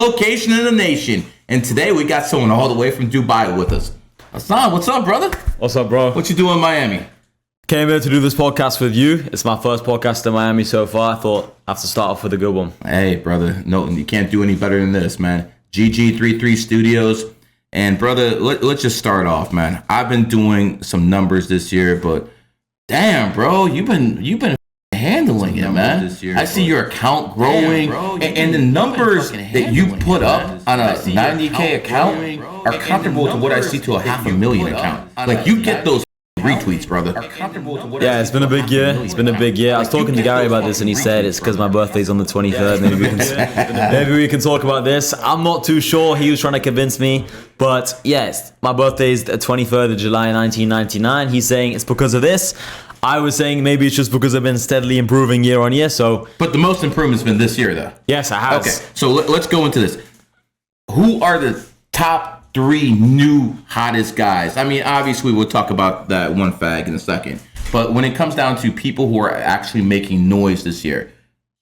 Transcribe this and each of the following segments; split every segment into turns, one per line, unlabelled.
location in the nation. And today we got someone all the way from Dubai with us. Hassan, what's up, brother?
What's up, bro?
What you doing in Miami?
Came here to do this podcast with you. It's my first podcast in Miami so far. I thought I have to start off with a good one.
Hey, brother. No, you can't do any better than this, man. GG33 Studios. And, brother, let's just start off, man. I've been doing some numbers this year, but damn, bro, you've been handling it, man. I see your account growing, and the numbers that you put up on a 90K account are comparable to what I see to a $500,000 account. Like, you get those retweets, brother.
Yeah, it's been a big year. I was talking to Gary about this, and he said it's because my birthday's on the 23rd. Maybe we can talk about this. I'm not too sure. He was trying to convince me, but yes, my birthday's the 23rd of July, 1999. He's saying it's because of this. I was saying maybe it's just because I've been steadily improving year on year.
But the most improvement's been this year, though.
Yes, I have.
Okay, so let's go into this. Who are the top 3 new hottest guys? I mean, obviously we'll talk about that one fag in a second, but when it comes down to people who are actually making noise this year,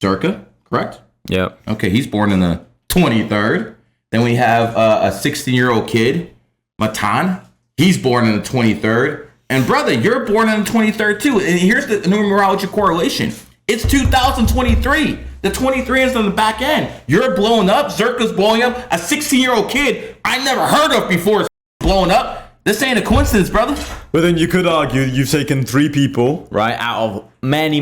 Zerka, correct?
Yeah.
Okay, he's born in the 23rd. Then we have a 16-year-old kid, Matan. He's born in the 23rd. And brother, you're born on the 23rd too. And here's the numerology correlation. It's 2023. The 23 is on the back end. You're blowing up. Zerka's blowing up. A 16-year-old kid I never heard of before is blowing up. This ain't a coincidence, brother.
But then you could argue you've taken 3 people, right, out of many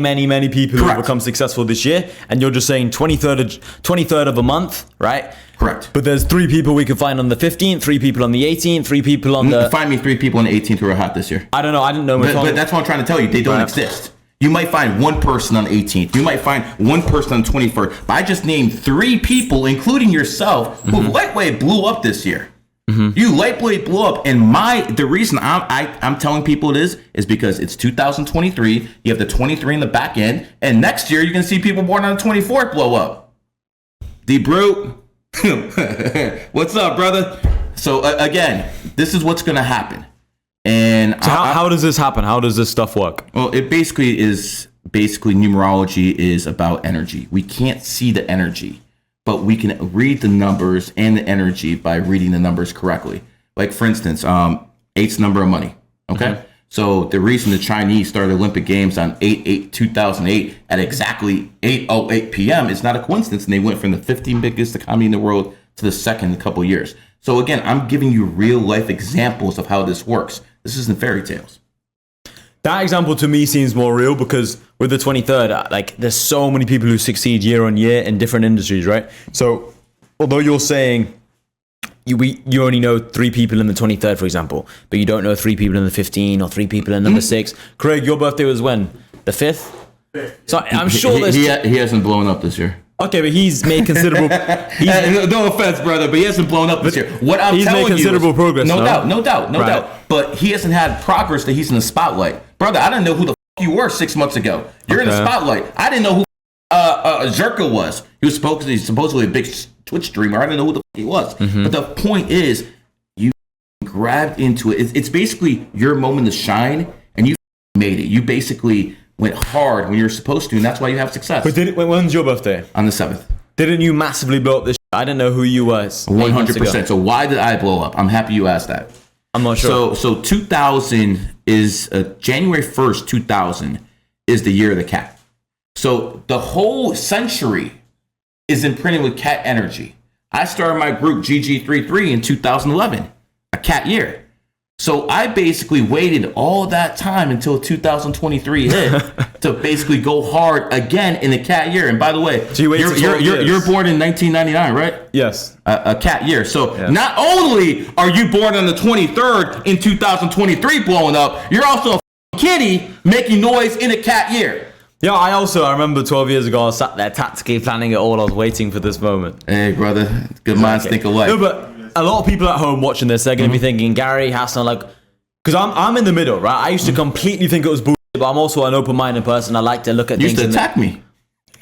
people who have become successful this year, and you're just saying 23rd of a month, right?
Correct.
But there's 3 people we could find on the 15th, 3 people on the 18th, 3 people on the...
Find me 3 people on the 18th who are hot this year.
I don't know. I didn't know.
But that's what I'm trying to tell you. They don't exist. You might find one person on the 18th. You might find one person on the 21st. But I just named 3 people, including yourself, who lightweight blew up this year. Mm-hmm. You lightweight blew up, and the reason I'm telling people it is because it's 2023. You have the 23 in the back end, and next year you're gonna see people born on the 24th blow up. D Brute, what's up, brother? So again, this is what's gonna happen. And
so how does this happen? How does this stuff work?
Well, it basically numerology is about energy. We can't see the energy, but we can read the numbers and the energy by reading the numbers correctly. Like, for instance, 8's number of money, okay? Mm-hmm. So the reason the Chinese started Olympic Games on 8/8/2008 at exactly 8:08 p.m. is not a coincidence, and they went from the 15th biggest economy in the world to the second in a couple of years. So again, I'm giving you real-life examples of how this works. This isn't fairy tales.
That example to me seems more real because with the 23rd, like, there's so many people who succeed year on year in different industries, right? So although you're saying you only know 3 people in the 23rd, for example, but you don't know 3 people in the 15 or 3 people in number 6. Craig, your birthday was when? The 5th? So I'm sure
he hasn't blown up this year.
Okay, but he's made considerable...
no offense, brother, but he hasn't blown up this year. What I'm telling you, he's made
considerable progress.
No doubt. But he hasn't had progress that he's in the spotlight. Brother, I didn't know who the you were 6 months ago. You're in the spotlight. I didn't know who Zerka was. He was supposedly a big Twitch streamer. I didn't know who the he was. Mm-hmm. But the point is, you grabbed into it. It's basically your moment to shine, and you made it. You basically went hard when you're supposed to, and that's why you have success.
But when's your birthday?
On the 7th.
Didn't you massively blow up this? I didn't know who you was.
100%. So why did I blow up? I'm happy you asked that.
I'm not sure.
So 2000 is January 1st, 2000 is the year of the cat. So the whole century is imprinted with cat energy. I started my group GG33 in 2011, a cat year. So I basically waited all that time until 2023 hit to basically go hard again in the cat year. And by the way, so you're born in 1999, right?
Yes.
A cat year. So not only are you born on the 23rd in 2023 blowing up, you're also a kitty making noise in a cat year.
Yeah, I remember 12 years ago, I was sat there tactically planning it all. I was waiting for this moment.
Hey, brother. Good minds think alike.
No, but a lot of people at home watching this, they're going to be thinking, Gary, Hassan, like, because I'm in the middle, right? I used to completely think it was bullshit, but I'm also an open-minded person. I like to look at things.
You used to attack me.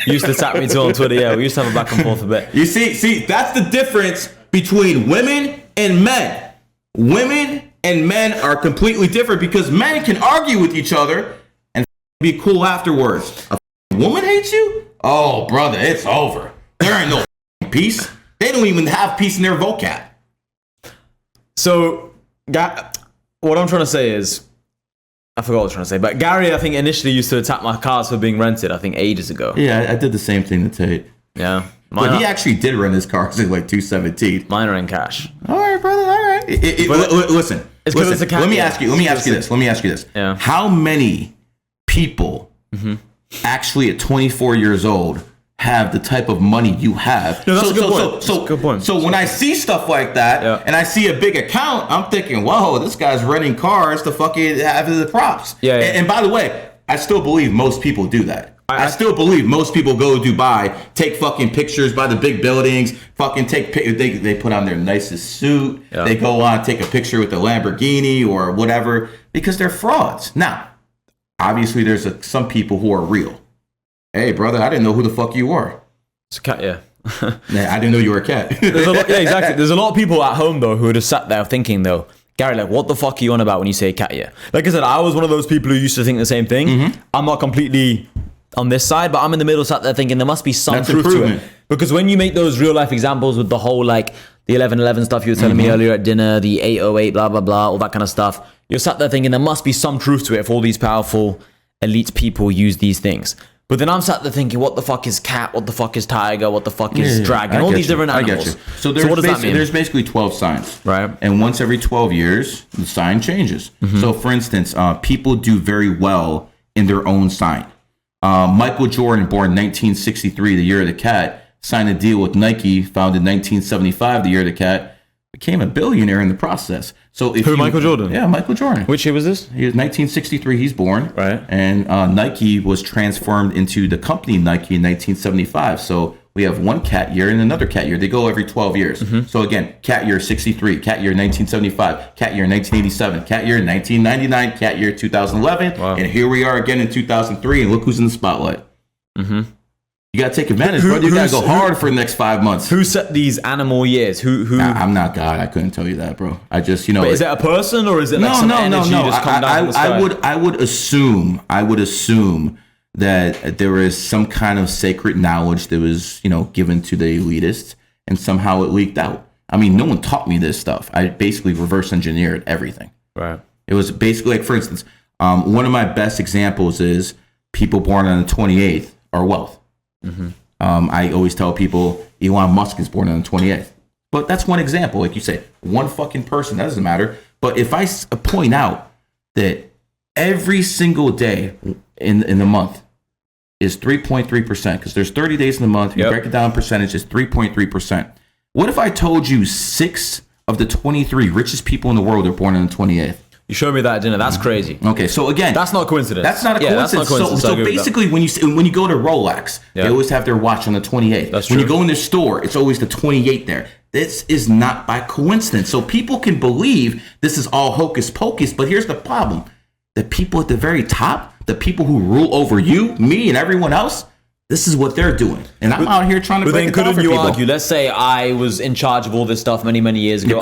You used to attack me too on Twitter, yeah. We used to have a back and forth a bit.
You see, that's the difference between women and men. Women and men are completely different because men can argue with each other and be cool afterwards. A woman hates you? Oh, brother, it's over. There ain't no peace. They don't even have peace in their vocab.
So, what I'm trying to say is, I forgot what I was trying to say, but Gary, I think, initially used to attack my cars for being rented, I think, ages ago.
Yeah, I did the same thing to Tate.
Yeah.
But he actually did rent his cars in like 217.
Mine are in cash.
All right, brother. All right. Listen.
It's because it's a cat.
Let me ask you this.
Yeah.
How many people actually at 24 years old have the type of money you have?
No, that's a good point.
So when I see stuff like that and I see a big account, I'm thinking, whoa, this guy's renting cars to fucking have the props.
Yeah.
And by the way, I still believe most people do that. I still believe most people go to Dubai, take fucking pictures by the big buildings, fucking they put on their nicest suit, they go on, take a picture with the Lamborghini or whatever, because they're frauds. Now, obviously there's some people who are real. Hey, brother, I didn't know who the fuck you were.
It's a cat, yeah.
Man, I didn't know you were a cat.
Exactly. There's a lot of people at home, though, who would have sat there thinking, though, Gary, like, what the fuck are you on about when you say cat, yeah? Like I said, I was one of those people who used to think the same thing. I'm not completely on this side, but I'm in the middle, sat there thinking there must be some truth to it. Because when you make those real life examples with the whole, like, the 11/11 stuff you were telling me earlier at dinner, the 808, blah, blah, blah, all that kind of stuff, you're sat there thinking there must be some truth to it if all these powerful elite people use these things. But then I'm sat there thinking, what the fuck is cat? What the fuck is tiger? What the fuck is dragon? All these different animals.
I get you. So what does that mean? There's basically 12 signs.
Right.
And once every 12 years, the sign changes. So for instance, people do very well in their own sign. Michael Jordan, born 1963, the year of the cat, signed a deal with Nike, founded 1975, the year of the cat, became a billionaire in the process. So if
Michael Jordan?
Yeah, Michael Jordan.
Which year was this?
He was 1963, he's born.
Right.
And Nike was transformed into the company Nike in 1975. So we have one cat year and another cat year. They go every 12 years. So again, cat year 63, cat year 1975, cat year 1987, cat year 1999, cat year 2011. Wow. And here we are again in 2003, and look who's in the spotlight. You got to take advantage, brother. You got to go hard for the next 5 months.
Who set these animal years? Who?
I'm not God. I couldn't tell you that, bro. I just, But
is it a person or is it like some energy just come down from the sky?
I would assume that there is some kind of sacred knowledge that was, given to the elitists, and somehow it leaked out. I mean, no one taught me this stuff. I basically reverse engineered everything.
Right.
It was basically like, for instance, one of my best examples is people born on the 28th are wealth. I always tell people Elon Musk is born on the 28th. But that's one example. Like you say, one fucking person, that doesn't matter. But if I point out that every single day in the month is 3.3%, because there's 30 days in the month, you break it down percentage, it's 3.3%. What if I told you 6 of the 23 richest people in the world are born on the 28th?
You showed me that at dinner. That's crazy.
Okay, so again,
that's not a coincidence.
That's not a coincidence.
That's not a coincidence.
So basically, when you go to Rolex, they always have their watch on the 28th.
That's true.
When you go in their store, it's always the 28th there. This is not by coincidence. So people can believe this is all hocus pocus, but here's the problem: the people at the very top, the people who rule over you, me, and everyone else, this is what they're doing, and I'm out here trying to break it down for people. But then couldn't you
argue? Let's say I was in charge of all this stuff many years ago.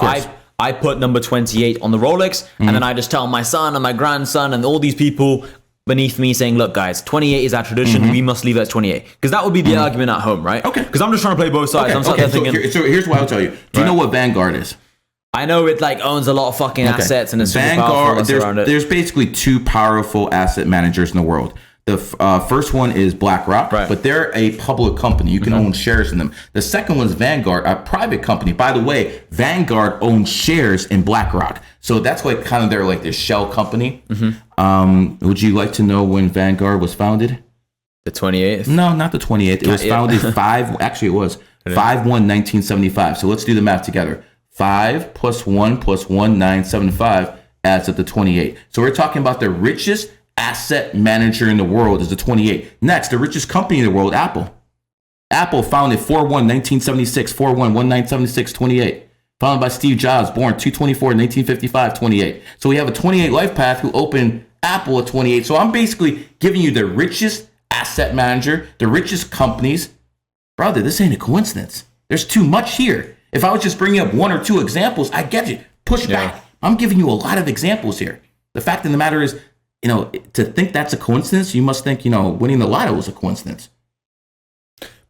I put number 28 on the Rolex, and then I just tell my son and my grandson and all these people beneath me saying, look, guys, 28 is our tradition. We must leave it as 28. Because that would be the argument at home, right? Okay. Because I'm just trying to play both sides. I'm thinking,
so here's what I'll tell you. Do you know what Vanguard is?
I know it owns a lot of fucking assets and it's Vanguard.
There's basically 2 powerful asset managers in the world. The first one is BlackRock, but they're a public company. You can own shares in them. The second one is Vanguard, a private company. By the way, Vanguard owns shares in BlackRock. So that's like kind of their shell company. Would you like to know when Vanguard was founded?
The 28th?
No, not the 28th. It was founded 5/1/1975. So let's do the math together. 5 + 1 + 1, 975 adds up to 28. So we're talking about the richest asset manager in the world is the 28. Next, the richest company in the world, Apple. Apple founded 4/1/1976, 4/1/1976, 28. Founded by Steve Jobs, born 2/24/1955, 28. So we have a 28 life path who opened Apple at 28. So I'm basically giving you the richest asset manager, the richest companies. Brother, this ain't a coincidence. There's too much here. If I was just bringing up 1 or 2 examples, I get you. Push back. I'm giving you a lot of examples here. The fact of the matter is, to think that's a coincidence, you must think, winning the lotto was a coincidence.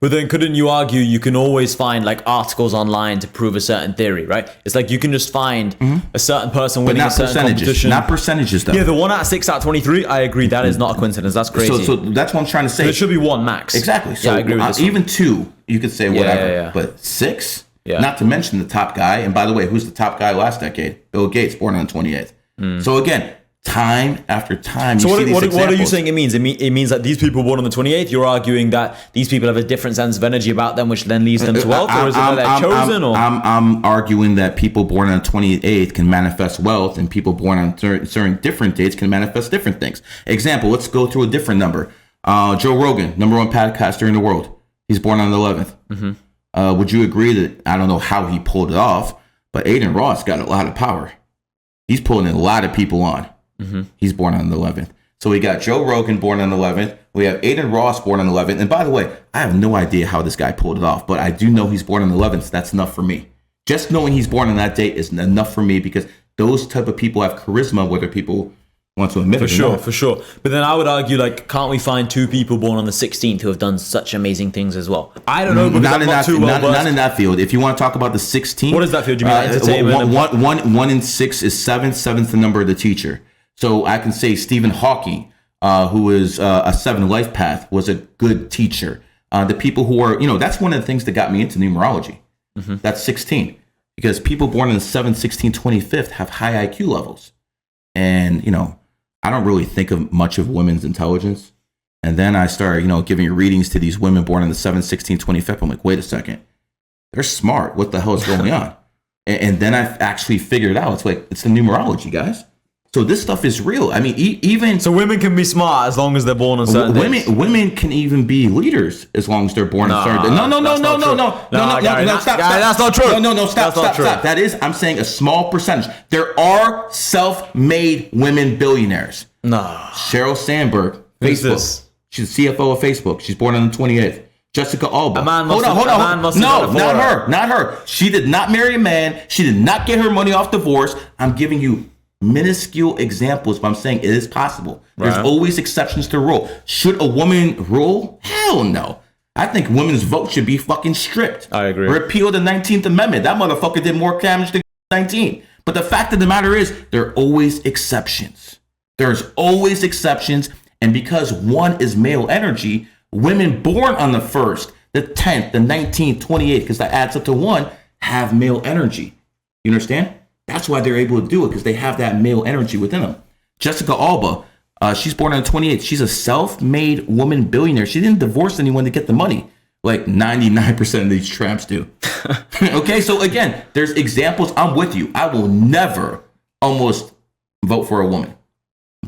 But then couldn't you argue you can always find like articles online to prove a certain theory, right? It's like you can just find a certain person winning a certain competition.
Not percentages, though.
Yeah, the 1 out of 6 out of 23, I agree. That is not a coincidence. That's crazy.
So that's what I'm trying to say.
It should be 1 max.
Exactly. So
yeah, I agree with this
even 2, you could say whatever.
Yeah.
But 6,
Yeah.
not to mention the top guy. And by the way, who's the top guy last decade? Bill Gates, born on the 28th. So again, time after time.
So
what
are you saying it means? It means that these people born on the 28th, you're arguing that these people have a different sense of energy about them, which then leads them to wealth? Or is it that they're chosen?
I'm arguing that people born on the 28th can manifest wealth, and people born on certain different dates can manifest different things. Example, let's go through a different number. Joe Rogan, #1 podcaster in the world. He's born on the 11th. Would you agree that, I don't know how he pulled it off, but Aiden Ross got a lot of power. He's pulling a lot of people on. He's born on the 11th. So we got Joe Rogan born on the 11th. We have Aiden Ross born on the 11th. And by the way, I have no idea how this guy pulled it off, but I do know he's born on the 11th. So that's enough for me. Just knowing he's born on that date is enough for me, because those type of people have charisma, whether people want to admit it or not.
For sure. But then I would argue, like, can't we find 2 people born on the 16th who have done such amazing things as well? I don't know, because
not
in
in that field. If you want to talk about the 16th,
what is that field? Do you mean entertainment?
One in 6 is 7th. 7th the number of the teacher. So I can say Stephen Hawking, who is a 7 life path, was a good teacher. The people who are, that's one of the things that got me into numerology. That's 16, because people born in the 7th, 16th, 25th have high IQ levels. And, I don't really think of much of women's intelligence. And then I started, giving readings to these women born in the 7th, 16th, 25th. I'm like, wait a second. They're smart. What the hell is going on? And then I actually figured it out. It's the numerology, guys. So this stuff is real. I mean, even
so, women can be smart as long as they're born on certain days.
Women can even be leaders as long as they're born on certain days. No, stop.
That's not true.
No, stop. That is, I'm saying a small percentage. There are self-made women billionaires.
No.
Sheryl Sandberg,
Who's
Facebook.
this?
She's the CFO of Facebook. She's born on the 28th. Jessica Alba.
Hold on.
No, not her. She did not marry a man. She did not get her money off divorce. I'm giving you minuscule examples, but I'm saying it is possible. There's always exceptions to the rule. Should a woman rule? Hell no. I think women's vote should be fucking stripped.
I agree.
Repeal the 19th Amendment. That motherfucker did more damage than 19. But the fact of the matter is, there are always exceptions. There's always exceptions. And because one is male energy, women born on the 1st, the 10th, the 19th, 28th, because that adds up to 1, have male energy. You understand? That's why they're able to do it, because they have that male energy within them. Jessica Alba, she's born on the 28th. She's a self-made woman billionaire. She didn't divorce anyone to get the money, like 99% of these tramps do. Okay, so again, there's examples. I'm with you. I will never almost vote for a woman,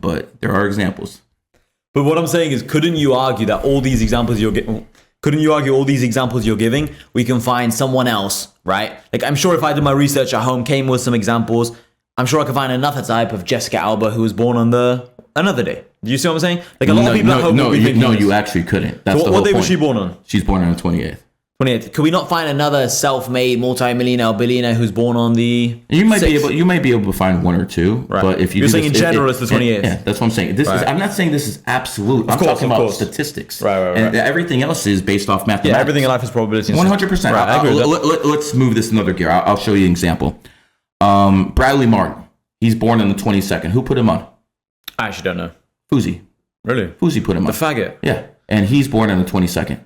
but there are examples.
But what I'm saying is, couldn't you argue that all these examples you're giving, we can find someone else, right? Like, I'm sure if I did my research at home, came with some examples, I'm sure I could find another type of Jessica Alba who was born on another day. Do you see what I'm saying? Like, a lot of people at home
you actually couldn't. That's
so what day was she born on?
She's born on the 28th.
28th. Could we not find another self-made multi-millionaire or billionaire who's born on the
You might
6th?
be able to find 1 or 2,
right.
But if you're
saying in general, it's the 28th.
Yeah, that's what I'm saying. I'm not saying this is absolute. I'm talking about statistics.
Right.
And everything else is based off mathematics.
Yeah, everything in life is probability.
100%.
Right, I agree with that.
Let's move this another gear. I'll show you an example. Bradley Martin. He's born on the 22nd. Who put him on?
I actually don't know.
Fuzi.
Really?
Fuzi put him on.
The faggot.
Yeah, and he's born on the 22nd.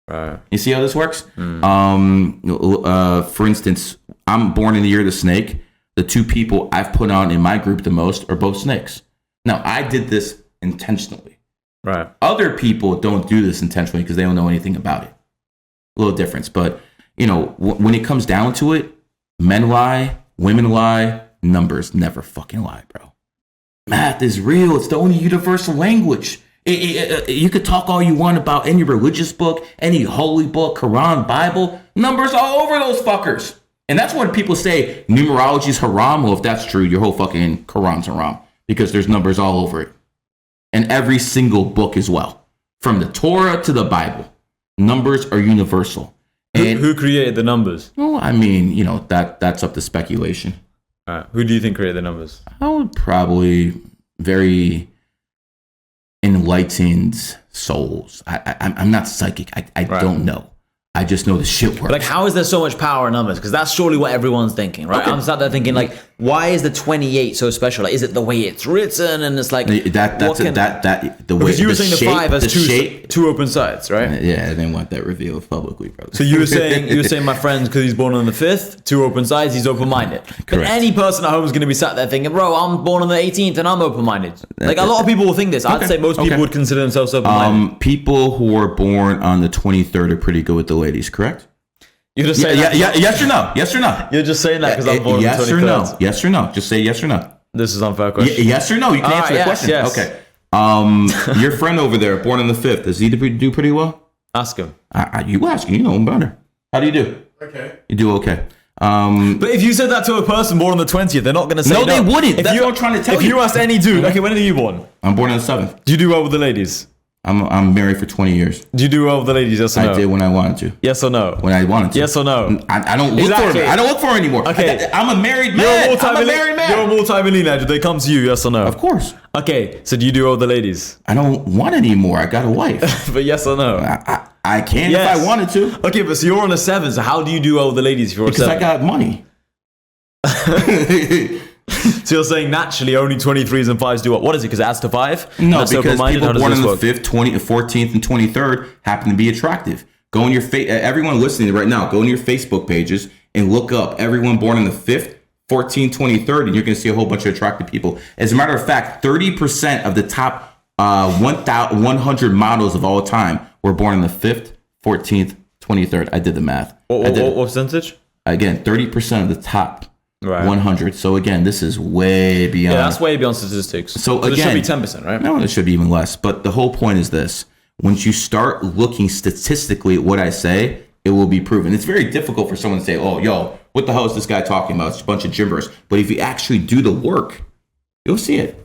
Right.
You see how this works? For instance, I'm born in the year of the snake. The 2 people I've put on in my group the most are both snakes. Now, I did this intentionally.
Right.
Other people don't do this intentionally because they don't know anything about it. A little difference. But, when it comes down to it, men lie, women lie, numbers never fucking lie, bro. Math is real. It's the only universal language. You could talk all you want about any religious book, any holy book, Quran, Bible. Numbers all over those fuckers. And that's when people say numerology is haram. Well, if that's true, your whole fucking Quran's haram, because there's numbers all over it. And every single book as well. From the Torah to the Bible. Numbers are universal. And
who created the numbers?
Well, I mean, that's up to speculation.
All right. Who do you think created the numbers?
I would probably very enlightened souls. I'm not psychic. I don't know. I just know the shit works.
Like, how is there so much power in numbers? Because that's surely what everyone's thinking, right?
Okay.
I'm sat there thinking, like, why is the 28 so special? Like, is it the way it's written? And it's like
the way
because you were saying the 5 has two open sides, right?
Yeah, I didn't want that revealed publicly, brother.
So you were saying my friend, because he's born on the 5th, 2 open sides, he's open-minded. But
Correct.
any person at home is going to be sat there thinking, bro, I'm born on the 18th and I'm open-minded. Like, a lot of people will think this. I'd say most people would consider themselves open-minded.
People who are born on the 23rd are pretty good with the ladies, correct?
You're just saying that.
Yes or no? Yes or no?
You're just saying that because I'm born on the 23rd.
Yes or no? Yes or no? Just say yes or no.
This is an unfair question.
Yes or no? You can answer the question.
Yes.
Okay. Your friend over there, born on the 5th, does he do pretty well?
Ask him.
You ask him. You know him better. How do you do?
Okay.
You do okay.
But if you said that to a person born on the 20th, they're not going to say
no. They wouldn't. That's what I'm trying to tell you.
If you asked any dude, okay, when are you born?
I'm born on the 7th.
Do you do well with the ladies?
I'm married for 20 years.
Do you do well with the ladies? Yes or no?
I did when I wanted to.
Yes or no?
When I wanted to.
Yes or no?
I don't look for it. I don't look for it anymore.
Okay.
I'm a married man. I'm a married man.
You're a multi-millionaire. Do they come to you? Yes or no?
Of course.
Okay. So do you do well with the ladies?
I don't want any more. I got a wife.
But yes or no?
I can if I wanted to.
Okay, but so you're on a 7. So how do you do well with the ladies if you're on a 7?
Because I got money.
So you're saying naturally only 23s and 5s do what? What is it? Because it adds to 5?
No, because people born on the
work?
5th, 14th, and 23rd happen to be attractive. Go on your everyone listening right now, go on your Facebook pages and look up everyone born on the 5th, 14th, 23rd, and you're going to see a whole bunch of attractive people. As a matter of fact, 30% of the top 100 models of all time were born on the 5th, 14th, 23rd. I did the math.
What percentage?
Again, 30% of the top.
Right.
100. So again, this is way beyond.
Yeah, that's way beyond statistics.
So
again,
it
should be 10%, right?
No, it should be even less. But the whole point is this: once you start looking statistically at what I say, it will be proven. It's very difficult for someone to say, "Oh, yo, what the hell is this guy talking about? It's a bunch of gibberish." But if you actually do the work, you'll see it.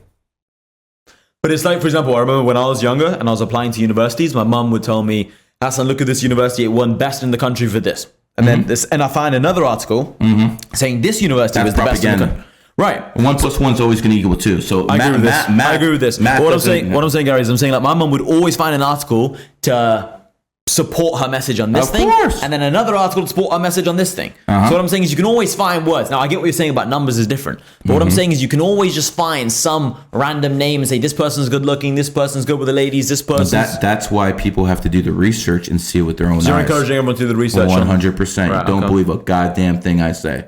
But it's like, for example, I remember when I was younger and I was applying to universities, my mum would tell me, "Hassan, look at this university; it won best in the country for this." And then and I find another article saying this university was the best in the country. Right.
1 + 1 is always going to equal 2. So
I agree with this. What I'm saying, Gary, is I'm saying like my mum would always find an article to support her message on this thing, and then another article to support her message on this thing. So what I'm saying is you can always find words. Now I get what you're saying about numbers is different, but what I'm saying is you can always just find some random name and say this person's good looking, this person's good with the ladies, this person's.
That's why people have to do the research and see it with their own eyes.
You're encouraging everyone to do the research.
100%. Right, don't believe a goddamn thing I say.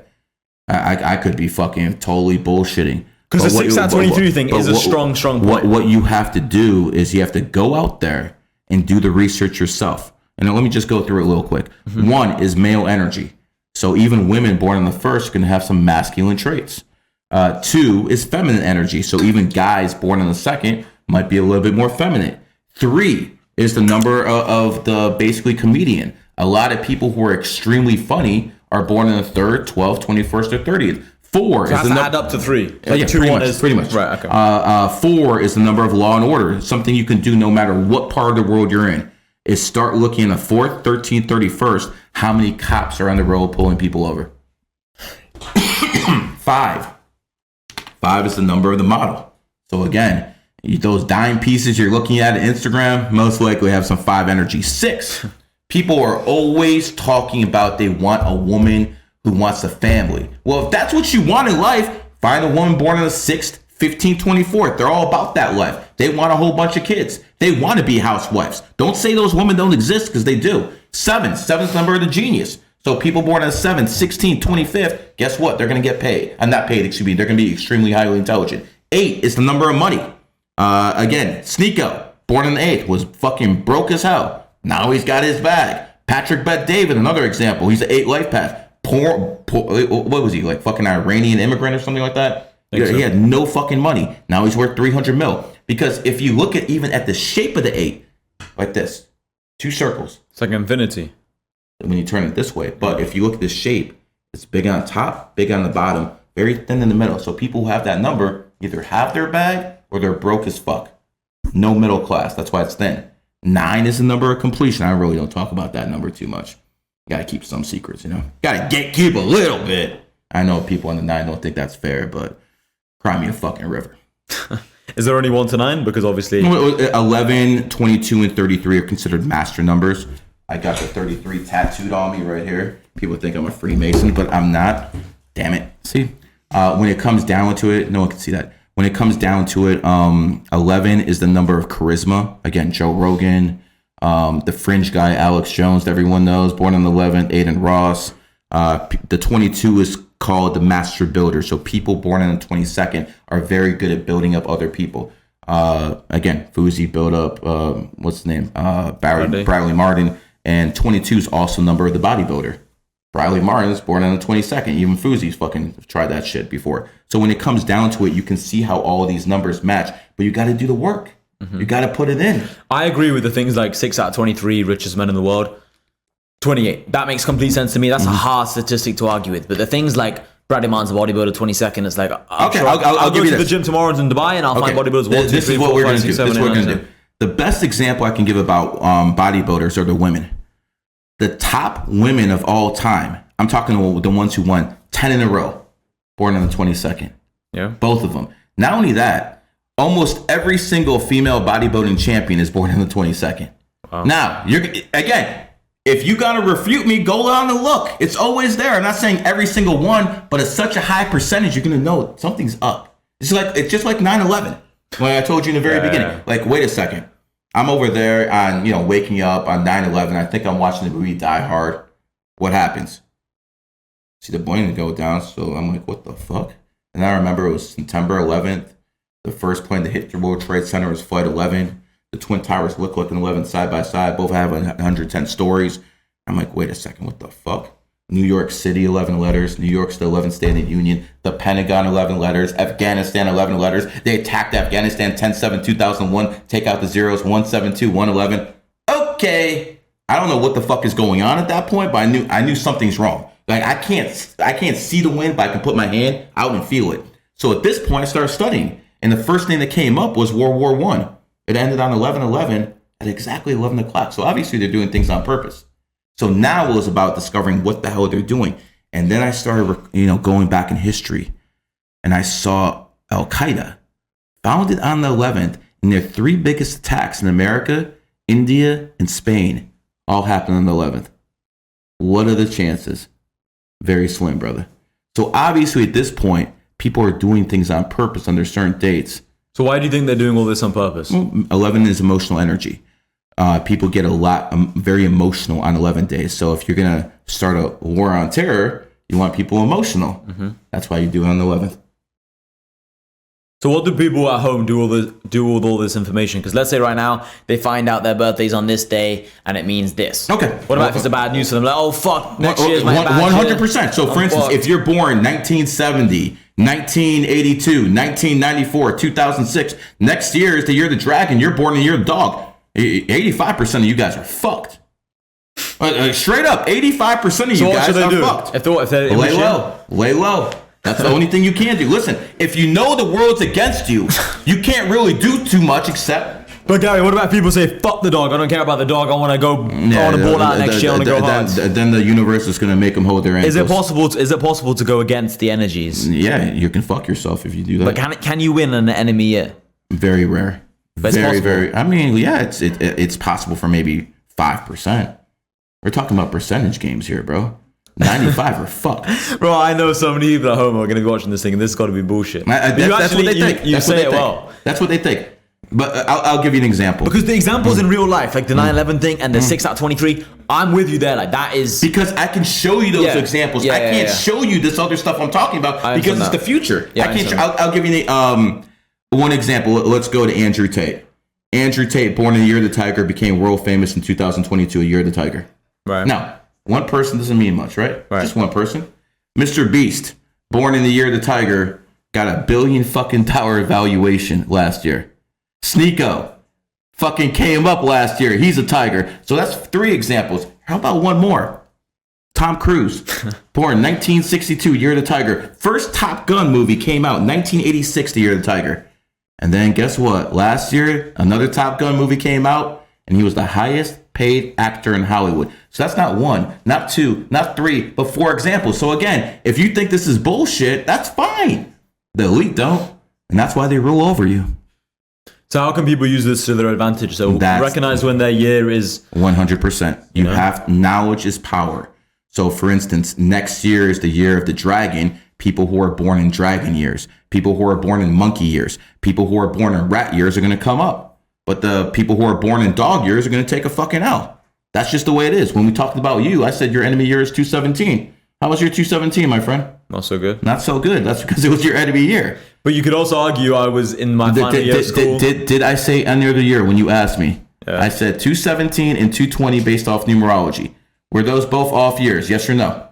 I could be fucking totally bullshitting.
Because the 6 out of 23 thing is a strong point.
What you have to do is you have to go out there and do the research yourself. And then let me just go through it real quick. 1 is male energy. So even women born on the 1st can have some masculine traits. 2 is feminine energy. So even guys born on the 2nd might be a little bit more feminine. 3 is the number of the basically comedian. A lot of people who are extremely funny are born on the 3rd, 12th, 21st, or 30th. 4 is the number.
Add up to 3.
Like 2 pretty much.
Right. Okay.
4 is the number of law and order. Something you can do no matter what part of the world you're in. Is start looking at the 4th, 13th, 31st, how many cops are on the road pulling people over. 5 is the number of the model. So again, those dime pieces you're looking at Instagram most likely have some 5 energy. 6, people are always talking about they want a woman who wants a family. Well, if that's what you want in life, find a woman born on the 6th, 15th, 24th. They're all about that life. They want a whole bunch of kids. They want to be housewives. Don't say those women don't exist because they do. 7's the number of the genius. So people born on the 7th, 16th, 25th, guess what? They're going to get paid. I'm not paid, excuse me. They're going to be extremely highly intelligent. 8 is the number of money. Again, Sneeko, born on the 8th, was fucking broke as hell. Now he's got his bag. Patrick Bet-David, another example. He's an 8 life path. What was he, like fucking Iranian immigrant or something like that? He had no fucking money. Now he's worth 300 mil. Because if you look at even at the shape of the 8, like this, 2 circles.
It's like infinity.
When you turn it this way. But if you look at this shape, it's big on the top, big on the bottom, very thin in the middle. So people who have that number either have their bag or they're broke as fuck. No middle class. That's why it's thin. 9 is the number of completion. I really don't talk about that number too much. You gotta keep some secrets, you know? Gotta keep a little bit. I know people on the 9 don't think that's fair, but cry me a fucking river.
Is there only 1 to 9? Because obviously
11, 22, and 33 are considered master numbers. I got the 33 tattooed on me right here. People think I'm a Freemason, but I'm not. Damn it. See, when it comes down to it, no one can see that. When it comes down to it, 11 is the number of charisma. Again, Joe Rogan, the fringe guy, Alex Jones, that everyone knows, born on the 11th, Aiden Ross. The 22 is called the master builder. So people born on the 22nd are very good at building up other people. Again, Fuzi built up, what's his name? Bradley Martin. And 22 is also number of the bodybuilder. Bradley Martin's born on the 22nd. Even Fuzi's fucking tried that shit before. So when it comes down to it, you can see how all of these numbers match, but you got to do the work. You got to put it in.
I agree with the things like 6 out of 23 richest men in the world. 28. That makes complete sense to me. That's a hard statistic to argue with. But the things like Bradley Martin's a bodybuilder, 22nd, it's like,
I'll
go to the gym tomorrow in Dubai and I'll find bodybuilders 1, 2, 3, 4, 5, 6, 7,
This is what we're going to do. The best example I can give about bodybuilders are the women. The top women of all time, I'm talking the ones who won 10 in a row, born on the 22nd.
Yeah.
Both of them. Not only that, almost every single female bodybuilding champion is born on the 22nd. Wow. Now, again, if you got to refute me, go on and look. It's always there. I'm not saying every single one, but it's such a high percentage, you're going to know something's up. It's just like 9/11. When I told you in the very beginning, like, wait a second. I'm over there on, waking up on 9/11. I think I'm watching the movie Die Hard. What happens? See the plane go down. So I'm like, what the fuck? And I remember it was September 11th. The first plane that hit the World Trade Center was Flight 11. The Twin Towers look like an 11 side by side. Both have 110 stories. I'm like, wait a second. What the fuck? New York City, 11 letters. New York's the 11th state in the Union. The Pentagon, 11 letters. Afghanistan, 11 letters. They attacked Afghanistan 10/7/2001. Take out the zeros, 172, 111. Okay. I don't know what the fuck is going on at that point, but I knew something's wrong. Like, I can't see the wind, but I can put my hand out and feel it. So at this point, I started studying. And the first thing that came up was World War I. It ended on 11/11 at exactly 11 o'clock. So obviously they're doing things on purpose. So now it was about discovering what the hell they're doing. And then I started, going back in history. And I saw Al-Qaeda founded on the 11th. And their 3 biggest attacks in America, India, and Spain all happened on the 11th. What are the chances? Very slim, brother. So obviously at this point, people are doing things on purpose under certain dates.
So why do you think they're doing all this on purpose?
11 is emotional energy. People get very emotional on 11 days. So if you're going to start a war on terror, you want people emotional. That's why you do it on the 11th.
So what do people at home do with all this information? Because let's say right now they find out their birthday's on this day and it means this. Okay. What about if it's a bad news for them? Like, oh fuck, next year's my bad
100%. So for instance, if you're born 1970, 1982, 1994, 2006, next year is the year of the dragon. You're born in the year of the dog. 85% of you guys are fucked. Straight up, 85% of you guys are fucked.
If
lay low. That's the only thing you can do. Listen, if you know the world's against you, you can't really do too much except.
But Gary, what about people say, fuck the dog, I don't care about the dog, I want to go, I want to ball out next year, I want to go hard.
Then the universe is going to make them hold their ankles.
Is it possible to go against the energies?
Yeah, you can fuck yourself if you do that.
But can you win an enemy year?
Very rare. But very. I mean, yeah, it's possible for maybe 5%. We're talking about percentage games here, bro. 95 are fucked.
Bro, I know so many people at home are going to be watching this thing, and this has got to be bullshit.
That's what they think.
You say it well.
That's what they think. But I'll give you an example.
Because the examples in real life, like the 9/11 thing and the 6 out of 23, I'm with you there. Like, that is...
Because I can show you those examples. I can't show you this other stuff I'm talking about because it's the future. I'll give you one example. Let's go to Andrew Tate. Andrew Tate, born in the year of the tiger, became world famous in 2022, a year of the tiger.
Right.
Now, one person doesn't mean much, right? Just one person. Mr. Beast, born in the year of the tiger, got $1 billion fucking dollar valuation last year. Sneeko fucking came up last year. He's a tiger. So that's 3 examples. How about one more? Tom Cruise, born 1962, year of the tiger. First Top Gun movie came out 1986, the year of the tiger. And then guess what? Last year, another Top Gun movie came out, and he was the highest paid actor in Hollywood. So that's not 1, not 2, not 3, but 4 examples. So again, if you think this is bullshit, that's fine. The elite don't, and that's why they rule over you.
So how can people use this to their advantage? So recognize when their year is
100%. You have knowledge is power. So for instance, next year is the year of the dragon. People who are born in dragon years, people who are born in monkey years, people who are born in rat years are going to come up. But the people who are born in dog years are going to take a fucking L. That's just the way it is. When we talked about you, I said your enemy year is 217. How was your 217, my friend?
Not so good.
Not so good. That's because it was your enemy year.
But you could also argue I was in my final year of school.
Did I say any other year when you asked me? Yeah. I said 217 and 220 based off numerology. Were those both off years? Yes or no?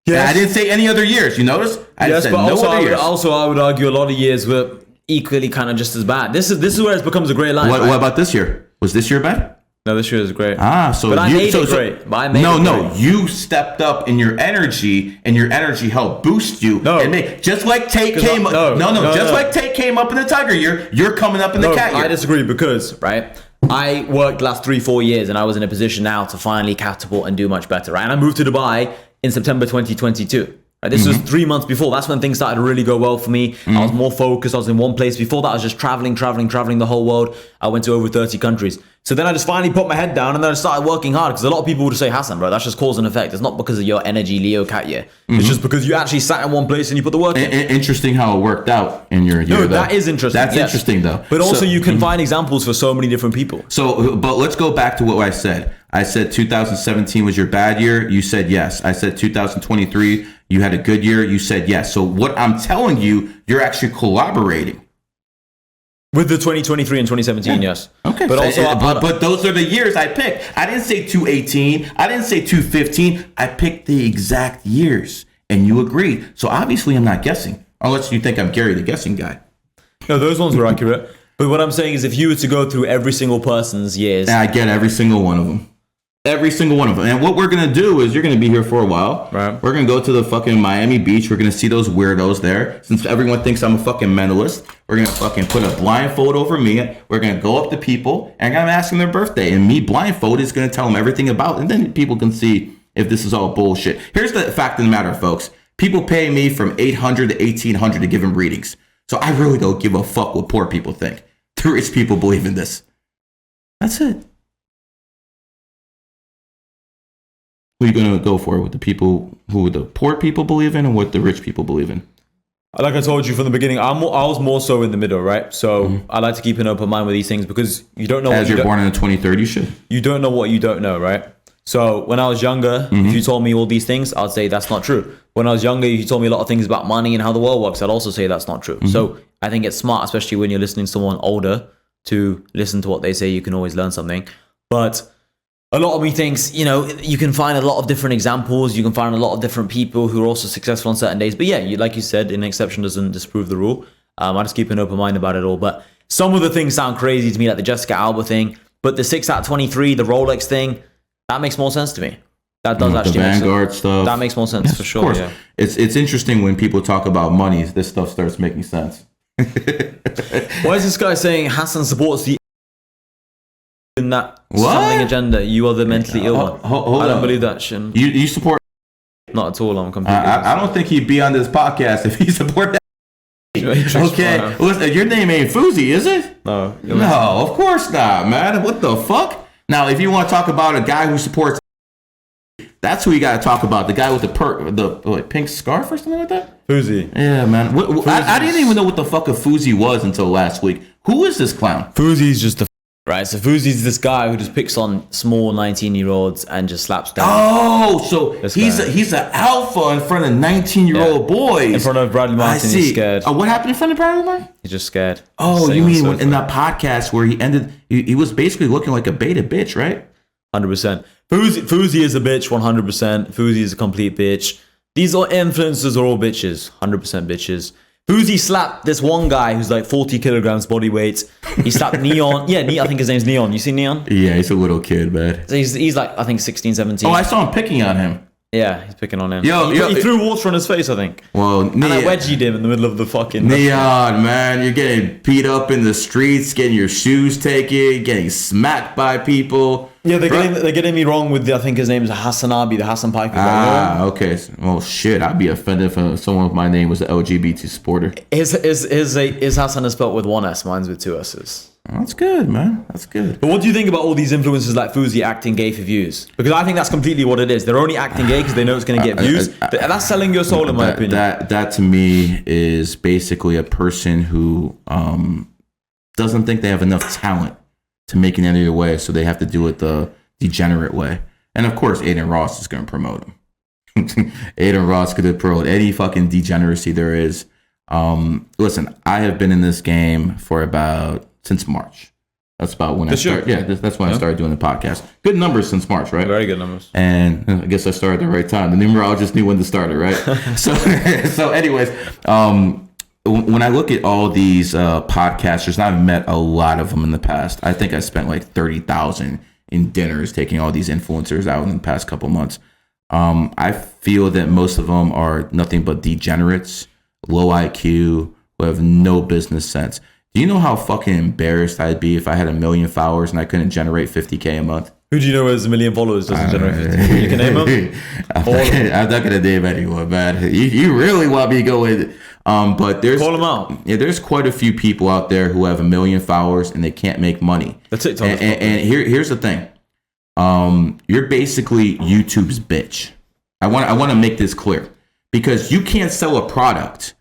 Yes. I didn't say any other years. You notice? I said but no other years.
I would argue a lot of years were equally kind of just as bad. This is where it becomes a great line.
What about this year? Was this year bad?
No, this year is great.
So
but I made it great. But I made it great.
You stepped up in your energy, and your energy helped boost you. No, just like Tate came up. Like Tate came up in the Tiger year, you're coming up in the Cat year.
I disagree because I worked last 3-4 years, and I was in a position now to finally catapult and do much better. Right, and I moved to Dubai in September 2022. This was 3 months before. That's when things started to really go well for me. I was more focused. I was in one place. Before that, I was just traveling the whole world. I went to over 30 countries. So then I just finally put my head down and then I started working hard because a lot of people would say, Hassan, bro, that's just cause and effect. It's not because of your energy Leo Cat year. It's just because you actually sat in one place and you put the work in.
Interesting how it worked out in your year.
No, that is interesting.
That's interesting though.
But also you can find examples for so many different people.
So, but let's go back to what I said. I said 2017 was your bad year. You said yes. I said 2023, you had a good year. You said yes. So what I'm telling you, you're actually collaborating.
With the 2023 and 2017, yes.
Okay. But but those are the years I picked. I didn't say 218. I didn't say 215. I picked the exact years. And you agreed. So obviously I'm not guessing. Unless you think I'm Gary the guessing guy.
No, those ones were accurate. But what I'm saying is if you were to go through every single person's years.
And I get every single one of them. Every single one of them. And what we're going to do is you're going to be here for a while. Right. We're going to go to the fucking Miami Beach. We're going to see those weirdos there. Since everyone thinks I'm a fucking mentalist, we're going to fucking put a blindfold over me. We're going to go up to people and I'm going to ask them their birthday. And me blindfold is going to tell them everything about it. And then people can see if this is all bullshit. Here's the fact of the matter, folks. People pay me from $800 to $1,800 to give them readings. So I really don't give a fuck what poor people think. The rich people believe in this. That's it. Who are you going to go for? With the people who the poor people believe in and what the rich people believe in?
Like I told you from the beginning, I was more so in the middle, right? So I like to keep an open mind with these things because you don't know.
As you're born in the 2030, you should.
You don't know what you don't know, right? So when I was younger, if you told me all these things, I'd say that's not true. When I was younger, if you told me a lot of things about money and how the world works, I'd also say that's not true. So I think it's smart, especially when you're listening to someone older, to listen to what they say. You can always learn something. But a lot of me thinks, you can find a lot of different examples. You can find a lot of different people who are also successful on certain days. But yeah, like you said, an exception doesn't disprove the rule. I just keep an open mind about it all. But some of the things sound crazy to me, like the Jessica Alba thing. But the 6 out of 23, the Rolex thing, that makes more sense to me. That does actually
make sense. The Vanguard stuff.
That makes more sense, yes, for sure. Of course. Yeah.
It's interesting when people talk about money, this stuff starts making sense.
Why is this guy saying Hassan supports the in that something agenda? You are the mentally ill one. I don't believe that shit.
You support?
Not at all. I'm completely.
I don't think he'd be on this podcast if he supported that. Okay, listen, your name ain't Fuzi, is it? No, of course not, man. What the fuck? Now, if you want to talk about a guy who supports, that's who you got to talk about. The guy with the pink scarf or something like that.
Fuzi.
Yeah, man. I didn't even know what the fuck a Fuzi was until last week. Who is this clown?
Fuzi's just the right. So Fuzi's this guy who just picks on small 19-year-olds and just slaps down.
Oh, so he's an alpha in front of 19-year-old boys.
In front of Bradley Martin, he's scared.
What happened in front of Bradley Martin?
He's just scared.
Oh, you mean in that podcast where he was basically looking like a beta bitch, right?
100%. Fuzi is a bitch, 100%. Fuzi is a complete bitch. These influencers are all bitches, 100% bitches. Fuzi slapped this one guy who's like 40 kilograms body weight. He slapped Neon. Yeah, I think his name's Neon. You see Neon?
Yeah, he's a little kid, man.
So he's like, I think 16, 17.
Oh, I saw him picking on him.
Yeah, he's picking on him.
He
threw water on his face, I think.
Well,
and I wedgied him in the middle of the fucking...
Neon, man. You're getting beat up in the streets, getting your shoes taken, getting smacked by people.
Yeah, they're getting me wrong with, I think his name is Hassan Abi, the Hassan Piker.
Okay. Well, shit. I'd be offended if someone with my name was an LGBT supporter.
His Hassan is spelled with one S. Mine's with two S's.
That's good, man. That's good.
But what do you think about all these influencers like Fuzi acting gay for views? Because I think that's completely what it is. They're only acting gay because they know it's going to get views. That's selling your soul, in my opinion.
That to me is basically a person who doesn't think they have enough talent to make it any other way, so they have to do it the degenerate way. And of course, Aiden Ross is going to promote him. Aiden Ross could promote any fucking degeneracy there is. Listen, I have been in this game for since March. That's about when I started. Yeah, that's when I started doing the podcast. Good numbers since March, right?
Very good numbers.
And I guess I started at the right time. The numerologist knew when to start it, right? so anyways, when I look at all these podcasters, and I've met a lot of them in the past. I think I spent like $30,000 in dinners taking all these influencers out in the past couple months. I feel that most of them are nothing but degenerates, low IQ, who have no business sense. Do you know how fucking embarrassed I'd be if I had 1 million followers and I couldn't generate $50K a month?
Who do you know has 1 million followers doesn't generate 50K? You can name them?
I'm not gonna name anyone, man. You really want me to go with but there's
call them out.
Yeah, there's quite a few people out there who have 1 million followers and they can't make money.
That's it.
And here's the thing. You're basically YouTube's bitch. I want to make this clear because you can't sell a product.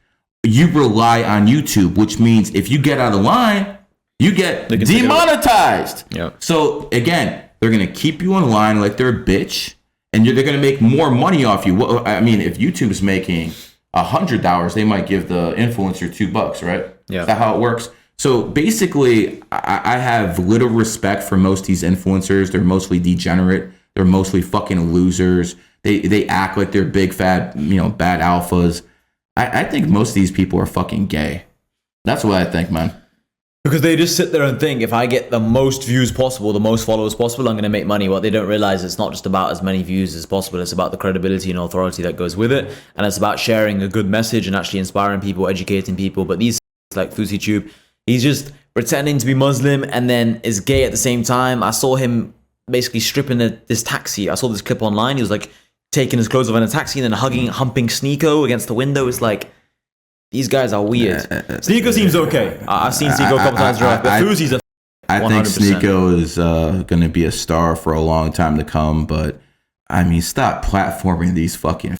You rely on YouTube, which means if you get out of line, you get demonetized.
Yeah.
So again, they're gonna keep you in line like they're a bitch, and they're gonna make more money off you. I mean, if YouTube's making $100, they might give the influencer $2, right?
Yeah.
Is that how it works? So basically, I have little respect for most of these influencers. They're mostly degenerate. They're mostly fucking losers. They act like they're big fat, bad alphas. I think most of these people are fucking gay. That's what I think, man.
Because they just sit there and think, if I get the most views possible, the most followers possible, I'm going to make money. What they don't realize, it's not just about as many views as possible. It's about the credibility and authority that goes with it. And it's about sharing a good message and actually inspiring people, educating people. But these like FusiTube, he's just pretending to be Muslim and then is gay at the same time. I saw him basically stripping this taxi. I saw this clip online. He was like taking his clothes off in a taxi and then humping Sneeko against the window. It's like, these guys are weird. Sneeko seems okay. I've seen Sneeko a couple times, but Fuzi's
I think Sneeko is going to be a star for a long time to come, but I mean, stop platforming these fucking.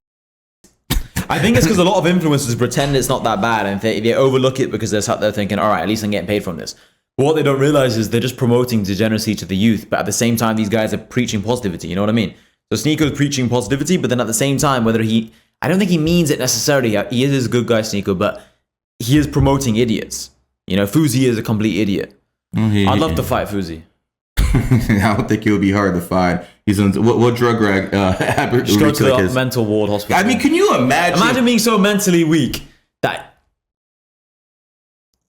I think it's because a lot of influencers pretend it's not that bad and they overlook it because they're sat there thinking, all right, at least I'm getting paid from this. But what they don't realize is they're just promoting degeneracy to the youth, but at the same time, these guys are preaching positivity. You know what I mean? So Sneeko's preaching positivity, but then at the same time, I don't think he means it necessarily. He is a good guy, Sneeko, but he is promoting idiots. Fuzi is a complete idiot. I'd love to fight Fuzi.
I don't think it would be hard to find. He's on what drug rag?
Just go to the mental ward hospital.
I mean, can you imagine?
Imagine being so mentally weak that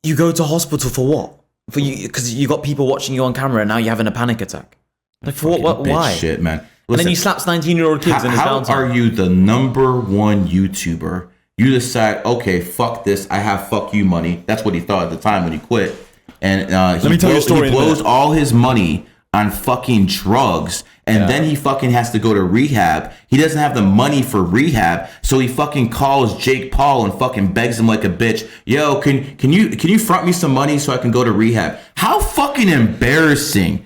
you go to hospital for what? For you, because you got people watching you on camera, and now you're having a panic attack. Like for what? Why?
Shit, man.
Listen, and then he slaps 19-year-old kids in his downtime.
How are you the #1 YouTuber? You decide, okay, fuck this. I have fuck you money. That's what he thought at the time when he quit. And he blows all his money on fucking drugs. And then he fucking has to go to rehab. He doesn't have the money for rehab. So he fucking calls Jake Paul and fucking begs him like a bitch. Yo, can you front me some money so I can go to rehab? How fucking embarrassing.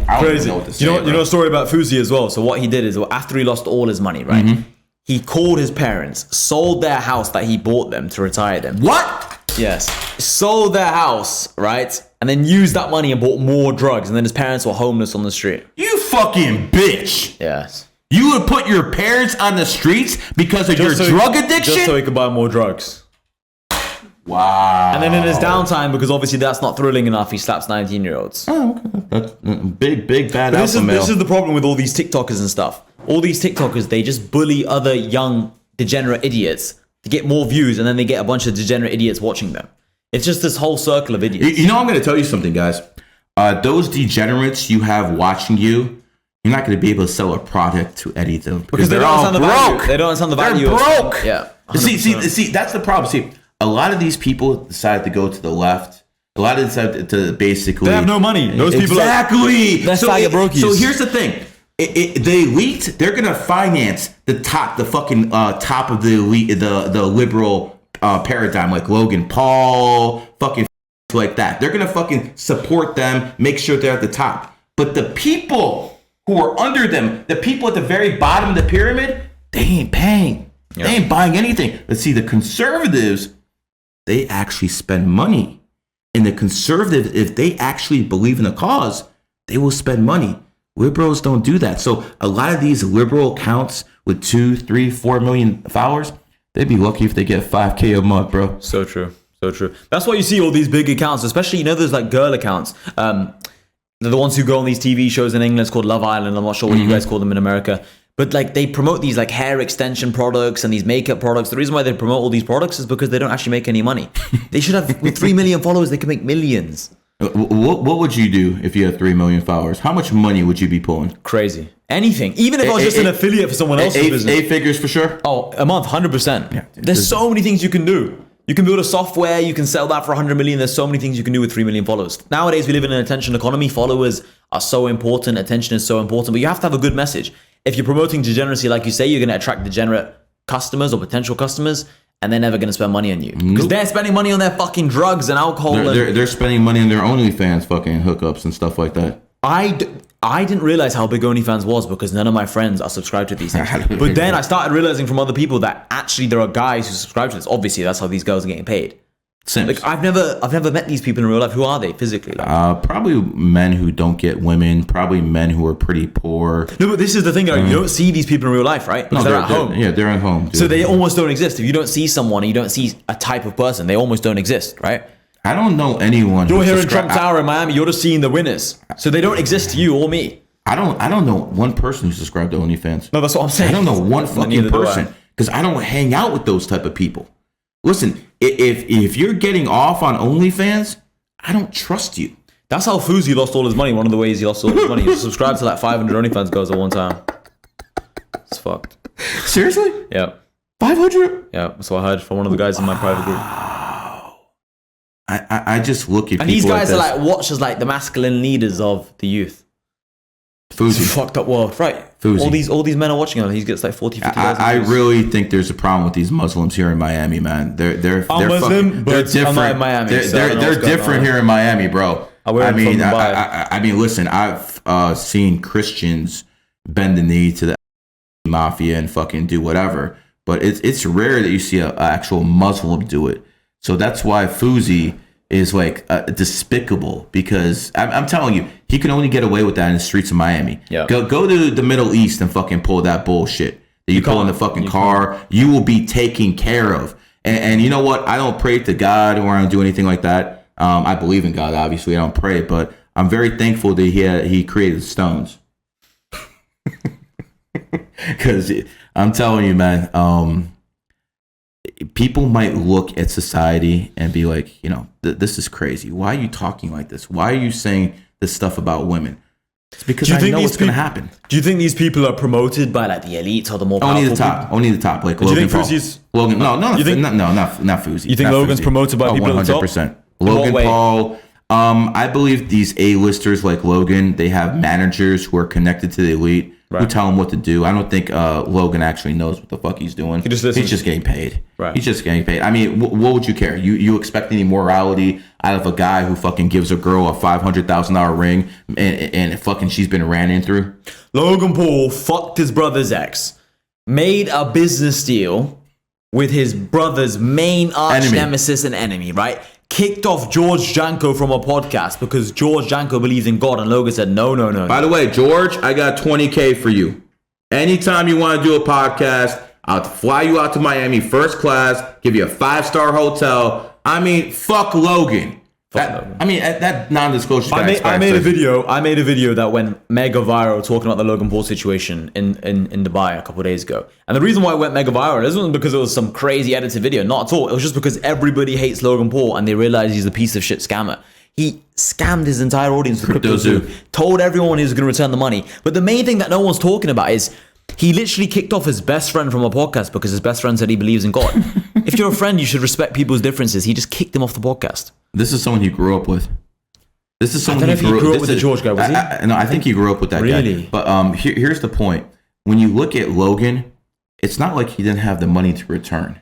I don't even know what to say.
You know a story about Fuzi as well. So what he did is, after he lost all his money, right? Mm-hmm. He called his parents, sold their house that he bought them to retire them.
What?
Yes. Sold their house, right? And then used that money and bought more drugs. And then his parents were homeless on the street.
You fucking bitch.
Yes.
You would put your parents on the streets because of your drug addiction? Just
so he could buy more drugs.
Wow.
And then in his downtime, because obviously that's not thrilling enough, he slaps 19-year-olds.
Oh, okay. That's big bad alpha male.
This is the problem with all these TikTokers and stuff. All these TikTokers, they just bully other young degenerate idiots to get more views, and then they get a bunch of degenerate idiots watching them. It's just this whole circle of idiots.
I'm going to tell you something, guys. Those degenerates you have watching you, you're not going to be able to sell a product to any of them
because they're all broke. They don't understand the value.
They're broke.
Yeah.
100%. See, that's the problem. See, a lot of these people decide to go to the left. A lot of them decide to basically.
They have no money. Those people
exactly.
That's brokies.
So here's the thing. The elite, they're gonna finance the fucking top of the elite, the liberal paradigm, like Logan Paul, fucking like that. They're gonna fucking support them, make sure they're at the top. But the people who are under them, the people at the very bottom of the pyramid, they ain't paying. They ain't buying anything. Let's see, the conservatives, they actually spend money. And the conservatives, if they actually believe in the cause, they will spend money. Liberals don't do that. So a lot of these liberal accounts with 2, 3, 4 million followers, they'd be lucky if they get 5K a month, bro.
So true. So true. That's why you see all these big accounts, especially, there's like girl accounts. They're the ones who go on these TV shows in England. It's called Love Island. I'm not sure what you guys call them in America. But like they promote these like hair extension products and these makeup products. The reason why they promote all these products is because they don't actually make any money. They should have, with 3 million followers, they can make millions.
What would you do if you had 3 million followers? How much money would you be pulling?
Crazy. Anything. Even if I was just an affiliate for someone else's business.
8 figures for sure?
Oh, a month, 100%. Yeah, there's so many things you can do. You can build a software, you can sell that for 100 million. There's so many things you can do with 3 million followers. Nowadays, we live in an attention economy. Followers are so important. Attention is so important. But you have to have a good message. If you're promoting degeneracy, like you say, you're going to attract degenerate customers or potential customers, and they're never going to spend money on you. Because they're spending money on their fucking drugs and alcohol.
They're spending money on their OnlyFans fucking hookups and stuff like that.
I didn't realize how big OnlyFans was because none of my friends are subscribed to these things. But then I started realizing from other people that actually there are guys who subscribe to this. Obviously, that's how these girls are getting paid.
Simps.
Like I've never met these people in real life. Who are they physically? Like?
Probably men who don't get women. Probably men who are pretty poor.
No, but this is the thing. Like, you don't see these people in real life, right? Because they're at home.
Yeah, they're at home. Dude.
So they almost don't exist. If you don't see someone, and you don't see a type of person, they almost don't exist, right?
I don't know anyone.
You're here in Trump Tower in Miami. You're just seeing the winners, so they don't exist to you or me.
I don't know one person who subscribed to OnlyFans.
No, that's what I'm saying.
I don't know one fucking person because I don't hang out with those type of people. Listen, if you're getting off on OnlyFans, I don't trust you.
That's how Fuzi lost all his money. One of the ways he lost all his money. He subscribed to like 500 OnlyFans girls at one time. It's fucked.
Seriously?
Yeah.
500?
Yeah, that's what I heard from one of the guys in my private group.
I just look at
and
people
these guys
like
are like watched as like the masculine leaders of the youth.
Fuzi.
It's a fucked up world, right?
Fuzi.
All these men are watching him. He gets like 40, 50,000
I really think there's a problem with these Muslims here in Miami, man. They're
Muslim, but
different.
I'm not in Miami.
They're different here in Miami, bro. Listen, I've seen Christians bend the knee to the mafia and fucking do whatever, but it's rare that you see an actual Muslim do it. So that's why Fuzi is like despicable, because I'm telling you, he can only get away with that in the streets of Miami.
Yeah.
Go to the Middle East and fucking pull that bullshit that you pull in the fucking car. You will be taken care of. And you know what? I don't pray to God or I don't do anything like that. I believe in God, obviously. I don't pray, but I'm very thankful that he created stones. Because I'm telling you, man, people might look at society and be like, this is crazy. Why are you talking like this? Why are you saying this stuff about women? It's because I know what's going to happen.
Do you think these people are promoted by like the elites or the more powerful
Only the top. Like
Logan
Logan Paul.
Logan,
not Fuzi.
You think Logan's promoted by people at the top?
100%. Logan Paul. I believe these A-listers like Logan, they have managers who are connected to the elite who tell him what to do. I don't think Logan actually knows what the fuck he's doing. He's just getting paid.
Right.
He's just getting paid. I mean, what would you care? You expect any morality out of a guy who fucking gives a girl a $500,000 ring and fucking she's been ran in through?
Logan Paul fucked his brother's ex, made a business deal with his brother's main arch nemesis and enemy, right? Kicked off George Janko from a podcast because George Janko believes in God, and Logan said, no.
By the way, George, I got $20K for you. Anytime you want to do a podcast, I'll fly you out to Miami first class, give you a 5-star hotel. I mean, fuck Logan. That non-disclosure.
I made a video that went mega viral talking about the Logan Paul situation in Dubai a couple of days ago. And the reason why it went mega viral isn't because it was some crazy edited video. Not at all. It was just because everybody hates Logan Paul and they realize he's a piece of shit scammer. He scammed his entire audience with Crypto Zoo. Told everyone he was going to return the money. But the main thing that no one's talking about is he literally kicked off his best friend from a podcast because his best friend said he believes in God. If you're a friend, you should respect people's differences. He just kicked him off the podcast.
This is someone he grew up with. This is someone
I don't know if he grew up with the George guy, was he?
No, I think he grew up with that guy.
Really?
But here's the point. When you look at Logan, it's not like he didn't have the money to return.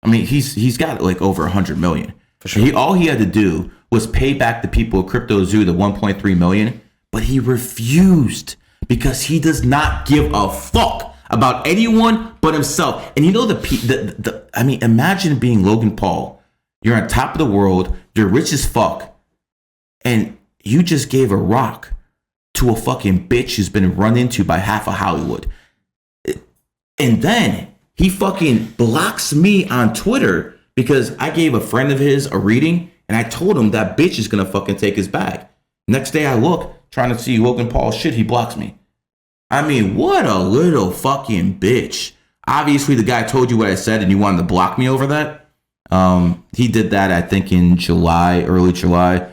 I mean, he's got like over 100 million.
For sure.
All he had to do was pay back the people of Crypto Zoo the 1.3 million, but he refused because he does not give a fuck about anyone but himself. And you know I mean, imagine being Logan Paul. You're on top of the world. You're rich as fuck, and you just gave a rock to a fucking bitch who's been run into by half of Hollywood. And then he fucking blocks me on Twitter because I gave a friend of his a reading and I told him that bitch is gonna fucking take his bag. Next day I look, trying to see Logan Paul shit, he blocks me. I mean, what a little fucking bitch. Obviously the guy told you what I said and you wanted to block me over that. He did that, I think, in July, early July.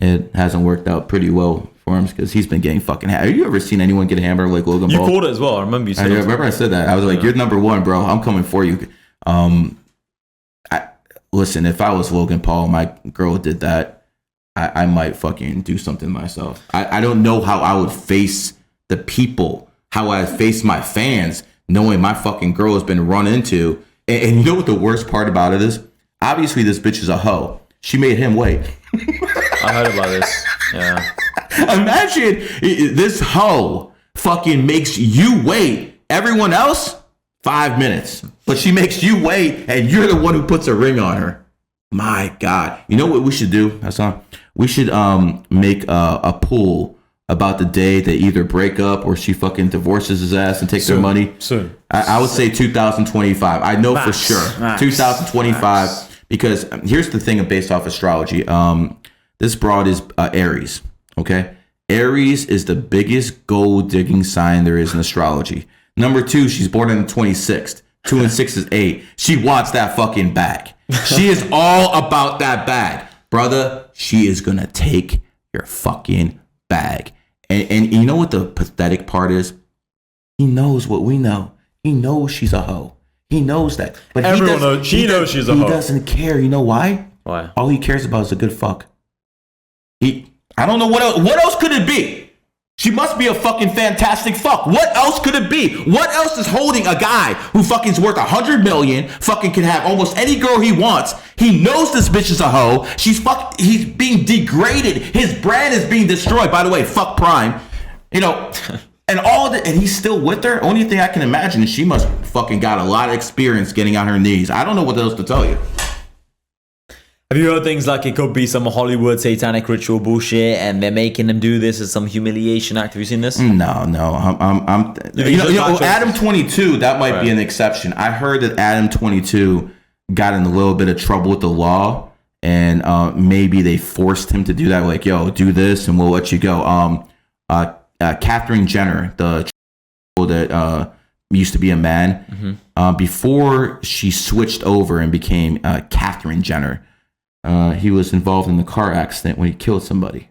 It hasn't worked out pretty well for him because he's been getting fucking hammered. Have you ever seen anyone get hammered like Logan Paul?
You called it as well. I remember you said
remember I said that. I was like, you're number one, bro. I'm coming for you. Listen, if I was Logan Paul, my girl did that, I might fucking do something myself. I don't know how I would face the people, how I face my fans, knowing my fucking girl has been run into. And you know what the worst part about it is? Obviously, this bitch is a hoe. She made him wait.
I heard about this. Yeah.
Imagine this hoe fucking makes you wait. Everyone else, 5 minutes. But she makes you wait, and you're the one who puts a ring on her. My God. You know what we should do, Hassan? We should make a pool about the day they either break up or she fucking divorces his ass and takes their money.
Soon.
I would say 2025. I know for sure. 2025. Because here's the thing based off astrology. This broad is Aries. Okay? Aries is the biggest gold digging sign there is in astrology. Number 2, she's born on the 26th. 2 and 6 is 8. She wants that fucking bag. She is all about that bag. Brother, she is going to take your fucking bag. And you know what the pathetic part is? He knows what we know. He knows she's a hoe. He knows that. But
everyone knows. She knows she's a hoe.
He doesn't care. You know why?
Why?
All he cares about is a good fuck. I don't know what else. What else could it be? She must be a fucking fantastic fuck. What else could it be? What else is holding a guy who fucking's worth 100 million, fucking can have almost any girl he wants? He knows this bitch is a hoe. He's being degraded. His brand is being destroyed. By the way, fuck Prime. You know, and and he's still with her. Only thing I can imagine is she must fucking got a lot of experience getting on her knees. I don't know what else to tell you.
Have you heard things like it could be some Hollywood satanic ritual bullshit and they're making him do this as some humiliation act? Have you seen this?
No. Adam 22, that might be an exception. I heard that Adam 22 got in a little bit of trouble with the law and maybe they forced him to do that. Like, yo, do this and we'll let you go. Catherine Jenner, the that used to be a man, before she switched over and became Catherine Jenner, he was involved in the car accident when he killed somebody.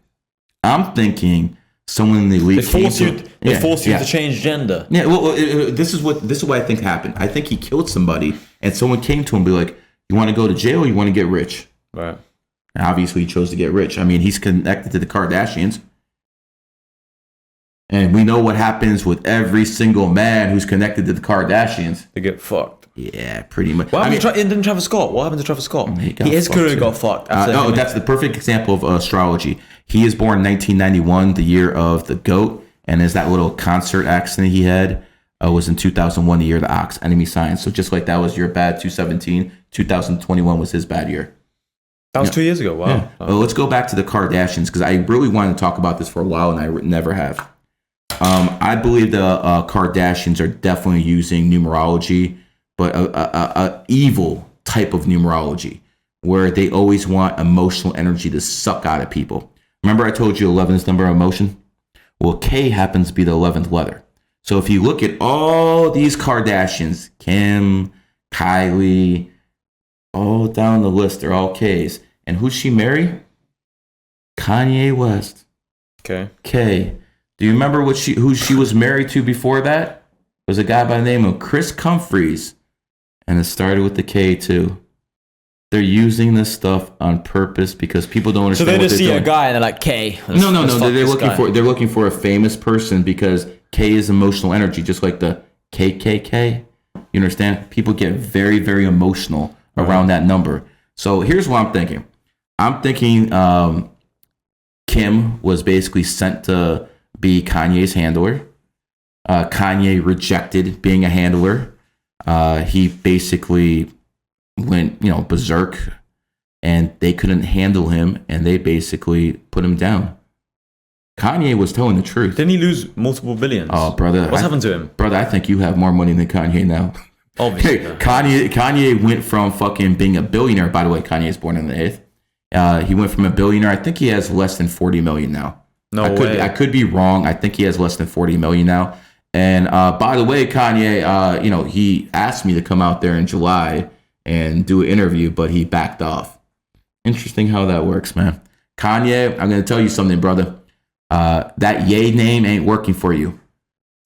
I'm thinking someone in the elite
they force you to change gender.
Yeah, well, this is what I think happened. I think he killed somebody, and someone came to him and be like, "You want to go to jail or you want to get rich?"
Right.
And obviously, he chose to get rich. I mean, he's connected to the Kardashians. And we know what happens with every single man who's connected to the Kardashians.
They get fucked.
Yeah, pretty much.
What happened to Travis Scott? What happened to Travis Scott? His career got fucked.
That's the perfect example of astrology. He is born in 1991, the year of the goat. And as that little concert accident he had was in 2001, the year of the ox, enemy sign. So just like that was your bad 2017, 2021 was his bad year.
That was 2 years ago. Wow.
Yeah. Well, let's go back to the Kardashians because I really wanted to talk about this for a while and I never have. I believe the Kardashians are definitely using numerology, but a evil type of numerology where they always want emotional energy to suck out of people. Remember I told you 11 is number of emotion? Well, K happens to be the 11th letter. So if you look at all these Kardashians, Kim, Kylie, all down the list, they're all Ks. And who's she marry? Kanye West.
Okay.
K. Do you remember who she was married to before that? It was a guy by the name of Chris Humphries. And it started with the K too. They're using this stuff on purpose because people don't understand.
So they
just
see a guy and they're like, K.
No. They're looking for a famous person because K is emotional energy, just like the KKK. You understand? People get very, very emotional around that number. So here's what I'm thinking. I'm thinking Kim was basically sent to be Kanye's handler. Kanye rejected being a handler. He basically went, berserk, and they couldn't handle him, and they basically put him down. Kanye was telling the truth.
Didn't he lose multiple billions?
Oh, brother.
What's happened to him?
Brother, I think you have more money than Kanye now.
Obviously.
Kanye went from fucking being a billionaire. By the way, Kanye is born on the 8th. He went from a billionaire. I think he has less than 40 million now.
No way.
I could be wrong. I think he has less than 40 million now. And by the way, Kanye, he asked me to come out there in July and do an interview, but he backed off. Interesting how that works, man. Kanye, I'm going to tell you something, brother. That Ye name ain't working for you.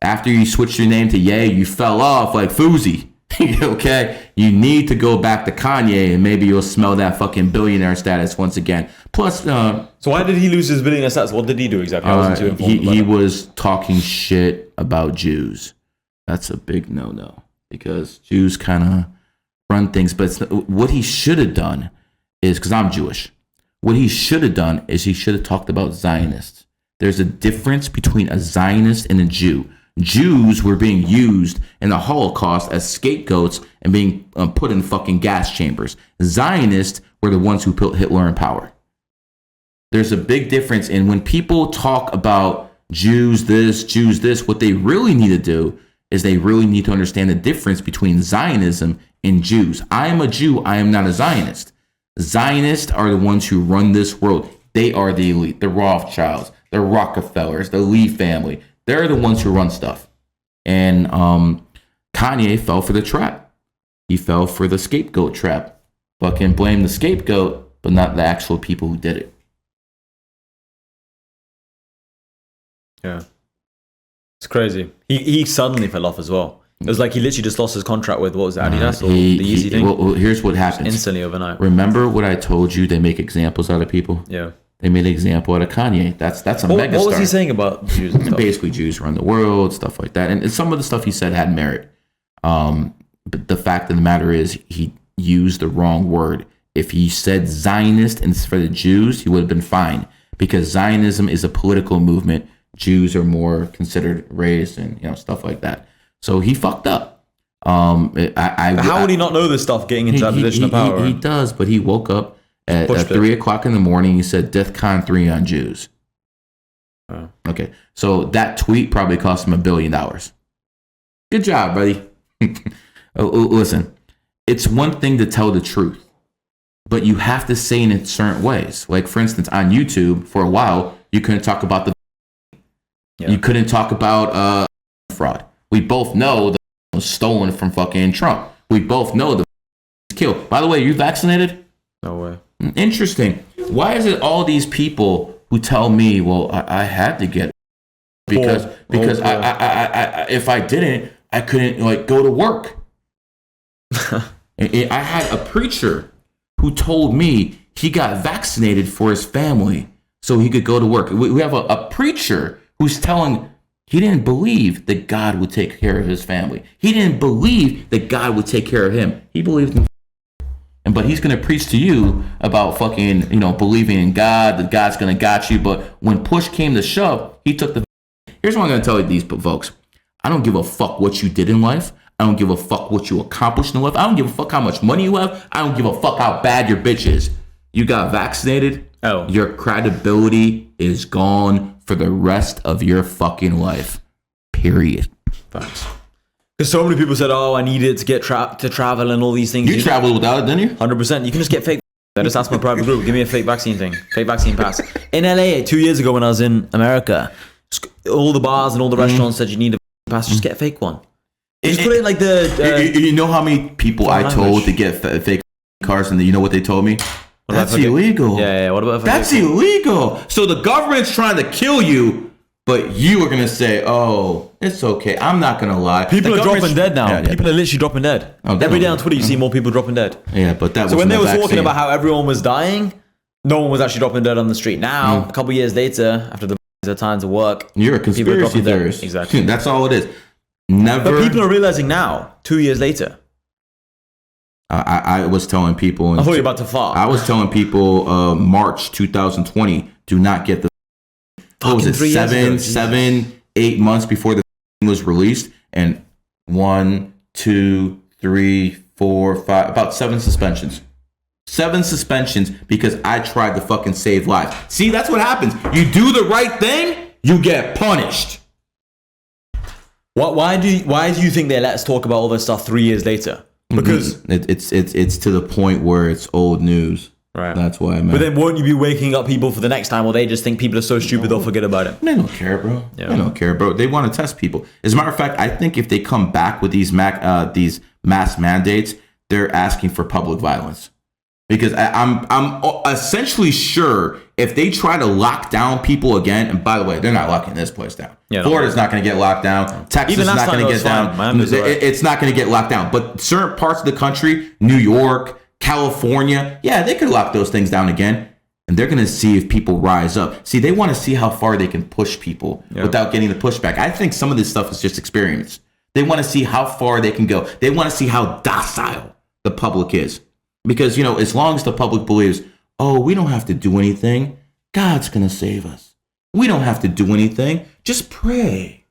After you switched your name to Ye, you fell off like Fousey. Okay? You need to go back to Kanye, and maybe you'll smell that fucking billionaire status once again. Plus,
so why did he lose his billionaire status? What did he do exactly? I wasn't too informed about
he
it.
was talking shit about Jews. That's a big no-no, because Jews kind of run things. But what he should have done is, because I'm Jewish, what he should have done is he should have talked about Zionists. There's a difference between a Zionist and a Jew. Jews were being used in the Holocaust as scapegoats and being put in fucking gas chambers. Zionists were the ones who put Hitler in power. There's a big difference in when people talk about Jews this, what they really need to do is they really need to understand the difference between Zionism and Jews. I am a Jew. I am not a Zionist. Zionists are the ones who run this world. They are the elite, the Rothschilds, the Rockefellers, the Lee family. They're the ones who run stuff. And Kanye fell for the trap. He fell for the scapegoat trap. Fucking blame the scapegoat, but not the actual people who did it.
Yeah. It's crazy. He suddenly fell off as well. It was like he literally just lost his contract with, what was it, Adidas or the Yeezy thing?
Well, here's what happens.
Instantly overnight.
Remember what I told you? They make examples out of people?
Yeah.
They made an example out of Kanye. That's a megastar.
What was he saying about Jews and stuff?
Basically, Jews run the world, stuff like that. And some of the stuff he said had merit. But the fact of the matter is, he used the wrong word. If he said Zionist instead of Jews, he would have been fine. Because Zionism is a political movement. Jews are more considered race and stuff like that. So he fucked up.
How would he not know this stuff getting into that position of power?
He does, but he woke up at 3 o'clock in the morning. He said DEFCON 3 on Jews.
Oh.
Okay, so that tweet probably cost him $1 billion. Good job, buddy. Listen, it's one thing to tell the truth, but you have to say it in certain ways. Like, for instance, on YouTube, for a while, you couldn't talk about you couldn't talk about fraud. We both know that it was stolen from fucking Trump. We both know the killed. By the way, you vaccinated?
No way.
Interesting. Why is it all these people who tell me, well, I had to get it because I if I didn't, I couldn't go to work. I had a preacher who told me he got vaccinated for his family so he could go to work. We have a preacher who's telling he didn't believe that God would take care of his family. He didn't believe that God would take care of him. He believed in but he's going to preach to you about fucking, believing in God, that God's going to got you. But when push came to shove, he took the... Here's what I'm going to tell you, these folks. I don't give a fuck what you did in life. I don't give a fuck what you accomplished in life. I don't give a fuck how much money you have. I don't give a fuck how bad your bitch is. You got vaccinated.
Oh.
Your credibility is gone for the rest of your fucking life. Period.
Thanks. Because so many people said, "Oh, I need it to get to travel and all these things."
You traveled without it, didn't you?
100%. You can just get fake. I just asked my private group, give me a fake vaccine thing, fake vaccine pass. In LA 2 years ago when I was in America, all the bars and all the restaurants said you need a pass. Just get a fake one. Just put it like the.
You know how many people I told to get fake cars, and you know what they told me? That's illegal.
Yeah. What about
that's illegal? So the government's trying to kill you. But you are going to say, oh, it's okay. I'm not going to lie.
People are dropping dead now.
Yeah.
People are literally dropping dead.
Oh,
every day on Twitter, you see more people dropping dead.
Yeah, but that was
so when they were talking about how everyone was dying, no one was actually dropping dead on the street. Now, a couple of years later, after the time to work,
you're a conspiracy theorist.
Exactly.
That's all it is. Never.
But people are realizing now, 2 years later.
I was telling people.
I thought you were about to fart.
I was telling people March 2020, do not get the. What was it? 7, 8 months before the was released, and 1, 2, 3, 4, 5, about 7 suspensions. 7 suspensions because I tried to fucking save lives. See, that's what happens. You do the right thing, you get punished.
Why do you think they let us talk about all this stuff 3 years later? Because
it's to the point where it's old news.
Right.
That's why, man.
But then won't you be waking up people for the next time, or they just think people are so stupid they'll forget about it?
They don't care, bro. Yeah. They don't care, bro. They want to test people. As a matter of fact, I think if they come back with these mass mandates, they're asking for public violence. Because I'm essentially sure if they try to lock down people again, and by the way, they're not locking this place down. Yeah, Florida's not going to get locked down. Texas is not going to get down. It's not going to get locked down. But certain parts of the country, New York, California, yeah, they could lock those things down again. And they're going to see if people rise up. See, they want to see how far they can push people without getting the pushback. I think some of this stuff is just experience. They want to see how far they can go. They want to see how docile the public is. Because, you know, as long as the public believes, oh, we don't have to do anything, God's going to save us. We don't have to do anything. Just pray.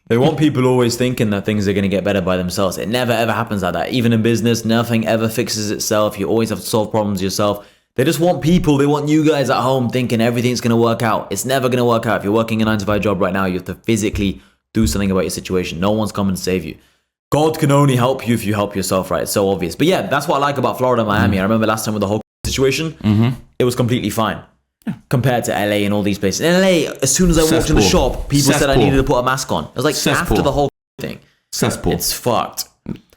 They want people always thinking that things are going to get better by themselves. It never, ever happens like that. Even in business, nothing ever fixes itself. You always have to solve problems yourself. They just want people, they want you guys at home thinking everything's going to work out. It's never going to work out. If you're working a 9-to-5 job right now, you have to physically do something about your situation. No one's coming to save you. God can only help you if you help yourself, right? It's so obvious. But yeah, that's what I like about Florida and Miami. I remember last time with the whole situation, it was completely fine compared to LA and all these places. In LA, as soon as I walked in the shop, people said I needed to put a mask on. It was like after the whole thing. It's fucked.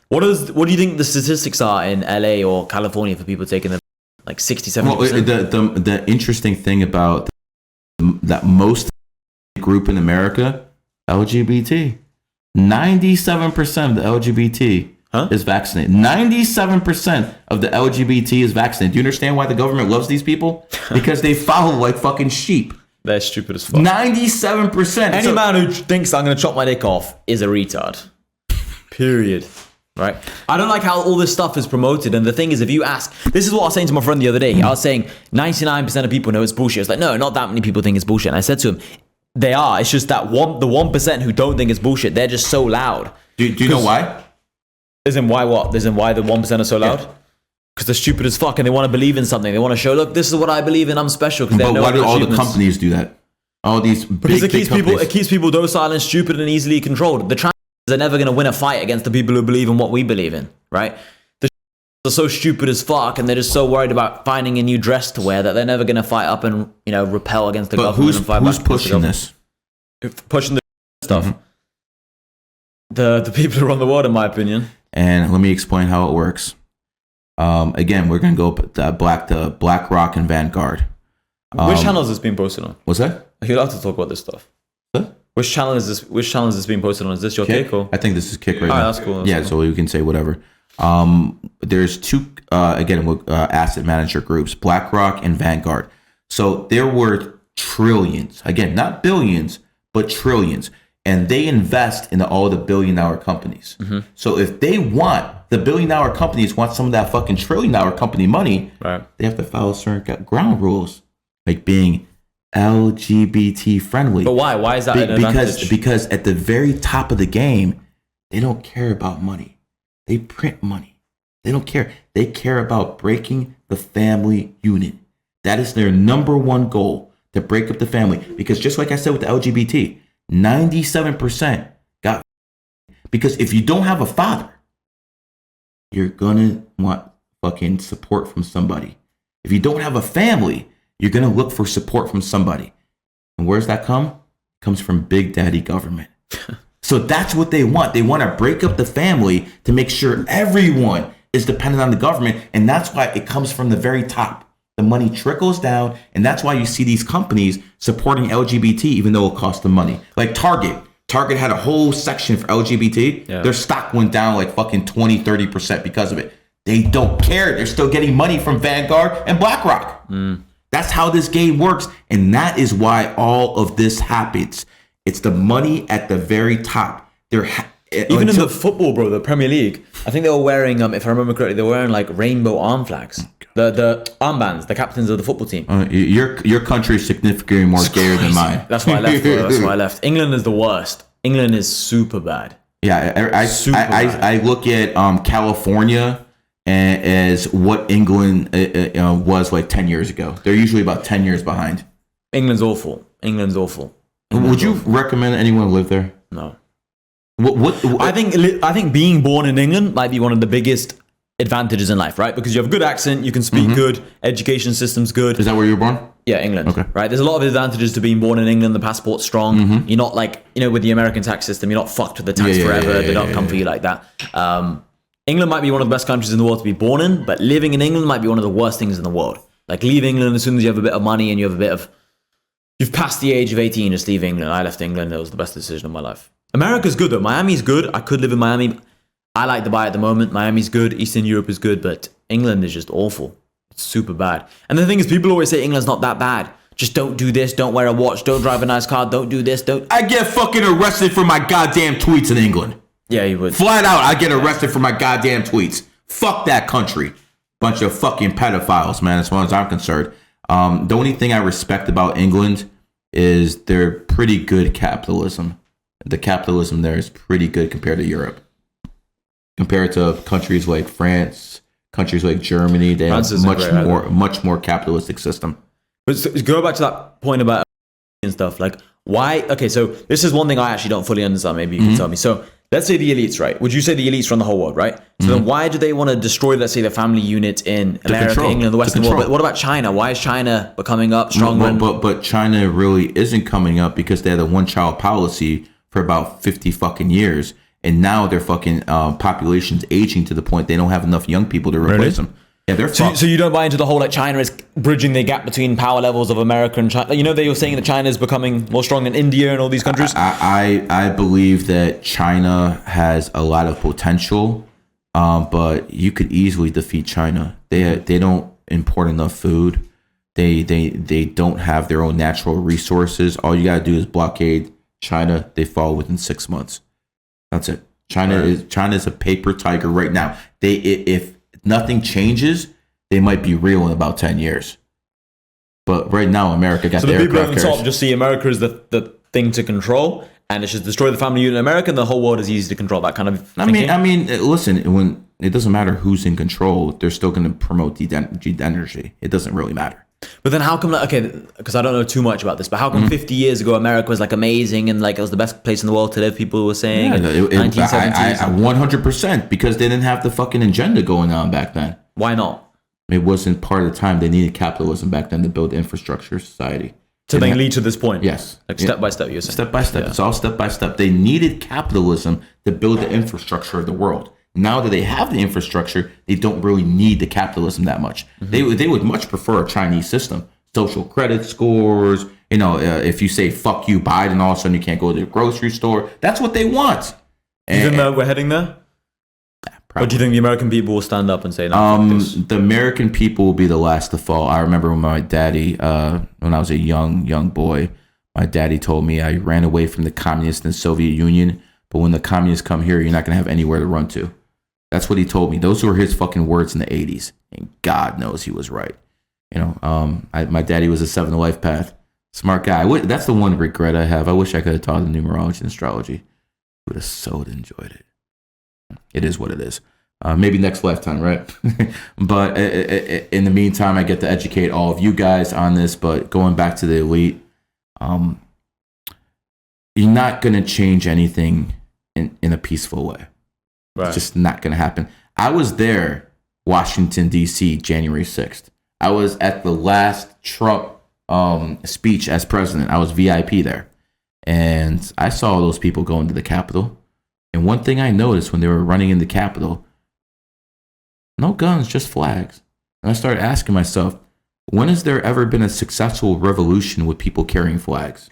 What do you think the statistics are in LA or California for people taking the like 60-70%?
Well, the interesting thing about that most group in America, LGBT. 97% of the LGBT is vaccinated. 97% of the LGBT is vaccinated. Do you understand why the government loves these people? Because they follow like fucking sheep.
They're stupid as fuck.
97%.
Any man who thinks I'm going to chop my dick off is a retard. Period. Right? I don't like how all this stuff is promoted. And the thing is, if you ask, this is what I was saying to my friend the other day. I was saying 99% of people know it's bullshit. It's like, no, not that many people think it's bullshit. And I said to him, they are. It's just that the 1% who don't think it's bullshit, they're just so loud.
Do you know why?
As in why what? As in why the 1% are so loud? Because they're stupid as fuck and they want to believe in something. They want to show, look, this is what I believe in. I'm special.
But why do all the companies do that? All these
because it keeps people docile and stupid and easily controlled. The trans are never going to win a fight against the people who believe in what we believe in, right? The are so stupid as fuck and they're just so worried about finding a new dress to wear that they're never going to fight up and, you know, repel against the government and fight back.
Who's pushing this?
Pushing the stuff. The people who run the world, in my opinion.
And let me explain how it works. Again, we're gonna go BlackRock and Vanguard.
Which channel is this being posted on?
What's that?
Are you allowed to talk about this stuff? Huh? Which channel is this being posted on? Is this your Kick or?
I think this is Kick right now.
That's cool.
So you can say whatever. There's two asset manager groups, BlackRock and Vanguard. So there were trillions. Again, not billions, but trillions. And they invest in all the billion-dollar companies. So if they want, the billion-dollar companies want some of that fucking trillion-dollar company money,
right,
they have to follow certain ground rules, like being LGBT friendly.
But why? Why is that an advantage?
Because at the very top of the game, they don't care about money. They print money. They don't care. They care about breaking the family unit. That is their number one goal, to break up the family. Because just like I said with the LGBT, 97% got, because if you don't have a father, you're gonna want fucking support from somebody. If you don't have a family, you're gonna look for support from somebody. And where's that come? It comes from Big Daddy government. So that's what they want. They want to break up the family to make sure everyone is dependent on the government. And that's why it comes from the very top. The money trickles down, and that's why you see these companies supporting LGBT, even though it costs them money. Like Target. Target had a whole section for LGBT. Yeah. Their stock went down like fucking 20-30% because of it. They don't care. They're still getting money from Vanguard and BlackRock. That's how this game works, and that is why all of this happens. It's the money at the very top.
Even in the football, bro, the Premier League, I think they were wearing, if I remember correctly, they were wearing like rainbow arm flags. The armbands, the captains of the football team.
Your country is significantly more gayer than mine.
That's why I left, bro. That's why I left. England is the worst. England is super bad.
Yeah, I look at California as what England was like 10 years ago. They're usually about 10 years behind.
England's awful.
Would you recommend anyone live there?
No.
What
I think being born in England might be one of the biggest advantages in life, right? Because you have a good accent, you can speak good, education system's good.
Is that where you were born?
Yeah, England.
Okay.
Right? There's a lot of advantages to being born in England. The passport's strong. You're not like, with the American tax system, you're not fucked with the tax forever. They don't come for you like that. England might be one of the best countries in the world to be born in, but living in England might be one of the worst things in the world. Like, leave England as soon as you have a bit of money and you've passed the age of 18, just leave England. I left England. It was the best decision of my life. America's good though. Miami's good. I could live in Miami. I like Dubai at the moment. Miami's good. Eastern Europe is good, but England is just awful. It's super bad. And the thing is, people always say England's not that bad. Just don't do this. Don't wear a watch. Don't drive a nice car. Don't do this.
I get fucking arrested for my goddamn tweets in England.
Yeah, you would.
Flat out, I get arrested for my goddamn tweets. Fuck that country. Bunch of fucking pedophiles, man, as far as I'm concerned. The only thing I respect about England is they're pretty good capitalism. The capitalism there is pretty good compared to Europe. Compared to countries like France, countries like Germany, they have much more capitalistic system.
But go back to that point about and stuff. Like, why? Okay, so this is one thing I actually don't fully understand. Maybe you can tell me. So let's say the elites, right? Would you say the elites run the whole world, right? So then why do they want to destroy, let's say, the family unit in America, England, the Western world? But what about China? Why is China becoming up stronger?
But China really isn't coming up because they had a one-child policy for about 50 fucking years. And now their fucking population's aging to the point they don't have enough young people to replace them. Yeah, they're
so you don't buy into the whole like China is bridging the gap between power levels of America and China. They were saying that China is becoming more strong than India and all these countries.
I believe that China has a lot of potential, but you could easily defeat China. They don't import enough food. They don't have their own natural resources. All you gotta do is blockade China. They fall within 6 months. That's it. China is a paper tiger right now. If nothing changes, they might be real in about 10 years. But right now, America got the aircraft carriers. So the people on top just
see America as the thing to control, and it's just destroy the family unit in America, and the whole world is easy to control. That kind of thinking.
I mean, listen, when it doesn't matter who's in control, they're still going to promote energy. It doesn't really matter.
But then how come, because I don't know too much about this, but how come 50 years ago America was like amazing and like it was the best place in the world to live, people were saying, 1970s?
100%, because they didn't have the fucking agenda going on back then.
Why not?
It wasn't part of the time. They needed capitalism back then to build infrastructure society.
To then lead to this point?
Yes.
Like step by step, you're saying?
Step by step. Yeah. It's all step by step. They needed capitalism to build the infrastructure of the world. Now that they have the infrastructure, they don't really need the capitalism that much. They would much prefer a Chinese system. Social credit scores, if you say fuck you Biden, all of a sudden you can't go to the grocery store. That's what they want.
Do you think that we're heading there? Or do you think the American people will stand up and say, no,
the American people will be the last to fall. I remember when my daddy, when I was a young boy, my daddy told me I ran away from the communists in the Soviet Union, but when the communists come here, you're not going to have anywhere to run to. That's what he told me. Those were his fucking words in the 80s. And God knows he was right. My daddy was a 7 life path. Smart guy. That's the one regret I have. I wish I could have taught him numerology and astrology. Would have so enjoyed it. It is what it is. Maybe next lifetime, right? But in the meantime, I get to educate all of you guys on this. But going back to the elite, you're not going to change anything in a peaceful way. Right. It's just not going to happen. I was there, Washington, D.C., January 6th. I was at the last Trump speech as president. I was VIP there. And I saw those people go into the Capitol. And one thing I noticed when they were running in the Capitol, no guns, just flags. And I started asking myself, when has there ever been a successful revolution with people carrying flags?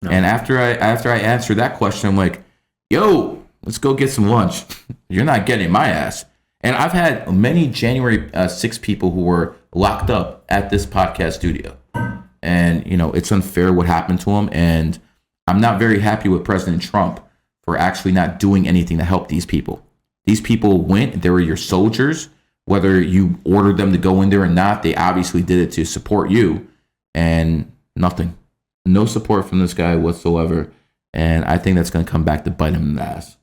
No. And after I answered that question, I'm like, yo, let's go get some lunch. You're not getting my ass. And I've had many January 6 people who were locked up at this podcast studio. And, it's unfair what happened to them. And I'm not very happy with President Trump for actually not doing anything to help these people. These people went, they were your soldiers. Whether you ordered them to go in there or not, they obviously did it to support you. And nothing. No support from this guy whatsoever. And I think that's going to come back to bite him in the ass.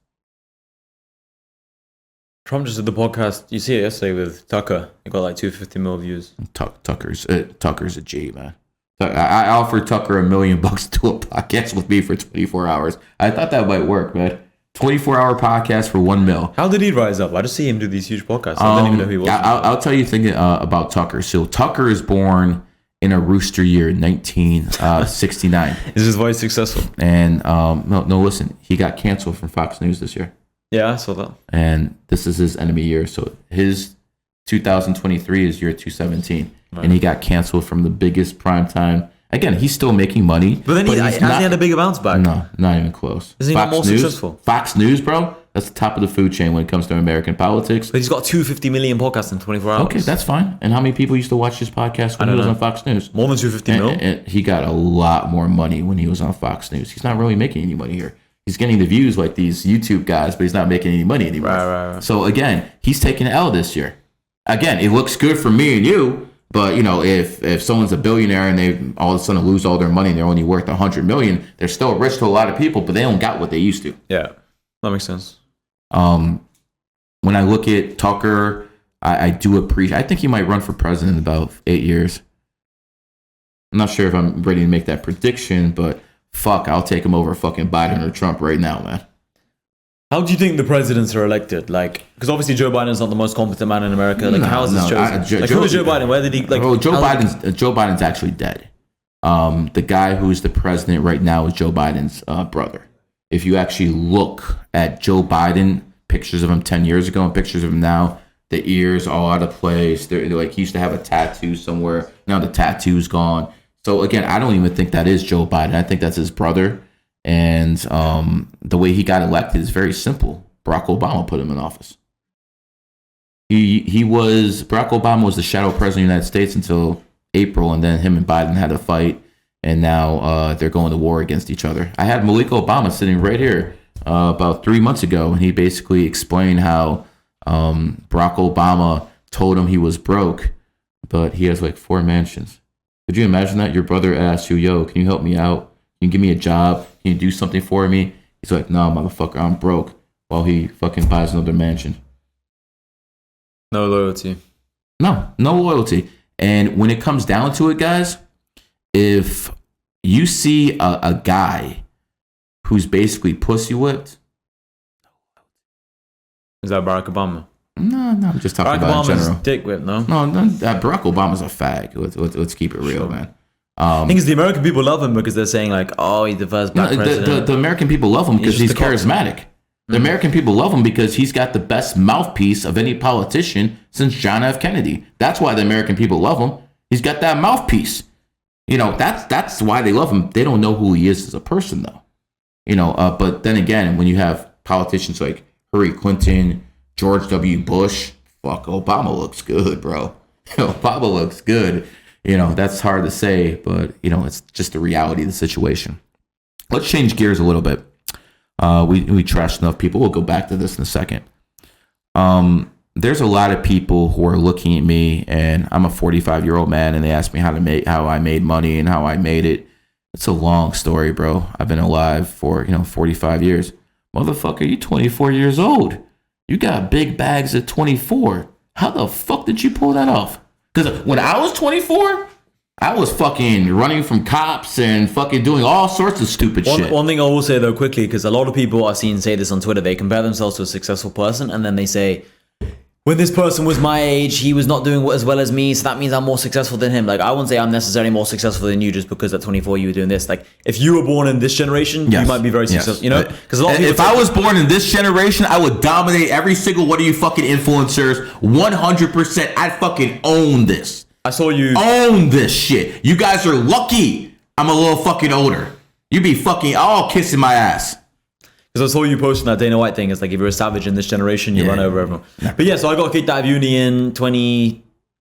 Trump just did the podcast. You see it yesterday with Tucker. It got like 250 mil views.
Tucker's a G, man. I offered Tucker $1 million to do a podcast with me for 24 hours. I thought that might work, man. 24-hour podcast for $1 million.
How did he rise up? I just see him do these huge podcasts. I didn't even know who he was.
I'll tell you thinking about Tucker. So Tucker is born in a rooster year, 1969.
Is his voice successful?
And no, listen. He got canceled from Fox News this year.
Yeah, I saw that. And
this is his enemy year. So his 2023 is year 217. Right. And he got canceled from the biggest primetime. Again, he's still making money.
But then he had a bigger bounce back.
No, not even close.
Isn't he not more successful?
Fox News, bro, that's the top of the food chain when it comes to American politics.
But he's got 250 million podcasts in 24 hours.
Okay, that's fine. And how many people used to watch his podcast when he was on Fox News?
More than 250 mil?
And he got a lot more money when he was on Fox News. He's not really making any money here. He's getting the views like these YouTube guys, but he's not making any money anymore.
Right.
So again, he's taking an L this year. Again, it looks good for me and you. But, you know, if someone's a billionaire and they all of a sudden lose all their money and they're only worth $100 million, they're still rich to a lot of people, but they don't got what they used to.
Yeah, that makes sense.
When I look at Tucker, I do appreciate. I think he might run for president in about 8 years. I'm not sure if I'm ready to make that prediction, but fuck, I'll take him over fucking Biden or Trump right now, man.
How do you think the presidents are elected? Like, because obviously Joe Biden's not the most competent man in America. Like, how is this chosen? Who is Joe Biden? Where did he like?
Joe Biden's actually dead. The guy who's the president right now is Joe Biden's brother. If you actually look at Joe Biden, pictures of him 10 years ago and pictures of him now, the ears all out of place. They're like, he used to have a tattoo somewhere. Now the tattoo's gone. So again, I don't even think that is Joe Biden. I think that's his brother. And the way he got elected is very simple. Barack Obama put him in office. Barack Obama was the shadow president of the United States until April, and then him and Biden had a fight, and now they're going to war against each other. I had Malik Obama sitting right here about 3 months ago, and he basically explained how Barack Obama told him he was broke, but he has like 4 mansions. Could you imagine that? Your brother asked you, yo, can you help me out? Can you give me a job? Can you do something for me? He's like, no, motherfucker, I'm broke. While he fucking buys another mansion.
No loyalty.
No loyalty. And when it comes down to it, guys, if you see a guy who's basically pussy whipped.
Is that Barack Obama?
No, I'm just talking
Barack
about
Obama's
in general.
Dick whip, no?
No, Barack Obama's a fag. Let's keep it real, sure. Man.
I think the American people love him because they're saying like, oh, he's the first black president.
The American people love him because he's charismatic. The American people love him because he's got the best mouthpiece of any politician since John F. Kennedy. That's why the American people love him. He's got that mouthpiece. You know, that's why they love him. They don't know who he is as a person, though. You know, but then again, when you have politicians like Hillary Clinton, George W. Bush, fuck, Obama looks good, bro. Obama looks good. You know, that's hard to say, but, you know, it's just the reality of the situation. Let's change gears a little bit. We trashed enough people. We'll go back to this in a second. There's a lot of people who are looking at me, and I'm a 45-year-old man, and they ask me how I made money and how I made it. It's a long story, bro. I've been alive for, 45 years. Motherfucker, you 24 years old. You got big bags at 24. How the fuck did you pull that off? Because when I was 24, I was fucking running from cops and fucking doing all sorts of stupid shit.
One thing I will say, though, quickly, because a lot of people I've seen say this on Twitter, they compare themselves to a successful person, and then they say, when this person was my age, he was not doing as well as me, so that means I'm more successful than him. Like, I wouldn't say I'm necessarily more successful than you just because at 24 you were doing this. Like, if you were born in this generation, you might be very successful, you know? Because a lot of people
if I was born in this generation, I would dominate every single one of you fucking influencers 100%. I'd fucking own this.
I saw you
own this shit. You guys are lucky I'm a little fucking older. You be fucking all kissing my ass.
Because I saw you posting that Dana White thing. It's like, if you're a savage in this generation, you run over everyone. Yeah. But yeah, so I got kicked out of uni in I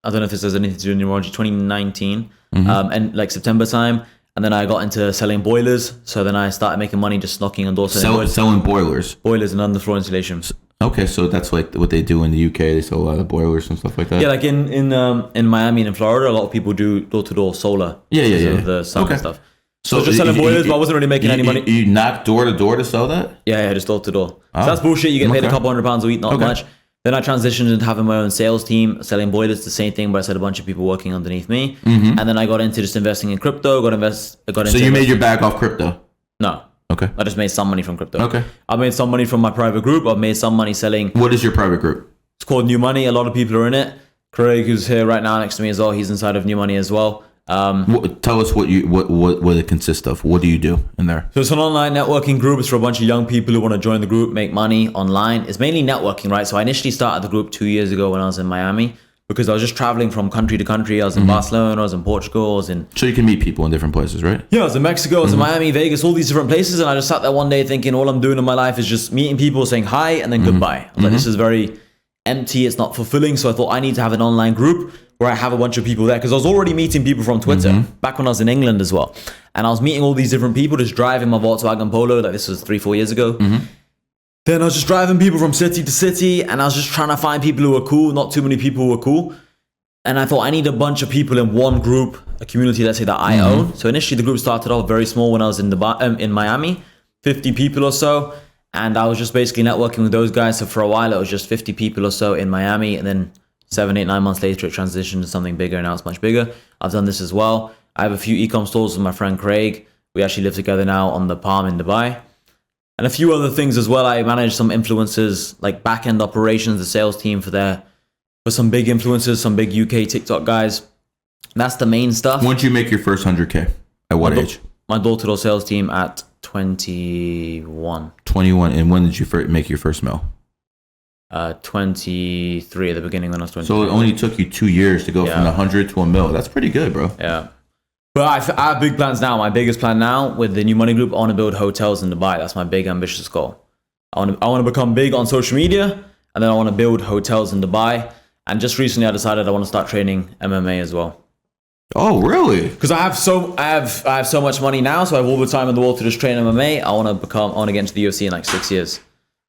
don't know if this has anything to do with Numerology, 2019, and like September time. And then I got into selling boilers. So then I started making money just knocking on doors.
Selling boilers.
Boilers and underfloor installations.
Okay, so that's like what they do in the UK. They sell a lot of boilers and stuff like that.
Yeah, like in Miami and in Florida, a lot of people do door-to-door solar.
Yeah.
The sun and stuff. So I was just selling boilers, but I wasn't really making any money.
You knock door to door to sell that?
Yeah, just door to door. So that's bullshit. You get paid a couple £100 a week, not much. Then I transitioned into having my own sales team, selling boilers, the same thing, but I said a bunch of people working underneath me. And then I got into just investing in crypto. So
you made your bag off crypto?
No.
Okay.
I just made some money from crypto.
Okay.
I made some money from my private group. I've made some money selling.
What is your private group?
It's called New Money. A lot of people are in it. Craig, who's here right now next to me as well, he's inside of New Money as well.
Tell us what it consists of. What do you do in there?
So it's an online networking group. It's for a bunch of young people who want to join the group, make money online. It's mainly networking, right? So I initially started the group 2 years ago when I was in Miami because I was just traveling from country to country. I was in Barcelona, I was in Portugal, I was in...
So you can meet people in different places, right?
Yeah, I was in Mexico, I was in Miami, Vegas, all these different places. And I just sat there one day thinking all I'm doing in my life is just meeting people, saying hi, and then goodbye. I was like, this is very empty. It's not fulfilling. So I thought I need to have an online group where I have a bunch of people there, because I was already meeting people from Twitter back when I was in England as well. And I was meeting all these different people, just driving my Volkswagen Polo, like this was 3-4 years ago. Then I was just driving people from city to city, and I was just trying to find people who were cool, not too many people who were cool. And I thought I need a bunch of people in one group, a community, let's say, that I own. So initially the group started off very small when I was in Miami, 50 people or so. And I was just basically networking with those guys. So for a while, it was just 50 people or so in Miami. And then 7, 8, 9 months later, it transitioned to something bigger. And now it's much bigger. I've done this as well. I have a few e-com stores with my friend Craig. We actually live together now on the Palm in Dubai. And a few other things as well. I manage some influencers, like back-end operations, the sales team for some big influencers, some big UK TikTok guys. That's the main stuff.
When did you make your first 100K? At what age?
My door-to-door sales team at 21.
21. And when did you make your first mil?
23 at the beginning when I was 23.
So it only took you 2 years to go from 100 to a mil. That's pretty good, bro.
Yeah. But I have big plans now. My biggest plan now with the New Money Group, I want to build hotels in Dubai. That's my big ambitious goal. I want to become big on social media, and then I want to build hotels in Dubai. And just recently I decided I want to start training MMA as well.
Oh, really?
Because I have so much money now, so I have all the time in the world to just train MMA. I want to get into the UFC in like 6 years.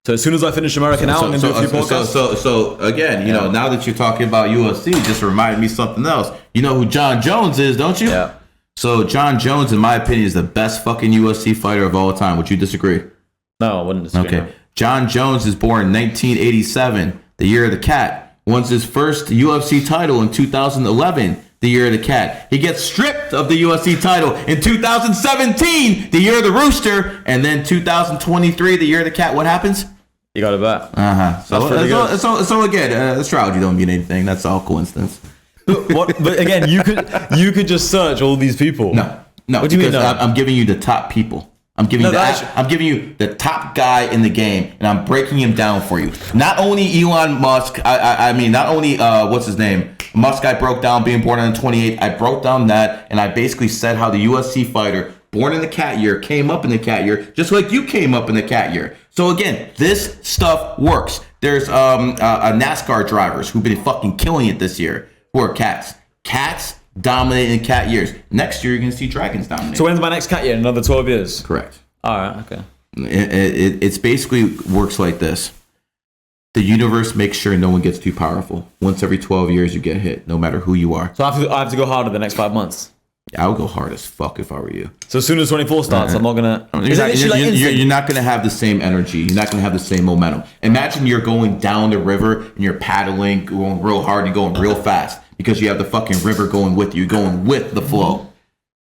So as soon as I finish America now, I'm going to do a few podcasts.
So again, you know, now that you're talking about UFC, just reminded me something else. You know who John Jones is, don't you?
Yeah.
So John Jones, in my opinion, is the best fucking UFC fighter of all time. Would you disagree?
No, I wouldn't disagree.
Okay. No. John Jones is born in 1987, the year of the cat. Won his first UFC title in 2011, the year of the cat. He gets stripped of the UFC title in 2017, the year of the rooster, and then 2023, the year of the cat. What happens?
You got it back.
So again, astrology don't mean anything. That's all coincidence.
But again, you could just search all these people.
No.
What do you mean? No?
I'm giving you the top people. I'm giving you the top guy in the game, and I'm breaking him down for you. Not only Elon Musk, not only what's his name, Musk. I broke down being born on the 28th. I broke down that, and I basically said how the UFC fighter born in the cat year came up in the cat year, just like you came up in the cat year. So again, this stuff works. There's NASCAR drivers who've been fucking killing it this year who are cats. Cats dominate in cat years. Next year, you're going to see dragons dominate.
So when's my next cat year? Another 12 years?
Correct.
All right, okay.
It's basically works like this. The universe makes sure no one gets too powerful. Once every 12 years, you get hit, no matter who you are.
So I have to go harder the next 5 months?
I would go hard as fuck if I were you.
So as soon as 24 starts, I'm not going to...
You're not going to have the same energy. You're not going to have the same momentum. Imagine you're going down the river and you're paddling, going real hard and going real fast because you have the fucking river going with you, going with the flow.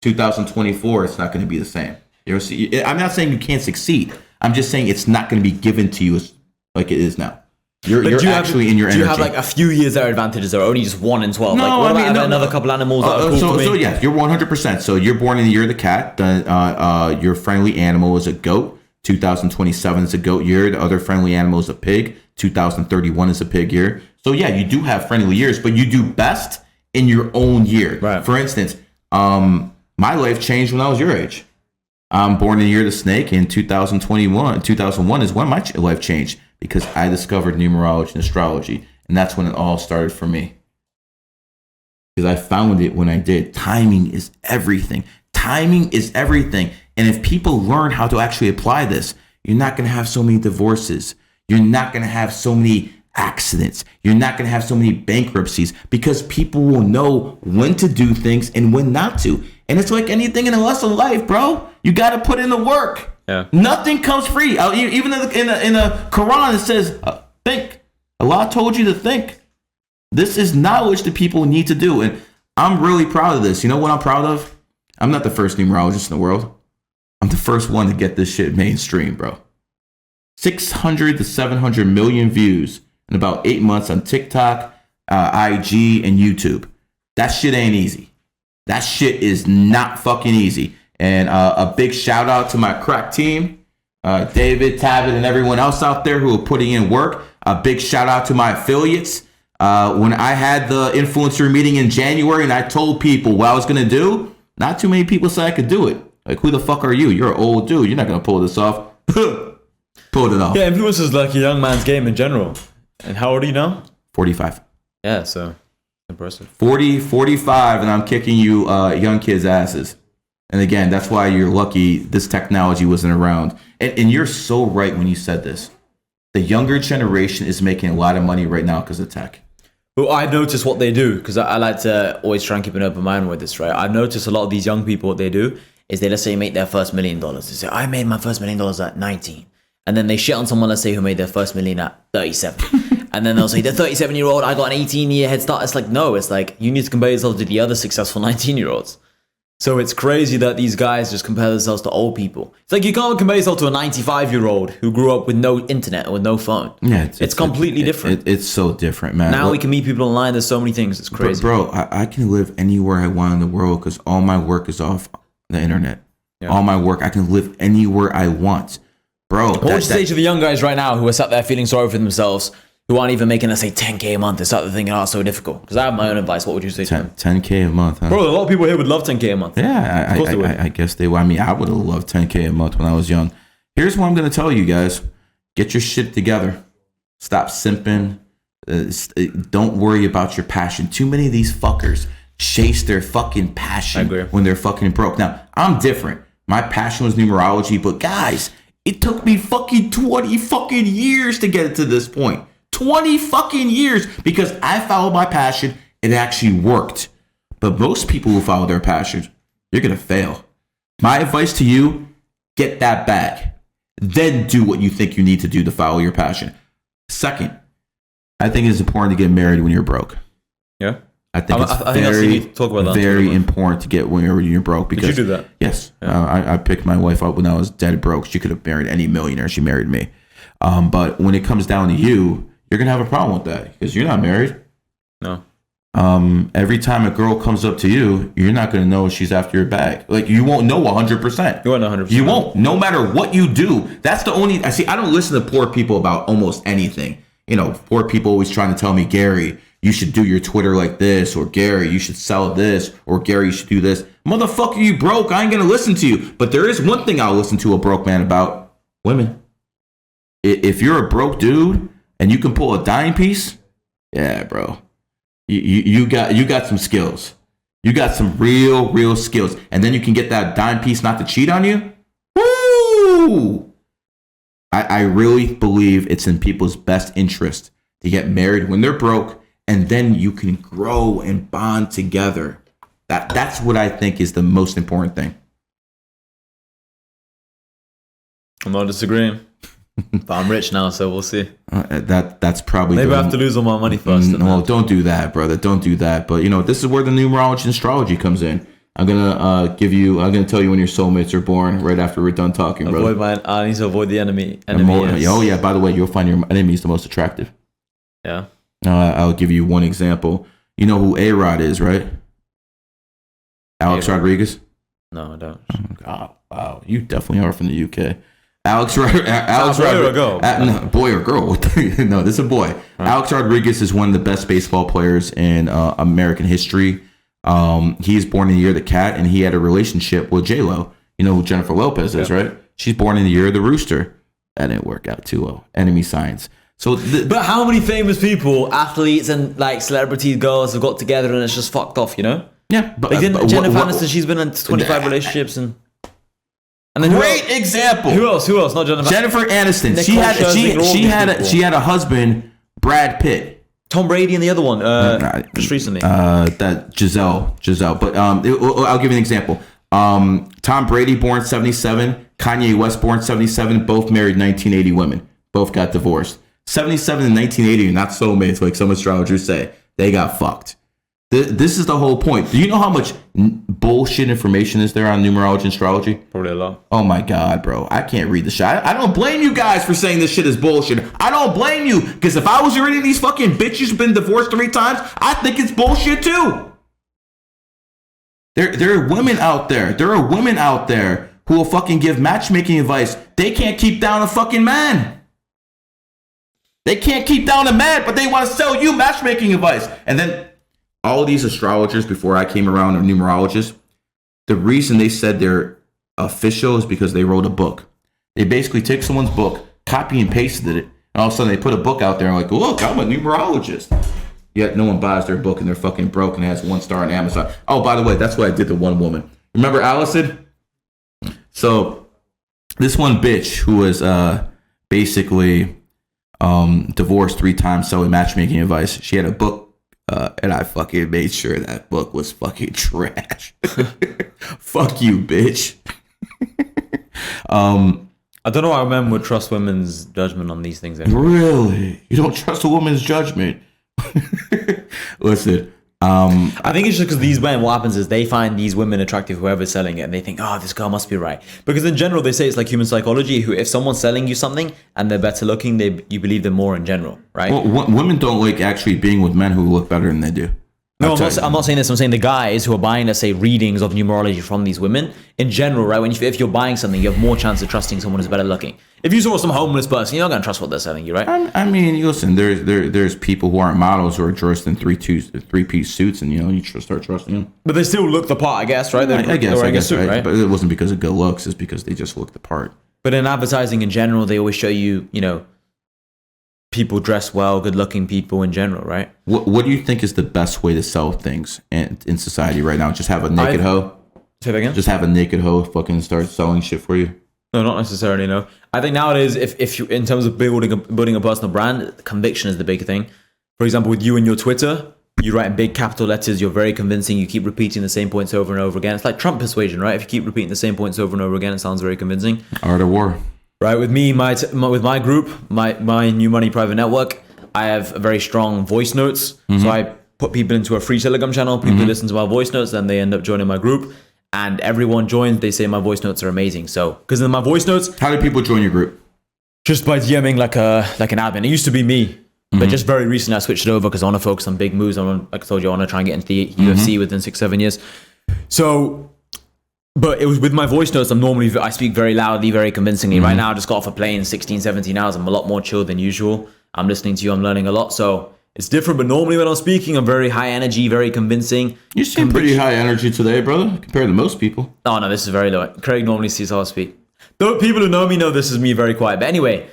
2024, it's not going to be the same. I'm not saying you can't succeed. I'm just saying it's not going to be given to you like it is now. You're actually in your energy.
Do you have like a few years there advantages or only just 1 in 12?
No,
like, what about another couple animals that are cool for me?
So yeah, you're 100%. So you're born in the year of the cat. Your friendly animal is a goat. 2027 is a goat year. The other friendly animal is a pig. 2031 is a pig year. So yeah, you do have friendly years, but you do best in your own year.
Right.
For instance, my life changed when I was your age. I'm born in the year of the snake in 2021. 2001 is when my life changed because I discovered numerology and astrology. And that's when it all started for me. Because I found it when I did. Timing is everything. Timing is everything. And if people learn how to actually apply this, you're not going to have so many divorces. You're not going to have so many accidents. You're not going to have so many bankruptcies because people will know when to do things and when not to. And it's like anything in the rest of life, bro. You got to put in the work.
Yeah.
Nothing comes free. Even in the Quran, it says, think. Allah told you to think. This is knowledge that people need to do. And I'm really proud of this. You know what I'm proud of? I'm not the first numerologist in the world. I'm the first one to get this shit mainstream, bro. 600 to 700 million views in about 8 months on TikTok, IG, and YouTube. That shit ain't easy. That shit is not fucking easy. And a big shout out to my crack team, David, Tabit, and everyone else out there who are putting in work. A big shout out to my affiliates. When I had the influencer meeting in January and I told people what I was going to do, not too many people said I could do it. Like, who the fuck are you? You're an old dude. You're not going to pull this off. Pulled it off.
Yeah, influence is like a young man's game in general. And how old are you now?
45.
Yeah, so impressive.
40, 45, and I'm kicking you young kids' asses. And again, that's why you're lucky this technology wasn't around. And you're so right when you said this. The younger generation is making a lot of money right now because of tech.
Well, I've noticed what they do, because I like to always try and keep an open mind with this, right? I've noticed a lot of these young people, what they do is they, let's say, make their first $1 million. They say, I made my first $1 million at 19. And then they shit on someone, let's say, who made their first million at 37. And then they'll say, the 37-year-old, I got an 18-year head start. It's like, no, it's like, you need to compare yourself to the other successful 19-year-olds. So it's crazy that these guys just compare themselves to old people. It's like, you can't compare yourself to a 95-year-old who grew up with no internet or with no phone. Yeah, it's completely different.
It's so different, man.
Now we can meet people online. There's so many things. It's crazy.
Bro, I can live anywhere I want in the world because all my work is off the internet. Yeah. All my work, I can live anywhere I want. Bro,
what would you say to the young guys right now who are sat there feeling sorry for themselves, who aren't even making, let's say, 10K a month? They start thinking, oh, it's so difficult. Because I have my own advice. What would you say to them?
10K a month, huh?
Bro, a lot of people here would love 10K a month.
Yeah, I guess they would. I mean, I would have loved 10K a month when I was young. Here's what I'm going to tell you guys. Get your shit together. Stop simping. Don't worry about your passion. Too many of these fuckers chase their fucking passion when they're fucking broke. Now, I'm different. My passion was numerology, but guys, it took me fucking 20 fucking years to get it to this point. 20 fucking years because I followed my passion. It actually worked. But most people who follow their passions, you're going to fail. My advice to you, get that bag. Then do what you think you need to do to follow your passion. Second, I think it's important to get married when you're broke.
Yeah.
I think it's very important to get when you're broke. Because,
did you do that?
Yes. Yeah. I picked my wife up when I was dead broke. She could have married any millionaire. She married me. But when it comes down to you, you're going to have a problem with that because you're not married.
No.
Every time a girl comes up to you, you're not going to know she's after your bag. Like, you won't know 100%.
You won't know 100%.
You won't. No matter what you do. That's the only... I don't listen to poor people about almost anything. You know, poor people always trying to tell me, Gary, you should do your Twitter like this, or Gary, you should sell this, or Gary, you should do this. Motherfucker, you broke. I ain't going to listen to you. But there is one thing I'll listen to a broke man about. Women. If you're a broke dude and you can pull a dime piece, yeah, bro. You got some skills. You got some real skills. And then you can get that dime piece not to cheat on you. Woo! I really believe it's in people's best interest to get married when they're broke, and then you can grow and bond together. That's what I think is the most important thing.
I'm not disagreeing. But I'm rich now, so we'll see.
That's probably...
Maybe I have to lose all my money first.
No, don't do that, brother. Don't do that. But, this is where the numerology and astrology comes in. I'm gonna tell you when your soulmates are born right after we're done talking, brother.
I need to avoid the enemy.
Oh yeah, by the way, you'll find your enemies the most attractive.
Yeah.
I'll give you one example. You know who A-Rod is, right? Alex Rodriguez?
No, I don't.
Oh, wow. You definitely are from the UK. Alex Rodriguez. Boy or girl? No, this is a boy. Right. Alex Rodriguez is one of the best baseball players in American history. He is born in the year of the cat, and he had a relationship with J-Lo. You know who Jennifer Lopez is, right? She's born in the year of the rooster. That didn't work out too well. Enemy signs.
But how many famous people, athletes and like celebrities, girls have got together and it's just fucked off, you know?
Yeah, but
Like, didn't
but
Jennifer Aniston? She's been in 25 relationships and then
great example.
Who else? Not Jennifer.
Jennifer Aniston.
Nicole
She had a husband, Brad Pitt.
Tom Brady and the other one, just recently.
That Giselle. But I'll give you an example. Tom Brady, born 77. Kanye West, born 77. Both married 1980 women. Both got divorced. 77 and 1980 are not soulmates like some astrologers say. They got fucked. This is the whole point. Do you know how much bullshit information is there on numerology and astrology?
Probably a lot.
Oh my God, bro. I can't read the shit. I don't blame you guys for saying this shit is bullshit. I don't blame you. Because if I was already these fucking bitches who've been divorced 3 times, I think it's bullshit too. There are women out there. There are women out there who will fucking give matchmaking advice. They can't keep down a fucking man. They can't keep down a man, but they want to sell you matchmaking advice. And then all of these astrologers before I came around are numerologists. The reason they said they're official is because they wrote a book. They basically took someone's book, copy and pasted it, and all of a sudden they put a book out there and like, look, I'm a numerologist. Yet no one buys their book and they're fucking broke and it has 1 star on Amazon. Oh, by the way, that's what I did to one woman. Remember Allison? So this one bitch who was basically divorced 3 times selling matchmaking advice. She had a book and I fucking made sure that book was fucking trash. Fuck you, bitch.
I don't know why men would trust women's judgment on these things anyway.
Really? You don't trust a woman's judgment? Listen,
I think it's just because these men, what happens is they find these women attractive, whoever's selling it, and they think, oh, this girl must be right. Because in general, they say it's like human psychology, who if someone's selling you something and they're better looking, you believe them more in general, right?
Well, women don't like actually being with men who look better than they do.
No, I'm not saying this. I'm saying the guys who are buying, let's say, readings of numerology from these women, in general, right? If you're buying something, you have more chance of trusting someone who's better looking. If you saw some homeless person, you're not going to trust what they're selling you, right?
I mean, listen, there's people who aren't models who are dressed in three-piece suits, and you start trusting them.
But they still look the part, I guess, right?
I guess,
suit,
right? But it wasn't because of good looks; it's because they just look the part.
But in advertising in general, they always show you, people dress well, good-looking people in general, right?
What do you think is the best way to sell things in society right now? Just have a naked hoe?
Say that again?
Just have a naked hoe fucking start selling shit for you?
No, not necessarily, no. I think nowadays, if you, in terms of building a personal brand, conviction is the big thing. For example, with you and your Twitter, you write in big capital letters, you're very convincing, you keep repeating the same points over and over again. It's like Trump persuasion, right? If you keep repeating the same points over and over again, it sounds very convincing.
Art of war.
Right, with me, with my group, my New Money Private Network, I have very strong voice notes. Mm-hmm. So I put people into a free Telegram channel. People listen to my voice notes, then they end up joining my group. And everyone joins. They say my voice notes are amazing. So, because in my voice notes,
how do people join your group?
Just by DMing like an admin. It used to be me, but just very recently I switched it over because I want to focus on big moves. Like I told you, I want to try and get into the UFC within 6-7 years. So. But it was with my voice notes, I speak very loudly, very convincingly. Right now, I just got off a plane 16, 17 hours. I'm a lot more chill than usual. I'm listening to you. I'm learning a lot. So it's different. But normally when I'm speaking, I'm very high energy, very convincing.
You seem pretty high energy today, brother, compared to most people.
Oh, no, this is very low. Craig normally sees how I speak. Though people who know me know this is me very quiet. But anyway,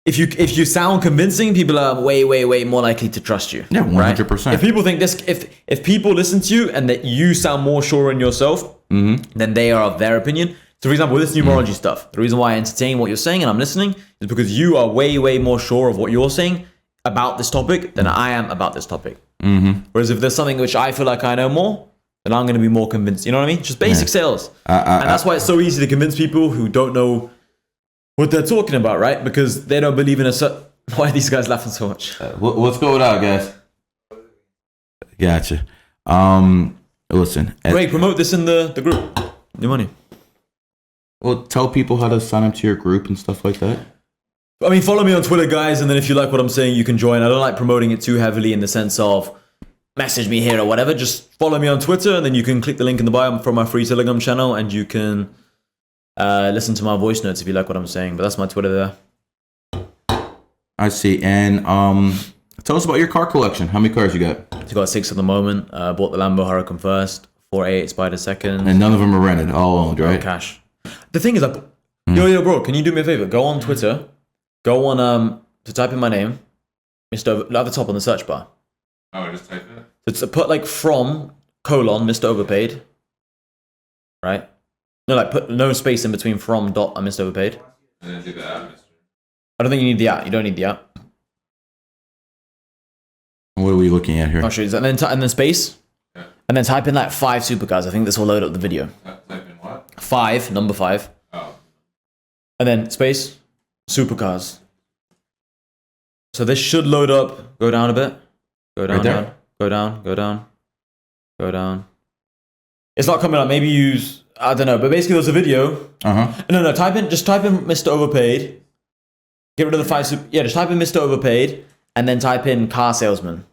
if you sound convincing, people are way, way, way more likely to trust you.
Yeah, 100%.
Right? If people think this, if people listen to you and that you sound more sure in yourself, then they are of their opinion. So, for example, with this numerology stuff, the reason why I entertain what you're saying and I'm listening is because you are way, way more sure of what you're saying about this topic than I am about this topic. Whereas if there's something which I feel like I know more, then I'm going to be more convinced. You know what I mean? Just basic sales. And that's why it's so easy to convince people who don't know what they're talking about, right? Because they don't believe in a certain... Why are these guys laughing so much?
What's going on, guys? Gotcha. Listen.
Ray, promote this in the group. New Money.
Well, tell people how to sign up to your group and stuff like that.
I mean, follow me on Twitter, guys, and then if you like what I'm saying, you can join. I don't like promoting it too heavily in the sense of message me here or whatever. Just follow me on Twitter, and then you can click the link in the bio from my free Telegram channel, and you can listen to my voice notes if you like what I'm saying. But that's my Twitter there.
I see. And tell us about your car collection. How many cars you got?
I got 6 at the moment. Bought the Lambo Huracan first, 488 Spider second.
And none of them are rented, all owned, right?
Cash. The thing is, yo, bro, can you do me a favor? Go on Twitter. Go on to type in my name. At the top on the search bar.
Oh, just type it?
So put like from colon Mr. Overpaid, right? No, like put no space in between from dot and Mr. Overpaid.
And then do the at, Mr.
I don't think you need the at. You don't need the at.
What are we looking at here?
I'll show you. And then space.
Yeah.
And then type in like 5 supercars. I think this will load up the video.
Type in what?
5, number 5.
Oh.
And then space, supercars. So this should load up. Go down a bit. Go down,
Right there?
down. Go down, go down. Go down. It's not coming up. Maybe use, I don't know. But basically there's a video. No, just type in Mr. Overpaid. Get rid of the 5 super. Yeah, just type in Mr. Overpaid. And then type in car salesman.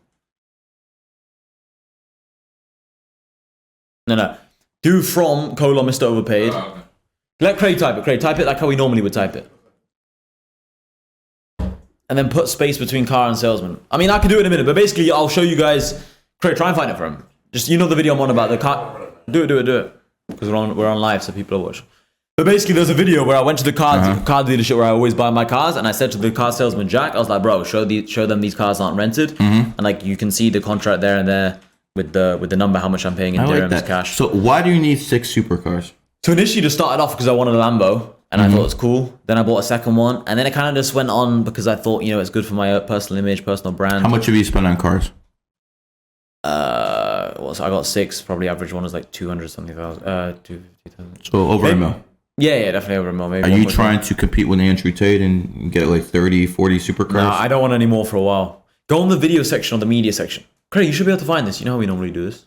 No. Do from colon Mr. Overpaid.
Oh, okay.
Let Craig type it. Craig, type it like how we normally would type it. And then put space between car and salesman. I mean, I can do it in a minute, but basically I'll show you guys. Craig, try and find it for him. Just, you know the video I'm on about the car. Do it. Because we're on live, so people are watching. But basically, there's a video where I went to the car dealership where I always buy my cars, and I said to the car salesman Jack, I was like, "Bro, show them these cars aren't rented, and like you can see the contract there and there with the number, how much I'm paying in dirhams cash."
So why do you need 6 supercars?
So initially, just started off because I wanted a Lambo, and I thought it was cool. Then I bought a second one, and then it kind of just went on because I thought, you know, it's good for my personal image, personal brand.
How much have you spent on cars?
So I got 6. Probably average one was like 200 something thousand. 250,000.
So over a mil.
Yeah, definitely over a mil. Maybe
Are you
1.2.
trying to compete with Andrew Tate and get like 30, 40 supercars?
No, I don't want any more for a while. Go on the video section or the media section. Craig, you should be able to find this. You know how we normally do this.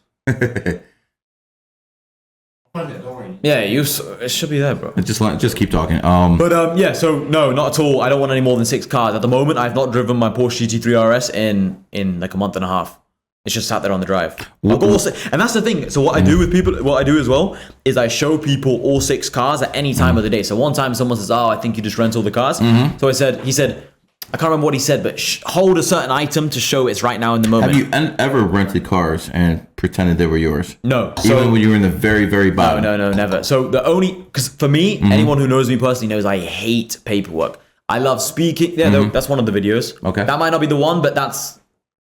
Yeah, it should be there, bro.
Just keep talking.
But yeah, so no, not at all. I don't want any more than 6 cars. At the moment, I've not driven my Porsche GT3 RS in like a month and a half. It's just sat there on the drive. And that's the thing. So what I do with people, what I do as well, is I show people all 6 cars at any time of the day. So one time someone says, "Oh, I think you just rent all the cars." So he said, I can't remember what he said, but hold a certain item to show it's right now in the moment.
Have you ever rented cars and pretended they were yours?
No.
Even when you were in the very, very bottom?
No, never. So because for me, anyone who knows me personally knows I hate paperwork. I love speaking. Yeah, that's one of the videos.
Okay.
That might not be the one, but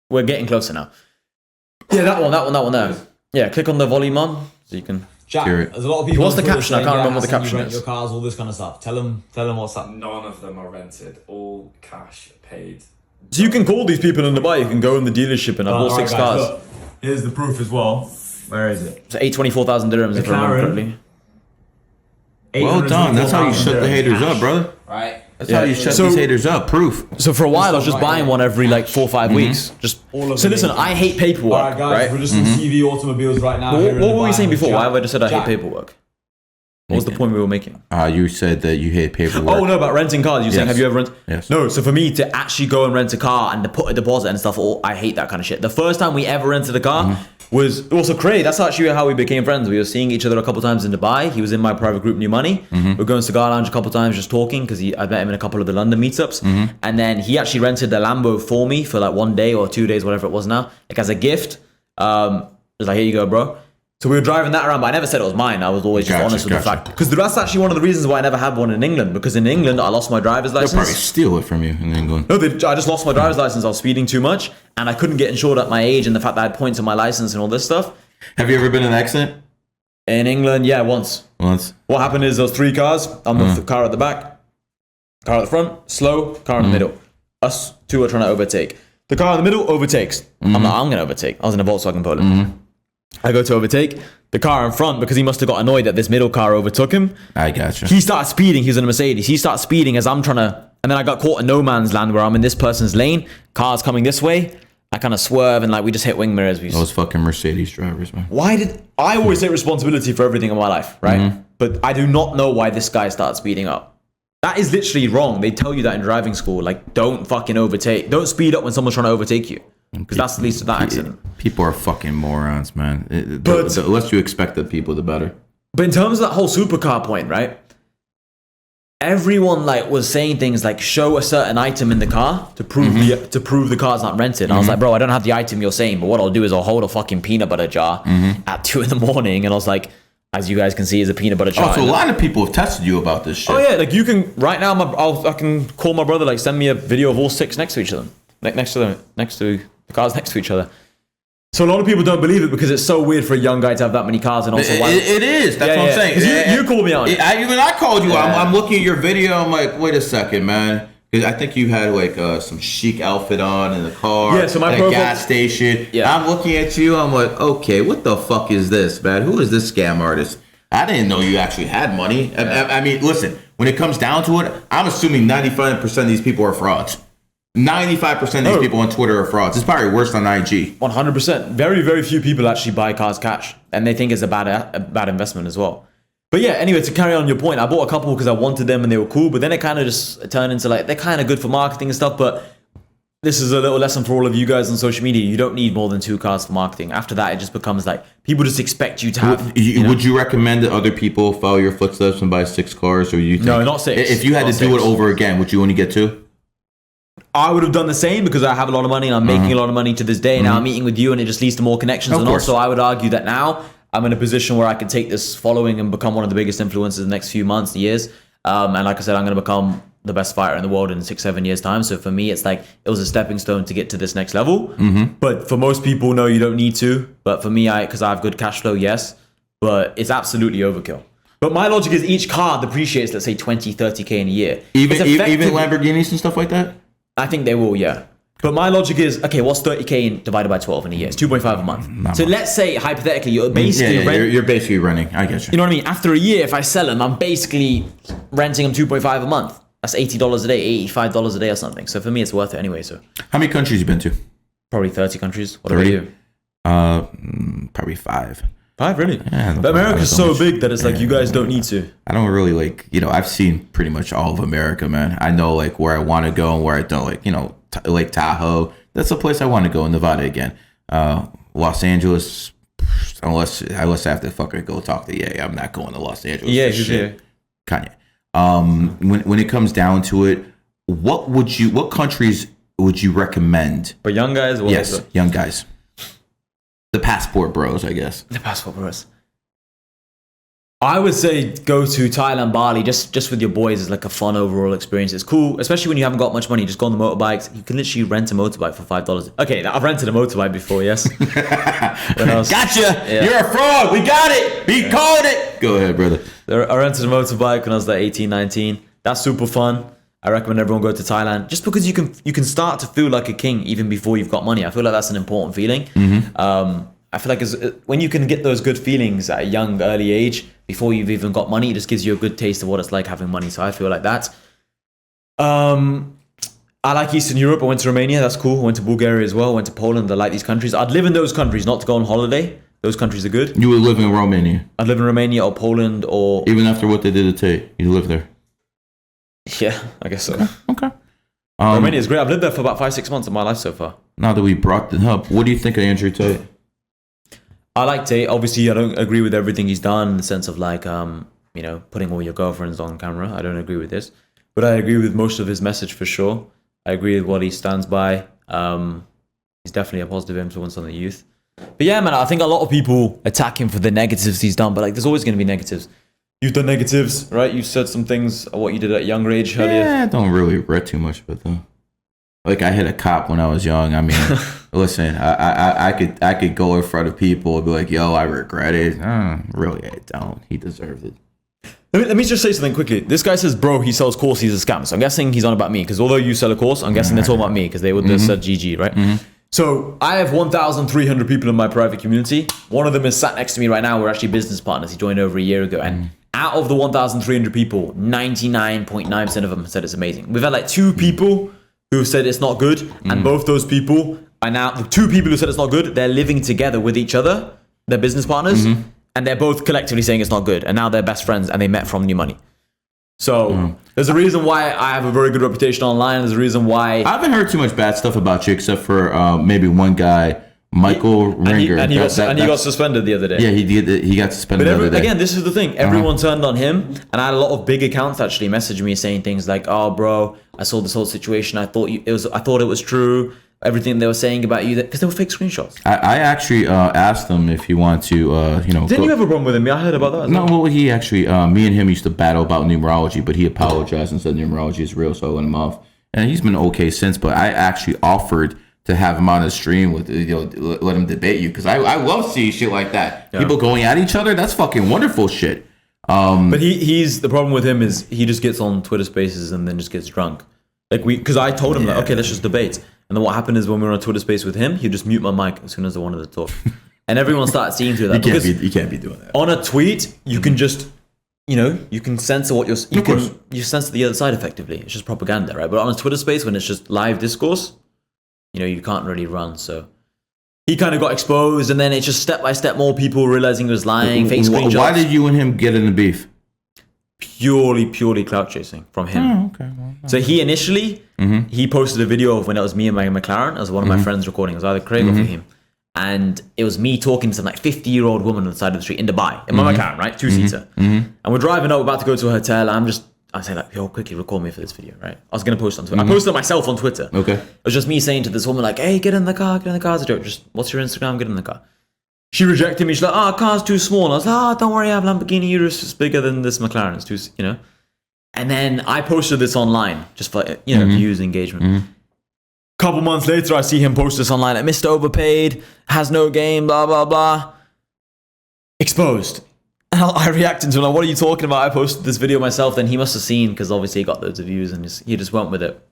we're getting closer now. Yeah, that one there. Yeah, click on the volume on so you can.
Jack,
Hear it.
there's a lot of people.
What's the
on Twitter
caption? I
saying,
can't remember what the
Hassan,
caption
you rent
is.
Your cars, all this kind of stuff. Tell them what's up.
None of them are rented, all cash paid.
So you can call these people in Dubai. You can go in the dealership and I bought 6 cars.
Look, here's the proof as well. Where is it?
It's 824,000 dirhams if I remember
McLaren.
correctly.
Well done. That's how you shut the haters up, brother.
Right.
That's how you shut these haters up. Proof.
So for a while, I was just buying one every like 4 or 5 weeks. Just
All of
so
them.
listen, I hate paperwork.
Alright, guys, we're just in CV automobiles right now. here in
What were we
Dubai
saying
with
before? Why
Jack.
have I just said I hate
Jack,
paperwork? What was the point we were making?
You said that you hate paperwork.
Oh no, about renting cars. You're saying,
Yes.
have you ever rented?
Yes.
No, so for me to actually go and rent a car and to put a deposit and stuff, I hate that kind of shit. The first time we ever rented a car was also Craig. That's actually how we became friends. We were seeing each other a couple times in Dubai. He was in my private group, New Money. We were going to Cigar Lounge a couple times just talking because I met him in a couple of the London meetups. And then he actually rented the Lambo for me for like 1 day or 2 days, whatever it was now, like as a gift. It was like, here you go, bro. So we were driving that around, but I never said it was mine. I was always just honest with the fact. Because that's actually one of the reasons why I never had one in England. Because in England, I lost my driver's
They'll probably
license.
steal it from you in England.
No, I just lost my driver's license. I was speeding too much. And I couldn't get insured at my age and the fact that I had points on my license and all this stuff.
Have you ever been in an accident?
In England, yeah, once.
Once.
What happened is there was 3 cars. I'm the car at the back, car at the front, slow, car in the middle. Us 2 are trying to overtake. The car in the middle overtakes. I'm going to overtake. I was in a Volkswagen Polo. I go to overtake. The car in front, because he must have got annoyed that this middle car overtook him.
I gotcha.
He started speeding. He was in a Mercedes. He started speeding as I'm trying to... And then I got caught in no man's land where I'm in this person's lane. Car's coming this way. I kind of swerve and like we just hit wing mirrors.
Those fucking Mercedes drivers, man.
Why did... I always take responsibility for everything in my life, right? But I do not know why this guy started speeding up. That is literally wrong. They tell you that in driving school. Like, don't fucking overtake. Don't speed up when someone's trying to overtake you. Because that's the least of that accident.
People are fucking morons, man.
But-
The less you expect the people, the better.
But in terms of that whole supercar point, right? Everyone like was saying things like show a certain item in the car to prove the car's not rented. And I was like, bro, I don't have the item you're saying, but what I'll do is I'll hold a fucking peanut butter jar at 2 in the morning, and I was like, as you guys can see, is a peanut butter jar.
Oh, so a lot of people have tested you about this shit.
Oh yeah, like you can right now. I can call my brother. Like send me a video of all 6 next to each other, next to the cars next to each other. So a lot of people don't believe it because it's so weird for a young guy to have that many cars, and also why
It is. That's what I'm saying.
'Cause you called me on it.
I called you. I'm looking at your video. I'm like, wait a second, man. 'Cause I think you had like some chic outfit on in the car.
Yeah, so my
at a
profile-
gas station.
Yeah.
I'm looking at you. I'm like, okay, what the fuck is this, man? Who is this scam artist? I didn't know you actually had money. I mean, listen, when it comes down to it, I'm assuming 95% of these people are frauds. 95% of these people on Twitter are frauds. It's probably worse than IG.
100%. Very, very few people actually buy cars cash, and they think it's a bad investment as well. But yeah, anyway, to carry on your point, I bought a couple because I wanted them and they were cool, but then it kind of just turned into like, they're kind of good for marketing and stuff, but this is a little lesson for all of you guys on social media. You don't need more than 2 cars for marketing. After that, it just becomes like, people just expect you to have...
Would you recommend that other people follow your footsteps and buy 6 cars? Or you think,
No, not 6.
If you had
Not
to do
6.
it over again, would you only get 2?
I would have done the same because I have a lot of money and I'm making a lot of money to this day. Now I'm meeting with you and it just leads to more connections.
Of
And
course.
also I would argue that now I'm in a position where I can take this following and become one of the biggest influencers in the next few months, years. And like I said, I'm going to become the best fighter in the world in 6-7 years time. So for me, it's like, it was a stepping stone to get to this next level. But for most people, no, you don't need to. But for me, because I have good cash flow, yes. But it's absolutely overkill. But my logic is each car depreciates, let's say 20, 30K in a year.
Even
It's
Lamborghinis and stuff like that?
I think they will, yeah. But my logic is, okay, what's 30K divided by 12 in a year? It's 2.5 a month. So let's say, hypothetically, you're basically
You're basically renting. I get you.
you know what I mean? After a year, if I sell them, I'm basically renting them 2.5 a month. That's $80 a day, $85 a day or something. So for me, it's worth it anyway. So
How many countries you been to?
probably 30 countries. What about
30?
you?
Probably 5.
5, really?
Yeah,
But America's
so
so
much.
big that it's like, you guys don't need to.
I don't really like, I've seen pretty much all of America, man. I know like where I want to go and where I don't, like, Lake Tahoe. That's a place I want to go in Nevada again. Los Angeles, unless I have to fucking go talk to Ye. I'm not going to Los Angeles.
Yeah,
for
who's
shit. Kanye. When it comes down to it, what countries would you recommend?
But young guys, well,
Yes, young guys. The passport bros, I guess.
the passport bros. I would say go to Thailand, Bali, just with your boys. It's like a fun overall experience. It's cool, especially when you haven't got much money. Just go on the motorbikes. You can literally rent a motorbike for $5. Okay, I've rented a motorbike before, yes.
Gotcha!
Yeah.
You're a fraud! We got it! We called it! Go ahead, brother.
I rented a motorbike when I was like 18, 19. That's super fun. I recommend everyone go to Thailand just because you can start to feel like a king even before you've got money. I feel like that's an important feeling. I feel like when you can get those good feelings at a young, early age before you've even got money, it just gives you a good taste of what it's like having money. So I feel like that. I like Eastern Europe. I went to Romania. That's cool. I went to Bulgaria as well. I went to Poland. I like these countries. I'd live in those countries, not to go on holiday. Those countries are good.
You would live in Romania.
I'd live in Romania or Poland or...
Even after what they did to Tate, you live there.
Yeah, I guess so.
Okay.
Romania is great. I've lived there for about 5-6 months of my life so far.
Now that we brought it up, what do you think of Andrew Tate?
I like Tate. Obviously, I don't agree with everything he's done in the sense of like, putting all your girlfriends on camera. I don't agree with this. But I agree with most of his message for sure. I agree with what he stands by. He's definitely a positive influence on the youth. But yeah, man, I think a lot of people attack him for the negatives he's done, but like, there's always going to be negatives. You've done negatives, right? You said some things, what you did at a younger age earlier.
Yeah, I don't really regret too much about them. Like, I hit a cop when I was young. I mean, listen, I could go in front of people and be like, yo, I regret it. Really, I don't. He deserved it.
Let me just say something quickly. This guy says, bro, he sells courses, he's a scam. So I'm guessing he's on about me, because although you sell a course, I'm guessing they're talking about me, because they would have said GG, right? So I have 1,300 people in my private community. One of them is sat next to me right now. We're actually business partners. He joined over a year ago. And out of the 1,300 people, 99.9% of them said it's amazing. We've had like 2 people who said it's not good. And both those people are now, the 2 people who said it's not good, they're living together with each other. They're business partners. And they're both collectively saying it's not good. And now they're best friends and they met from New Money. So there's a reason why I have a very good reputation online. There's a reason why...
I haven't heard too much bad stuff about you, except for maybe one guy, Michael Ringer.
And he got suspended the other day.
Yeah, he did. He got suspended the other day.
Again, this is the thing. Everyone turned on him. And I had a lot of big accounts actually message me saying things like, oh, bro, I saw this whole situation. I thought it was true. Everything they were saying about you, because they were fake screenshots.
I actually asked him if he wanted to,
Didn't you have a problem with him? I heard about that.
No, well, he actually, me and him used to battle about numerology, but he apologized and said numerology is real, so I let him off. And he's been okay since, but I actually offered to have him on the stream with let him debate you, because I love seeing shit like that.
Yeah.
People going at each other. That's fucking wonderful shit.
But he's the problem with him is he just gets on Twitter Spaces and then just gets drunk. Like because I told him okay, let's just debate. And then what happened is when we were on Twitter Space with him, he'd just mute my mic as soon as I wanted to talk. And everyone started seeing through that.
You can't be doing that.
On a tweet, you can just, you can censor what you censor the other side effectively. It's just propaganda, right? But on a Twitter Space, when it's just live discourse, you can't really run. So he kind of got exposed, and then it's just step by step more people realizing he was lying, fake screenshots.
Why did you and him get in the beef?
Purely clout chasing from him.
Oh, okay.
So he initially, he posted a video of when it was me and my McLaren as one of my friends recording. It was either Craig or him. And it was me talking to some like 50-year-old woman on the side of the street in Dubai, in my McLaren, right? 2-seater. And we're driving up, about to go to a hotel. I'm saying like, yo, quickly record me for this video, right? I was going to post on Twitter. I posted it myself on Twitter.
Okay.
It was just me saying to this woman like, hey, get in the car. It's a joke. Just, what's your Instagram? Get in the car. She rejected me. She's like, car's too small. And I was like, don't worry, I have Lamborghini Urus. It's bigger than this McLaren. It's too, And then I posted this online just for, views, engagement. Couple months later, I see him post this online like, Mr. Overpaid, has no game, blah, blah, blah. Exposed. And I reacted to him like, what are you talking about? I posted this video myself. Then he must have seen, because obviously he got loads of views and he just went with it.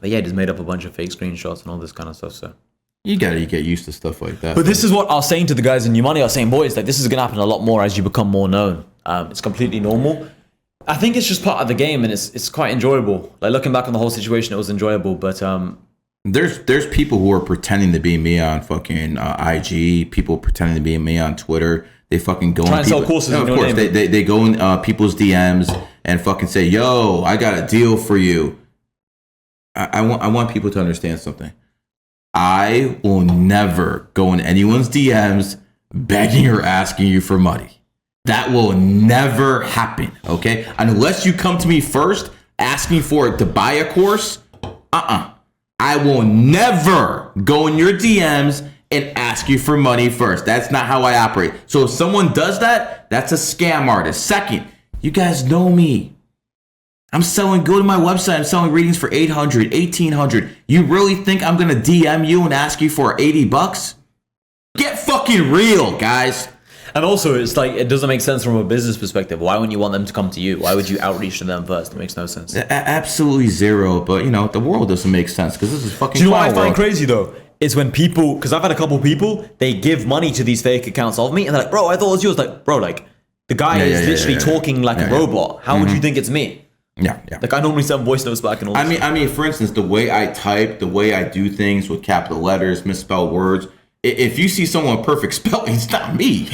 But yeah, he just made up a bunch of fake screenshots and all this kind of stuff. So
You gotta get used to stuff like that.
But this is what I was saying to the guys in New Money. I was saying, boys, like this is gonna happen a lot more as you become more known. It's completely normal. I think it's just part of the game, and it's quite enjoyable. Like looking back on the whole situation, it was enjoyable. But
there's people who are pretending to be me on fucking IG. People pretending to be me on Twitter. They fucking go
try
in
and
people,
sell courses.
no, of course, they go in people's DMs and fucking say, "Yo, I got a deal for you." I want people to understand something. I will never go in anyone's DMs begging or asking you for money. That will never happen, okay? Unless you come to me first asking for it to buy a course, I will never go in your DMs and ask you for money first. That's not how I operate. So if someone does that, that's a scam artist. Second, you guys know me. Go to my website, I'm selling readings for $800, $1,800. You really think I'm gonna DM you and ask you for $80? Get fucking real, guys.
And also, it's like, it doesn't make sense from a business perspective. Why wouldn't you want them to come to you? Why would you outreach to them first? It makes no sense.
Absolutely zero. But, the world doesn't make sense because this is fucking.
Do you know what I
clown
find
world.
crazy though? Is when people, because I've had a couple people, they give money to these fake accounts of me, and they're like, bro, I thought it was yours. Like, bro, like, the guy is literally talking like a robot. How would you think it's me?
Yeah.
Like, I normally send voice notes back and all this.
I mean, for instance, the way I type, the way I do things with capital letters, misspelled words. If you see someone perfect spelling, it's not me.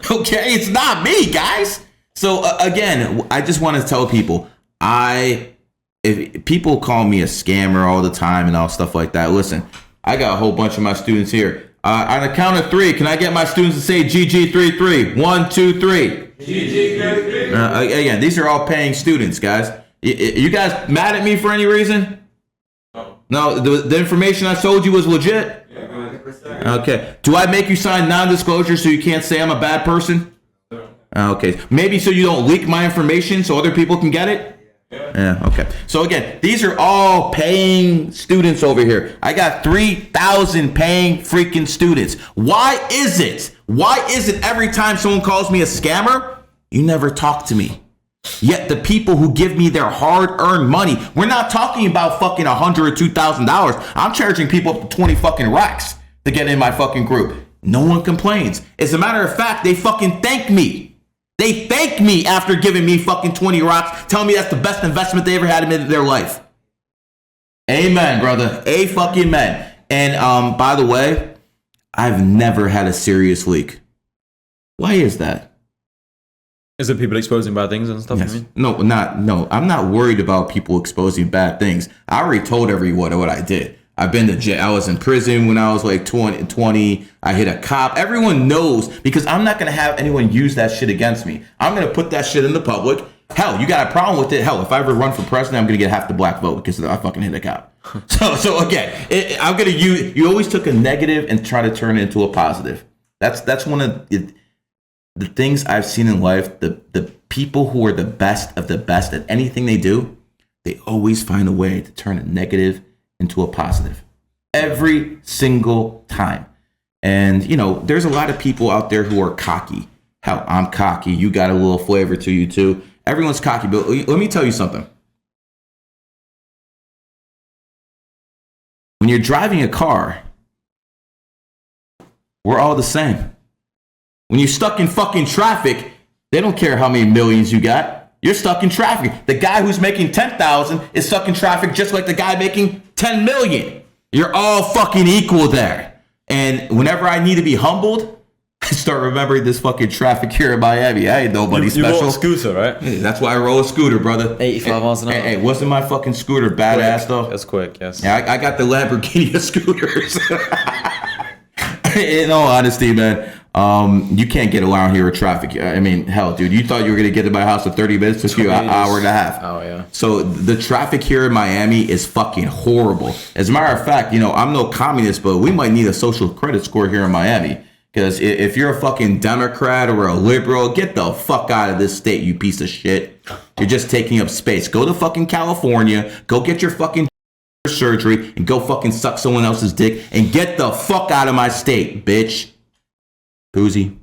Okay, it's not me, guys. So again, I just want to tell people, if people call me a scammer all the time and all stuff like that, listen, I got a whole bunch of my students here. On a count of three, can I get my students to say GG33? 1, 2, 3. GG33. Again, these are all paying students, guys. You guys mad at me for any reason? No, the information I told you was legit?
Yeah, 100%.
Okay. Do I make you sign non-disclosure so you can't say I'm a bad person? Okay. Maybe so you don't leak my information so other people can get it? Yeah, okay. So again, these are all paying students over here. I got 3,000 paying freaking students. Why is it every time someone calls me a scammer, you never talk to me? Yet the people who give me their hard-earned money, we're not talking about fucking $100 or $2,000. I'm charging people up to 20 fucking racks to get in my fucking group. No one complains. As a matter of fact, they fucking thank me. They thank me after giving me fucking 20 rocks, telling me that's the best investment they ever had in their life. Amen, brother. A fucking man. And by the way, I've never had a serious leak. Why is that?
Is it people exposing bad things and stuff?
Yes.
You mean?
No. I'm not worried about people exposing bad things. I already told everyone what I did. I've been to jail. I was in prison when I was like 20. I hit a cop. Everyone knows because I'm not going to have anyone use that shit against me. I'm going to put that shit in the public. Hell, you got a problem with it? Hell, if I ever run for president, I'm going to get half the black vote because I fucking hit a cop. So again, I'm going to use. You always took a negative and try to turn it into a positive. That's one of the things I've seen in life. The people who are the best of the best at anything they do, they always find a way to turn a negative into a positive. every single time. And, you know, there's a lot of people out there who are cocky. Hell, I'm cocky. You got a little flavor to you too. Everyone's cocky. But let me tell you something. When you're driving a car, we're all the same. When you're stuck in fucking traffic, they don't care how many millions you got. You're stuck in traffic. The guy who's making 10,000 is stuck in traffic just like the guy making 10 million. You're all fucking equal there. And whenever I need to be humbled, I start remembering this fucking traffic here in Miami. I ain't nobody special.
You roll a scooter, right?
Yeah, that's why I roll a scooter, brother.
85 miles an hour.
Hey, wasn't my fucking scooter badass though?
That's quick, yes.
Yeah, I got the Lamborghini of scooters. In all honesty, man, you can't get around here with traffic. I mean, hell, dude, you thought you were gonna get to my house in 30 minutes? Took you an hour and a half.
Oh yeah.
So the traffic here in Miami is fucking horrible. As a matter of fact, you know, I'm no communist, but we might need a social credit score here in Miami. Because if you're a fucking Democrat or a liberal, get the fuck out of this state, you piece of shit. You're just taking up space. Go to fucking California, go get your fucking surgery, and go fucking suck someone else's dick, and get the fuck out of my state, bitch. Boozy.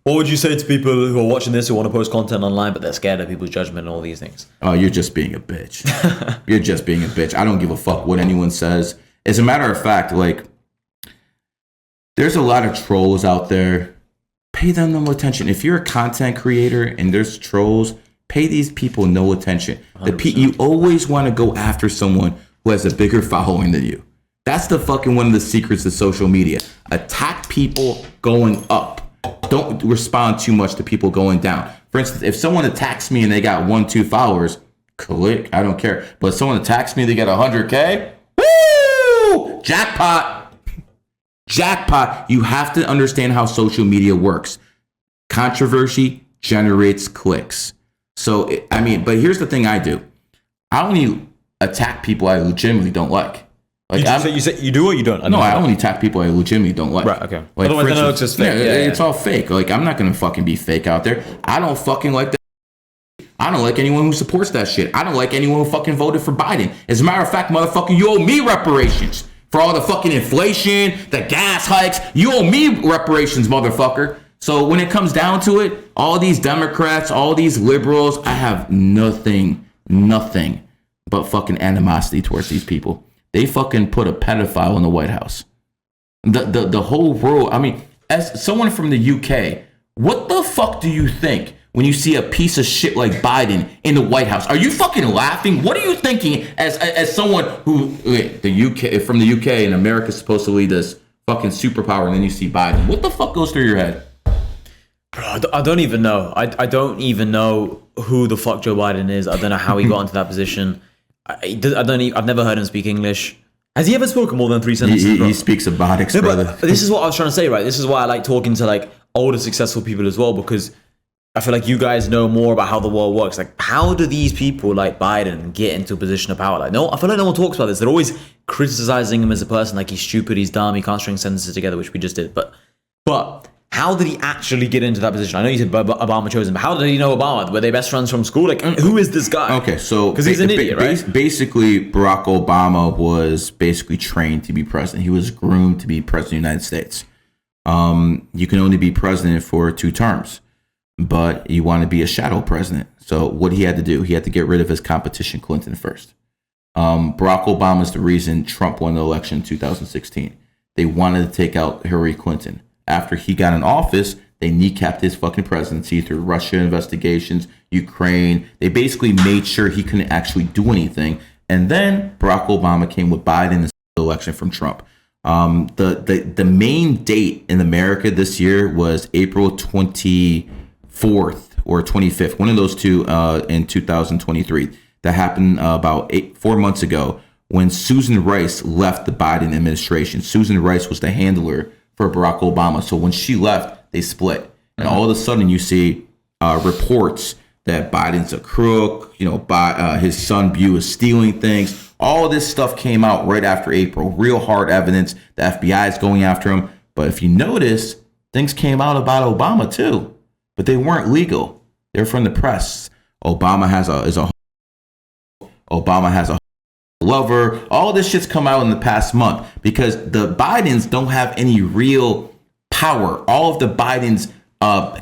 What would you say to people who are watching this who want to post content online but they're scared of people's judgment and all these things?
Oh, you're just being a bitch. You're just being a bitch. I don't give a fuck what anyone says. As a matter of fact, like, there's a lot of trolls out there. Pay them no attention. If you're a content creator and there's trolls, pay these people no attention. You always want to go after someone who has a bigger following than you. That's the fucking one of the secrets of social media. Attack people going up. Don't respond too much to people going down. For instance, if someone attacks me and they got 1-2 followers, click, I don't care. But if someone attacks me, they get 100K, woo! Jackpot. Jackpot. You have to understand how social media works. Controversy generates clicks. So, I mean, but here's the thing I do. I only attack people I legitimately don't like. Like,
you say you do or you don't?
No, I only attack people I legitimately don't like.
Right, okay.
Like,
Otherwise, then it looks just fake.
Yeah, it's all fake. Like, I'm not gonna fucking be fake out there. I don't fucking like that. I don't like anyone who supports that shit. I don't like anyone who fucking voted for Biden. As a matter of fact, motherfucker, you owe me reparations for all the fucking inflation, the gas hikes. You owe me reparations, motherfucker. So when it comes down to it, all these Democrats, all these liberals, I have nothing but fucking animosity towards these people. They fucking put a pedophile in the White House. The whole world, I mean, as someone from the UK, what the fuck do you think when you see a piece of shit like Biden in the White House? Are you fucking laughing? What are you thinking as someone who, the UK, from the UK and America's supposed to lead this fucking superpower, and then you see Biden? What the fuck goes through your head?
Bro, I don't even know. I don't even know who the fuck Joe Biden is. I don't know how he got into that position. I've never heard him speak English. Has he ever spoken more than 3 sentences?
He speaks Ebonics, brother.
But this is what I was trying to say, right? This is why I like talking to like older, successful people as well, because I feel like you guys know more about how the world works. Like, how do these people like Biden get into a position of power? Like, no, I feel like no one talks about this. They're always criticizing him as a person, like he's stupid, he's dumb, he can't string sentences together, which we just did. But how did he actually get into that position? I know you said Obama chose him, but how did he know Obama? Were they best friends from school? Like, who is this guy?
Okay, so
because he's an idiot, right?
Basically, Barack Obama was basically trained to be president. He was groomed to be president of the United States. You can only be president for 2 terms, but you want to be a shadow president. So what he had to do, he had to get rid of his competition, Clinton, first. Barack Obama is the reason Trump won the election in 2016. They wanted to take out Hillary Clinton. After he got in office, they kneecapped his fucking presidency through Russia investigations, Ukraine. They basically made sure he couldn't actually do anything. And then Barack Obama came with Biden and the election from Trump. The main date in America this year was April 24th or 25th, one of those two in 2023. That happened about 4 months ago when Susan Rice left the Biden administration. Susan Rice was the handler for Barack Obama. So when she left, they split. And all of a sudden you see reports that Biden's a crook, his son Bew is stealing things. All of this stuff came out right after April. Real hard evidence. The FBI is going after him. But if you notice, things came out about Obama too. But they weren't legal. They're from the press. Obama has a lover. All this shit's come out in the past month because the Bidens don't have any real power. All of the Biden's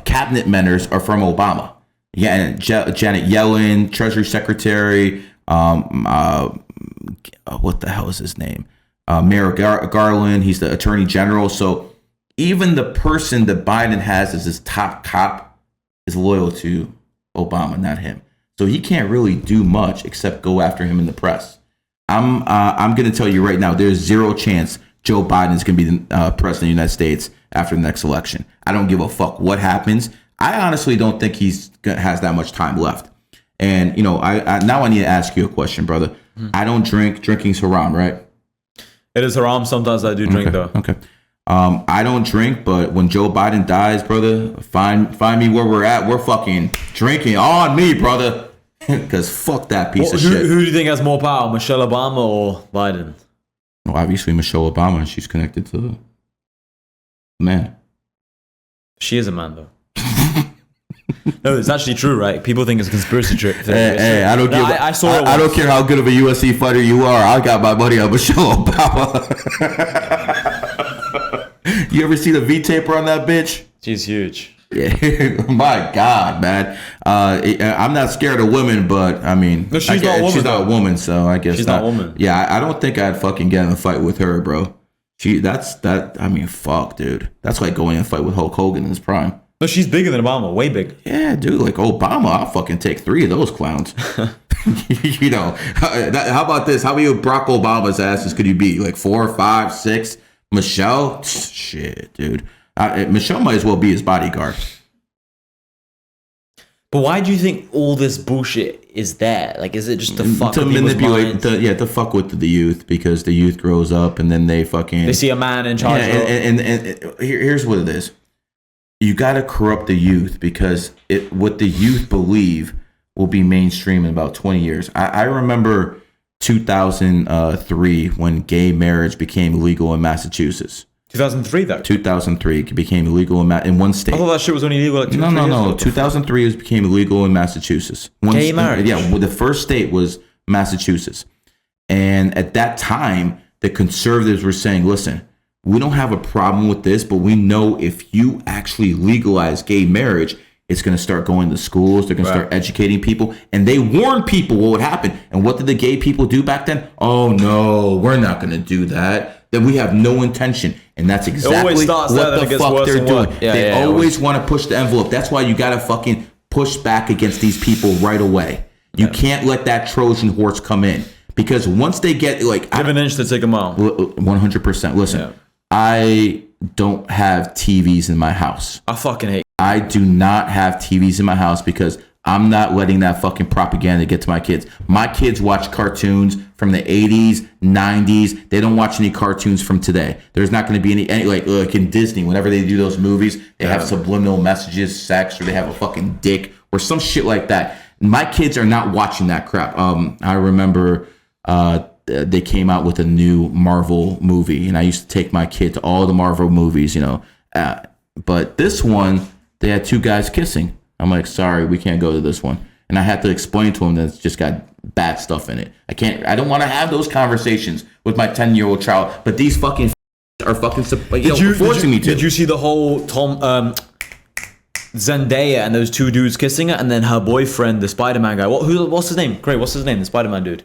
cabinet members are from Obama. Yeah, and Janet Yellen, Treasury Secretary, what the hell is his name? Merrick Garland, he's the Attorney General. So even the person that Biden has as his top cop is loyal to Obama, not him. So he can't really do much except go after him in the press. I'm going to tell you right now, there's zero chance Joe Biden is going to be the president of the United States after the next election. I don't give a fuck what happens. I honestly don't think has that much time left. And, you know, I now I need to ask you a question, brother. I don't drink. Drinking's haram, right?
It is haram. Sometimes I do drink, though.
Okay. I don't drink, but when Joe Biden dies, brother, find me where we're at. We're fucking drinking on me, brother. Because fuck that piece of shit.
Who do you think has more power, Michelle Obama or Biden?
Well, obviously Michelle Obama, and she's connected to the man.
She is a man, though. No, it's actually true, right? People think it's a conspiracy trick.
Hey, I don't give.
I saw it.
I don't care how good of a UFC fighter you are. I got my money on Michelle Obama. You ever see the V taper on that bitch?
She's huge.
Yeah, my God, man. I'm not scared of women, but I mean,
no, she's not a woman.
She's not a woman, so I guess
she's not a woman.
Yeah, I don't think I'd fucking get in a fight with her, bro. I mean, fuck, dude. That's like going in a fight with Hulk Hogan in his prime.
No, she's bigger than Obama, way big.
Yeah, dude, like Obama, I'll fucking take 3 of those clowns. You know, how about this? How many Barack Obama's asses could you beat? Like 4, 5, 6? Michelle? Shit, dude. Michelle might as well be his bodyguard.
But why do you think all this bullshit is there? Like, is it just to fuck with
manipulate?
minds?
To fuck with the youth, because the youth grows up and then they
see a man in charge.
Yeah, and here's what it is. You got to corrupt the youth because what the youth believe will be mainstream in about 20 years. I remember 2003 when gay marriage became illegal in Massachusetts.
2003, though.
2003 it became illegal in one state.
I thought that shit was only illegal. Like
No. 2003 it became illegal in Massachusetts.
Gay marriage.
Yeah, well, the first state was Massachusetts, and at that time the conservatives were saying, "Listen, we don't have a problem with this, but we know if you actually legalize gay marriage, it's going to start going to schools. They're going to start educating people." And they warned people what would happen. And what did the gay people do back then? Oh, no, we're not going to do that. Then we have no intention. And that's exactly what the fuck they're doing. They always want to push the envelope. That's why you got to fucking push back against these people right away. You can't let that Trojan horse come in. Because once they get like...
Give an inch to take a mile.
100%. Listen, I don't have TVs in my house.
I fucking hate.
I do not have TVs in my house because I'm not letting that fucking propaganda get to my kids. My kids watch cartoons from the 80s, 90s. They don't watch any cartoons from today. There's not going to be any like in Disney, whenever they do those movies, they have subliminal messages, sex, or they have a fucking dick or some shit like that. My kids are not watching that crap. I remember they came out with a new Marvel movie, and I used to take my kid to all the Marvel movies, you know. But this one, they had 2 guys kissing. I'm like, sorry, we can't go to this one. And I had to explain to them that it's just got bad stuff in it. I don't want to have those conversations with my 10-year-old child. But these fucking are fucking forcing me to.
Did you see the whole Zendaya and those 2 dudes kissing her, and then her boyfriend, the Spider-Man guy? What's his name? Great, what's his name? The Spider-Man dude.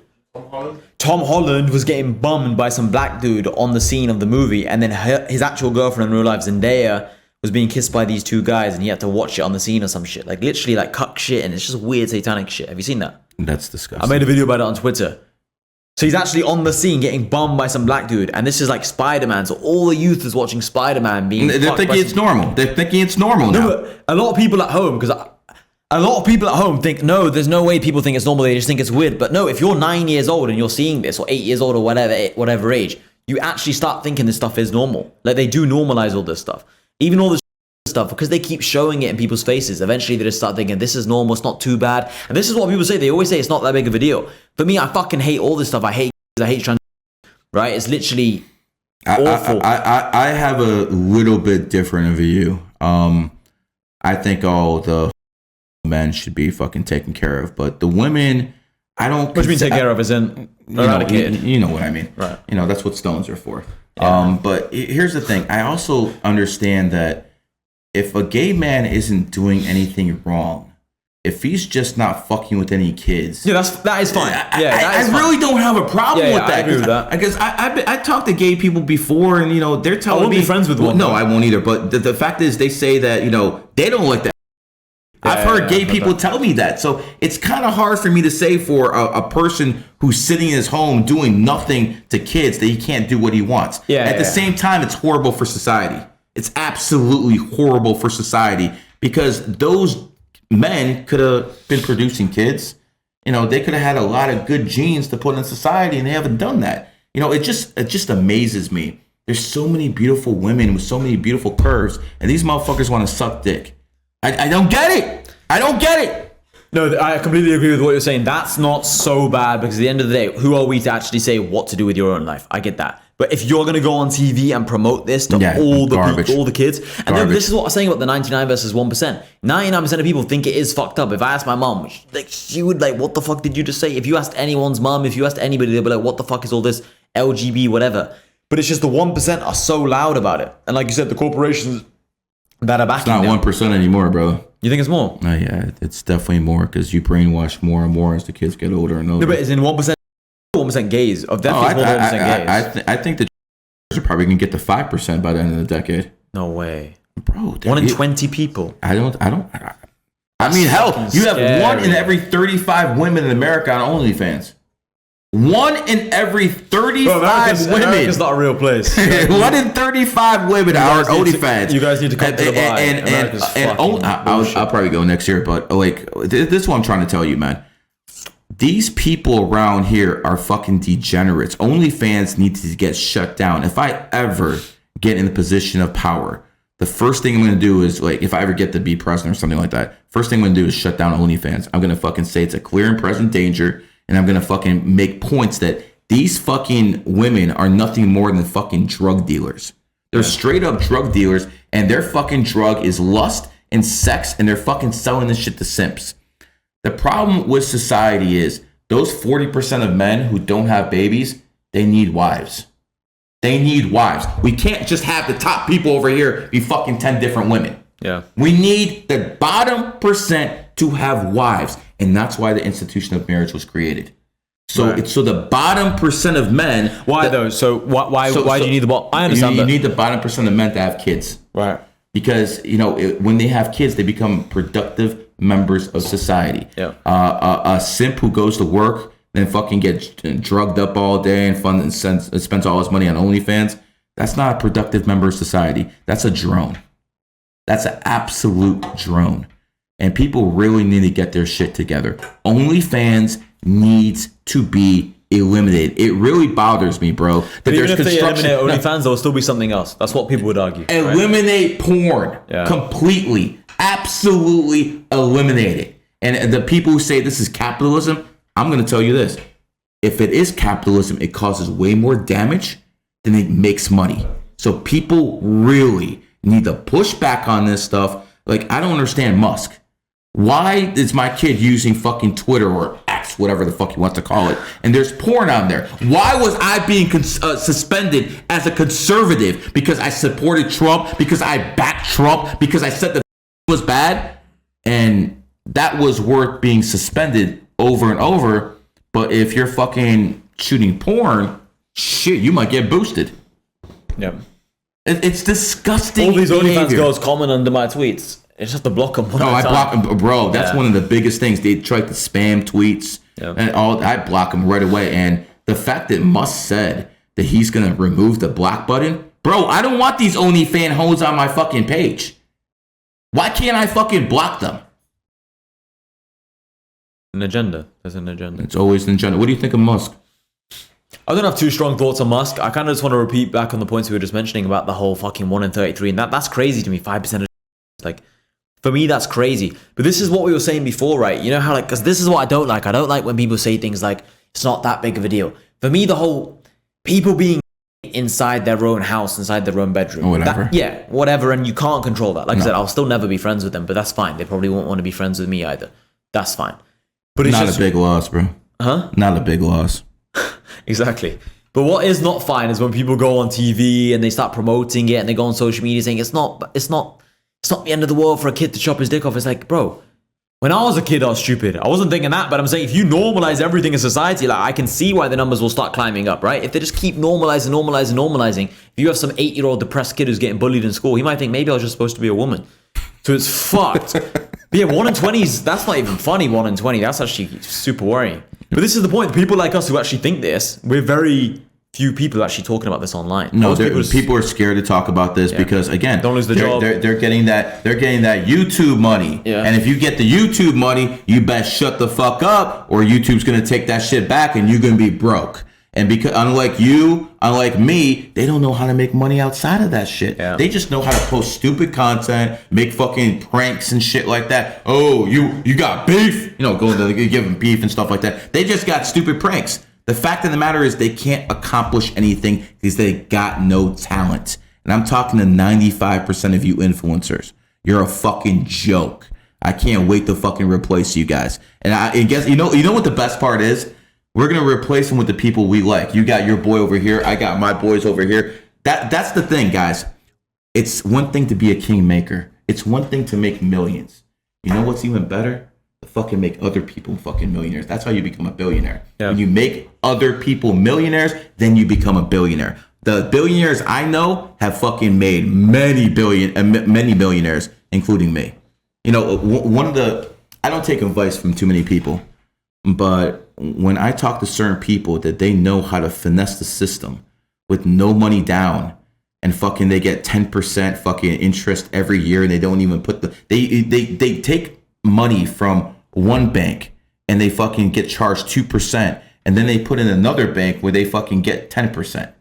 Tom Holland was getting bummed by some black dude on the scene of the movie, and then his actual girlfriend in real life, Zendaya, was being kissed by these 2 guys, and he had to watch it on the scene or some shit. Like, literally, like, cuck shit, and it's just weird satanic shit. Have you seen that?
That's disgusting.
I made a video about it on Twitter. So he's actually on the scene getting bummed by some black dude, and this is like Spider-Man, so all the youth is watching Spider-Man being
They're thinking it's normal. They're thinking it's normal now.
No, but a lot of people at home, because a lot of people at home think, no, there's no way people think it's normal, they just think it's weird. But no, if you're 9 years old and you're seeing this, or 8 years old, or whatever age, you actually start thinking this stuff is normal. Like, they do normalize all this stuff. Even all this stuff, because they keep showing it in people's faces. Eventually they just start thinking this is normal, it's not too bad. And this is what people say. They always say it's not that big of a deal. For me, I fucking hate all this stuff. I hate trans, right? It's literally awful.
I have a little bit different of a view. I think all the men should be fucking taken care of, but the women, I don't.
What do you mean take care of? Isn't eradicated?
You know what I mean.
Right.
You know, that's what stones are for. But here's the thing. I also understand that if a gay man isn't doing anything wrong, if he's just not fucking with any kids,
Yeah, that is fine.
I really don't have a problem with that.
I agree with that.
Because I talked to gay people before, and they're telling me
I won't be friends with one.
No, I won't either. But the fact is, they say that they don't like that. I've heard gay people tell me that. So it's kind of hard for me to say for a person who's sitting in his home doing nothing to kids that he can't do what he wants. At the same time, it's horrible for society. It's absolutely horrible for society because those men could have been producing kids. They could have had a lot of good genes to put in society, and they haven't done that. It just amazes me. There's so many beautiful women with so many beautiful curves, and these motherfuckers want to suck dick. I don't get it. I don't get it.
No, I completely agree with what you're saying. That's not so bad because at the end of the day, who are we to actually say what to do with your own life? I get that. But if you're going to go on TV and promote this to all the kids, and then this is what I was saying about the 99 versus 1%. 99% of people think it is fucked up. If I asked my mom, she would what the fuck did you just say? If you asked anyone's mom, if you asked anybody, they'd be like, what the fuck is all this LGB, whatever. But it's just the 1% are so loud about it. And like you said, the corporations that are backing
It's not 1% anymore, brother.
You think it's more?
Yeah, it's definitely more because you brainwash more and more as the kids get older and older.
No, but it's in 1% gays. Of definitely more than 1% gays.
I think the are probably gonna get to 5% by the end of the decade.
No way,
bro.
1 in 20 people.
I mean, hell, you have 1 in every 35 women in America on OnlyFans. 1 in every 35 women.
America's not a real place.
1 in 35 women are on OnlyFans.
You guys need to come to the bar.
I'll probably go next year, but this is what I'm trying to tell you, man. These people around here are fucking degenerates. OnlyFans needs to get shut down. If I ever get in the position of power, the first thing I'm going to do is, if I ever get to be president or something like that, first thing I'm going to do is shut down OnlyFans. I'm going to fucking say it's a clear and present danger, and I'm going to fucking make points that these fucking women are nothing more than fucking drug dealers. They're straight up drug dealers, and their fucking drug is lust and sex, and they're fucking selling this shit to simps. The problem with society is those 40% of men who don't have babies, they need wives. They need wives. We can't just have the top people over here be fucking 10 different women.
Yeah.
We need the bottom percent to have wives. And that's why the institution of marriage was created. So so the bottom percent of men.
Why though? So why do you need the bottom? I understand
you need the bottom percent of men to have kids.
Right.
Because, when they have kids, they become productive members of society.
Yeah.
A simp who goes to work, then fucking gets drugged up all day and spends all his money on OnlyFans, that's not a productive member of society. That's a drone. That's an absolute drone. And people really need to get their shit together. OnlyFans needs to be eliminated. It really bothers me, bro. That
even if they eliminate OnlyFans, there will still be something else. That's what people would argue.
Eliminate porn completely. Absolutely eliminate it. And the people who say this is capitalism, I'm going to tell you this. If it is capitalism, it causes way more damage than it makes money. So people really need to push back on this stuff. I don't understand Musk. Why is my kid using fucking Twitter or X, whatever the fuck you want to call it, and there's porn on there? Why was I being suspended as a conservative because I supported Trump, because I backed Trump, because I said the was bad? And that was worth being suspended over and over. But if you're fucking shooting porn, shit, you might get boosted.
Yeah.
It's disgusting.
All these
behavior.
OnlyFans girls comment under my tweets. It's just to block them.
I block them, bro. That's one of the biggest things. They try to spam tweets and all. I block them right away. And the fact that Musk said that he's gonna remove the block button, bro. I don't want these OnlyFans hoes on my fucking page. Why can't I fucking block them?
An agenda. There's an agenda.
It's always an agenda. What do you think of Musk?
I don't have too strong thoughts on Musk. I kind of just want to repeat back on the points we were just mentioning about the whole fucking 1 in 33, and that's crazy to me. 5% of for me, that's crazy. But this is what we were saying before, right? You know how because this is what I don't like. I don't like when people say things like it's not that big of a deal. For me, the whole people being inside their own house, inside their own bedroom,
whatever.
Whatever, and you can't control that. Like I said, I'll still never be friends with them, but that's fine. They probably won't want to be friends with me either. That's fine. But it's
not
just
a big loss, bro. Not a big loss.
Exactly. But what is not fine is when people go on TV and they start promoting it and they go on social media saying it's not the end of the world for a kid to chop his dick off. It's like, bro, when I was a kid, I was stupid. I wasn't thinking that, but I'm saying if you normalize everything in society, like I can see why the numbers will start climbing up, right? If they just keep normalizing, if you have some 8-year-old depressed kid who's getting bullied in school, he might think maybe I was just supposed to be a woman. So it's fucked. But yeah, 1 in 20s, that's not even funny, 1 in 20. That's actually super worrying. But this is the point. People like us who actually think this, we're very few people actually talking about this online.
No, people are scared to talk about this because again,
don't lose the job.
They're getting that YouTube money.
Yeah.
And if you get the YouTube money, you best shut the fuck up, or YouTube's gonna take that shit back, and you're gonna be broke. And because unlike me, they don't know how to make money outside of that shit.
Yeah.
They just know how to post stupid content, make fucking pranks and shit like that. Oh, you got beef? Go to give them beef and stuff like that. They just got stupid pranks. The fact of the matter is they can't accomplish anything because they got no talent. And I'm talking to 95% of you influencers. You're a fucking joke. I can't wait to fucking replace you guys. And I guess you know what the best part is? We're gonna replace them with the people we like. You got your boy over here. I got my boys over here. That's the thing, guys. It's one thing to be a kingmaker. It's one thing to make millions. You know what's even better? To fucking make other people fucking millionaires. That's how you become a billionaire. Yeah. When you make other people millionaires, then you become a billionaire. The billionaires I know have fucking made many millionaires, including me. I don't take advice from too many people, but when I talk to certain people that they know how to finesse the system with no money down, and fucking they get 10% fucking interest every year, and they don't even put they take money from one bank and they fucking get charged 2%, and then they put in another bank where they fucking get 10%.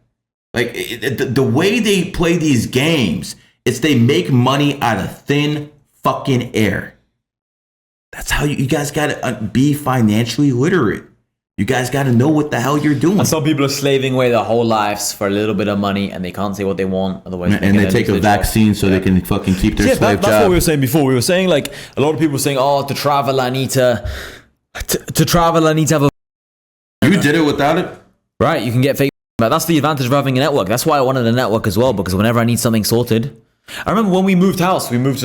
Like the way they play these games, it's they make money out of thin fucking air. That's how you guys gotta be financially literate. You guys got to know what the hell you're doing.
And some people are slaving away their whole lives for a little bit of money, and they can't say what they want. Otherwise,
they take a vaccine so they can fucking keep their slave job.
That's what we were saying before. We were saying like a lot of people were saying, "Oh, to travel, I need to have a."
You did it without it,
right? You can get fake, but that's the advantage of having a network. That's why I wanted a network as well, because whenever I need something sorted, I remember when we moved house. We moved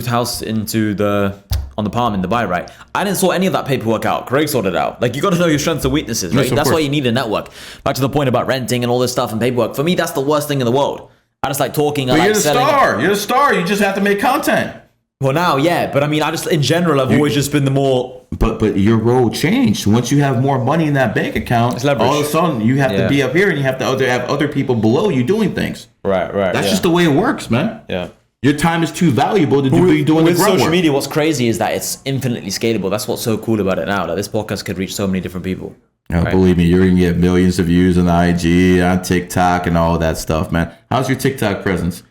house on the Palm in Dubai, right? I didn't sort any of that paperwork out. Craig sorted it out. Like, you got to know your strengths and weaknesses, right?
Yes,
that's why you need a network. Back to the point about renting and all this stuff and paperwork. For me, that's the worst thing in the world. I just like talking.
But you're the star. You're the star. You just have to make content.
Well, now, yeah. But I mean, in general, I've always just been the more...
But your role changed. Once you have more money in that bank account, all of a sudden, you have to be up here and you have to have other people below you doing things.
Right.
That's just the way it works, man.
Yeah.
Your time is too valuable to be doing the grunt
work. With social media, what's crazy is that it's infinitely scalable. That's what's so cool about it now. That this podcast could reach so many different people.
Right? Believe me, you're going to get millions of views on IG, on TikTok, and all that stuff, man. How's your TikTok presence?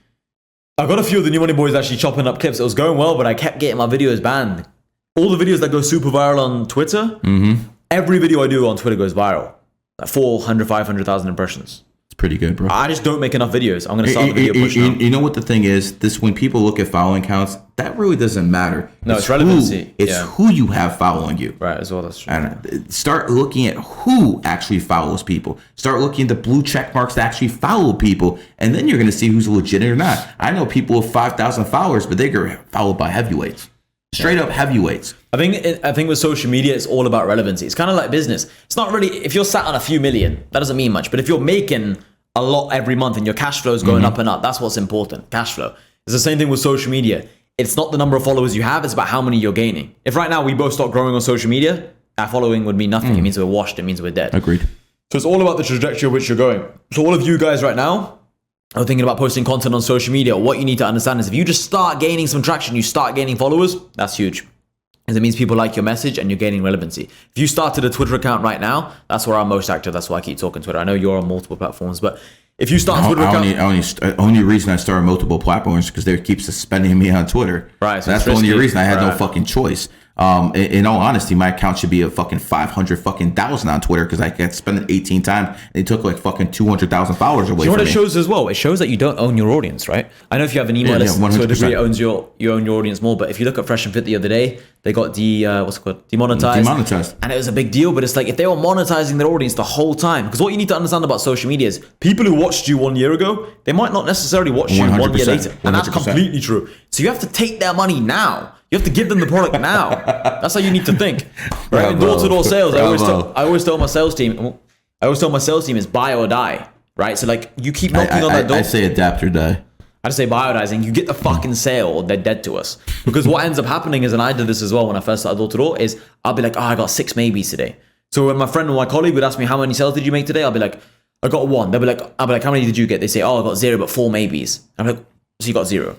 I got a few of the New Money Boys actually chopping up clips. It was going well, but I kept getting my videos banned. All the videos that go super viral on Twitter, every video I do on Twitter goes viral. Like 400, 500,000 impressions.
Pretty good, bro.
I just don't make enough videos. I'm going to start the video pushing.
You know what the thing is? When people look at following counts, that really doesn't matter.
No, it's relevancy.
It's who you have following you.
Right, as well, that's true.
And start looking at who actually follows people. Start looking at the blue check marks that actually follow people, and then you're going to see who's legit or not. I know people with 5,000 followers, but they get followed by heavyweights. Straight up heavyweights.
I think with social media, it's all about relevancy. It's kind of like business. It's not really, if you're sat on a few million, that doesn't mean much. But if you're making a lot every month and your cash flow is going up and up, that's what's important. Cash flow. It's the same thing with social media. It's not the number of followers you have, it's about how many you're gaining. If right now we both start growing on social media, our following would mean nothing. It means we're washed. It means we're dead.
Agreed.
So it's all about the trajectory of which you're going. So all of you guys right now are thinking about posting content on social media. What you need to understand is if you just start gaining some traction, you start gaining followers, that's huge. Because it means people like your message and you're gaining relevancy. If you started a Twitter account right now, that's where I'm most active. That's why I keep talking Twitter. I know you're on multiple platforms, but if you start a Twitter account...
Only reason I started multiple platforms is because they keep suspending me on Twitter.
Right.
So that's the only reason. I had no fucking choice. In all honesty, my account should be a fucking 500,000 on Twitter because I get spent it 18 times. And it took like fucking 200,000 followers away
You know
from
what
me.
it shows as well? It shows that you don't own your audience, right? I know if you have an email list, to a
100%.
degree, it owns you own your audience more. But if you look at Fresh and Fit the other day, they got demonetized.
Demonetized.
And it was a big deal. But it's like if they were monetizing their audience the whole time, because what you need to understand about social media is people who watched you 1 year ago, they might not necessarily watch you 1 year
100%.
later. And that's
100%.
completely true. So you have to take their money now. You have to give them the product now. That's how you need to think. Right? In door-to-door sales, I always tell my sales team, is buy or die. Right? So like you keep knocking on that door.
I say adapt or die.
I just say buy or die, saying you get the fucking sale or they're dead to us. Because what ends up happening is, and I did this as well when I first started door-to-door, is I'll be like, I got 6 maybes today. So when my friend or my colleague would ask me, how many sales did you make today? I'll be like, I got 1. I'll be like, how many did you get? They say, I got 0, but 4 maybes. I'm like, so you got 0.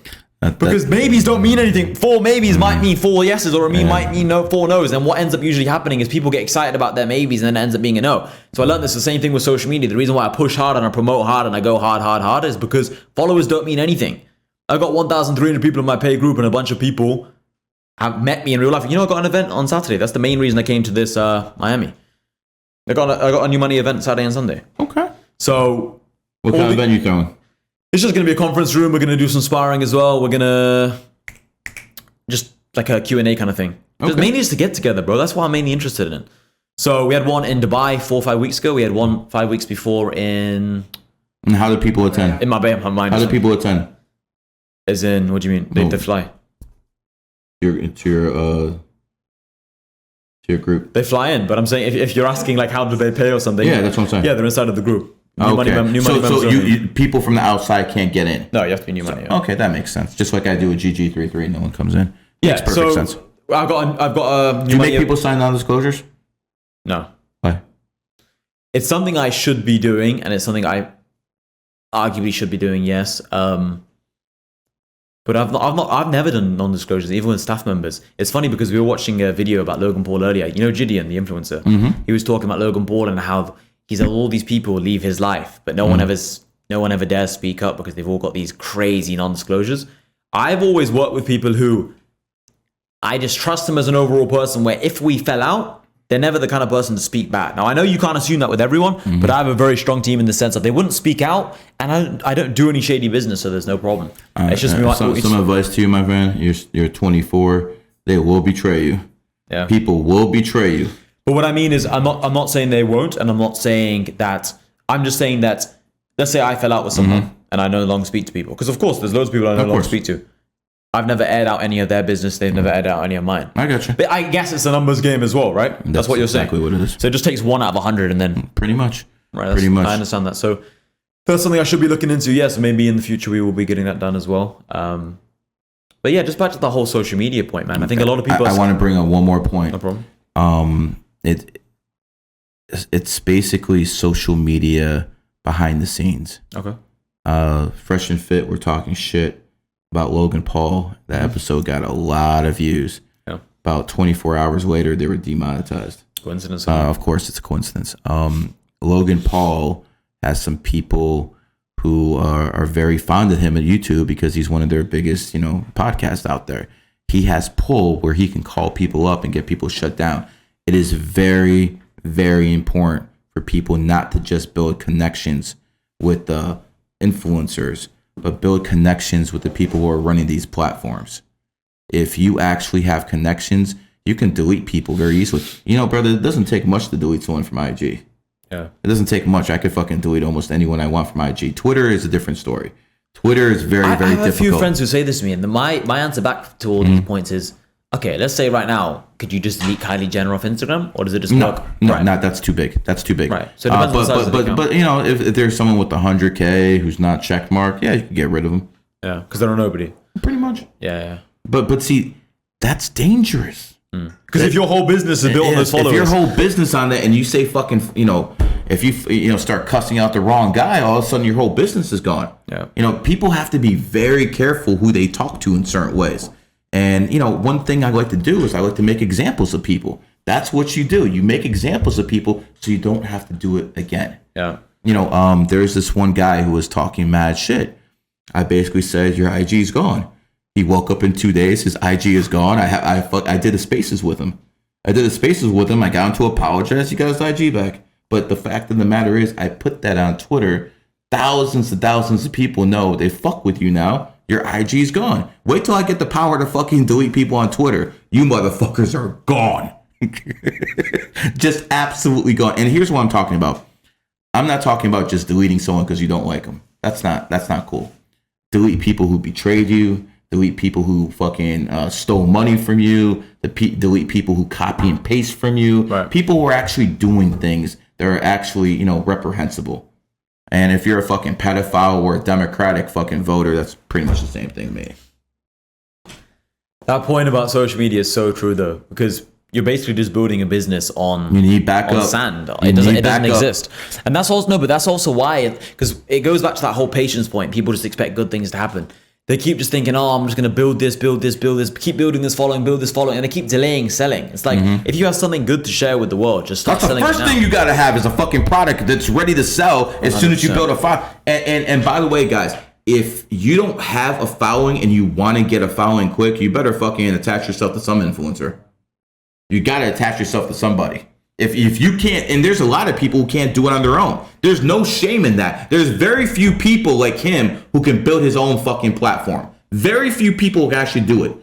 Because maybes don't mean anything. 4 maybes might mean 4 yeses, or might mean 4 no's. And what ends up usually happening is people get excited about their maybes and then it ends up being a no. So I learned this the same thing with social media. The reason why I push hard and I promote hard and I go hard is because followers don't mean anything. I got 1,300 people in my pay group and a bunch of people have met me in real life. You know, I got an event on Saturday. That's the main reason I came to this Miami. I got a new money event Saturday and Sunday.
Okay.
So
What kind of event you throwing?
it's just going to be a conference room. We're going to do some sparring as well. We're going to just like a Q&A kind of thing. Just mainly just to get together, bro. That's what I'm mainly interested in. So we had one in Dubai 4 or 5 weeks ago. We had one 5 weeks before in
And how do people attend?
my mind.
How do people attend?
As in, what do you mean? They fly.
To your group.
They fly in, but I'm saying if you're asking like how do they pay or something?
Yeah, that's what I'm saying.
Yeah, they're inside of the group. New money
So
members only.
people from the outside can't get in.
No, you have to be new money. Yeah.
Okay, that makes sense. Just like I do with GG33, no one comes in.
Yeah,
Makes perfect sense.
I've got a new
Do you
money.
make people sign non-disclosures?
No,
Why?
it's something I should be doing, and it's something I arguably should be doing. Yes, but I've never done non-disclosures, even with staff members. It's funny because we were watching a video about Logan Paul earlier. You know, Gideon, the influencer.
Mm-hmm.
He was talking about Logan Paul and how he's had all these people leave his life, but no one ever dares speak up because they've all got these crazy non-disclosures. I've always worked with people who I just trust them as an overall person, where if we fell out, they're never the kind of person to speak back. Now, I know you can't assume that with everyone, but I have a very strong team in the sense that they wouldn't speak out, and I don't do any shady business, so there's no problem. It's just me.
Some advice to you, my friend. You're 24. They will betray you.
Yeah.
People will betray you.
But what I mean is, I'm not saying they won't, and I'm not saying that. I'm just saying that. Let's say I fell out with someone, and I no longer speak to people, because of course there's loads of people I no longer speak to. I've never aired out any of their business. They've never aired out any of mine.
I got you.
But I guess it's a numbers game as well, right? That's what you're
exactly
saying.
what it is.
So it just takes 1 out of 100, and then
Pretty much.
right.
Pretty much.
I understand that. So that's something I should be looking into. Yes, maybe in the future we will be getting that done as well. But yeah, just back to the whole social media point, man. I think a lot of people.
I want to bring up one more point.
No problem.
It's basically social media behind the scenes.
Okay.
Fresh and Fit, we're talking shit about Logan Paul. That episode got a lot of views.
Yeah.
About 24 hours later, they were demonetized.
Coincidence.
Of course, it's a coincidence. Logan Paul has some people who are very fond of him at YouTube because he's one of their biggest, podcasts out there. He has pull where he can call people up and get people shut down. It is very, very important for people not to just build connections with the influencers, but build connections with the people who are running these platforms. If you actually have connections, you can delete people very easily. Brother, it doesn't take much to delete someone from IG.
Yeah.
It doesn't take much. I could fucking delete almost anyone I want from IG. Twitter is a different story. Twitter is very, very difficult.
I have a few friends who say this to me, and my answer back to all these points is, okay, let's say right now, could you just delete Kylie Jenner off Instagram, or does it just work?
No,
right.
that's too big. That's too big.
Right. So it depends on the size of the account.
But if there's someone with 100K who's not checkmarked, yeah, you can get rid of them.
Yeah, because they're nobody.
Pretty much.
Yeah.
But see, that's dangerous.
Because if your whole business is built on those followers,
if your whole business on that, and you say fucking, if you start cussing out the wrong guy, all of a sudden your whole business is gone.
Yeah.
People have to be very careful who they talk to in certain ways. And one thing I like to do is I like to make examples of people. That's what you do. You make examples of people so you don't have to do it again.
Yeah.
There's this one guy who was talking mad shit. I basically said, your IG's gone. He woke up in 2 days. His IG is gone. I did a spaces with him. I got him to apologize. He got his IG back. But the fact of the matter is, I put that on Twitter. Thousands and thousands of people know they fuck with you now. Your IG's gone. Wait till I get the power to fucking delete people on Twitter. You motherfuckers are gone. Just absolutely gone. And here's what I'm talking about. I'm not talking about just deleting someone because you don't like them. That's not cool. Delete people who betrayed you. Delete people who fucking stole money from you. Delete people who copy and paste from you.
Right.
People who are actually doing things that are actually, reprehensible. And if you're a fucking pedophile or a Democratic fucking voter, that's pretty much the same thing to me.
That point about social media is so true, though, because you're basically just building a business on
You need backup.
on sand. It doesn't exist, and that's also why, because it goes back to that whole patience point. People just expect good things to happen. They keep just thinking, oh, I'm just going to build this, keep building this following, and they keep delaying selling. It's like, if you have something good to share with the world, just start selling it now.
That's the first thing you got to have is a fucking product that's ready to sell as soon as you build a file. And by the way, guys, if you don't have a following and you want to get a following quick, you better fucking attach yourself to some influencer. You got to attach yourself to somebody. If you can't, and there's a lot of people who can't do it on their own. There's no shame in that. There's very few people like him who can build his own fucking platform. Very few people can actually do it.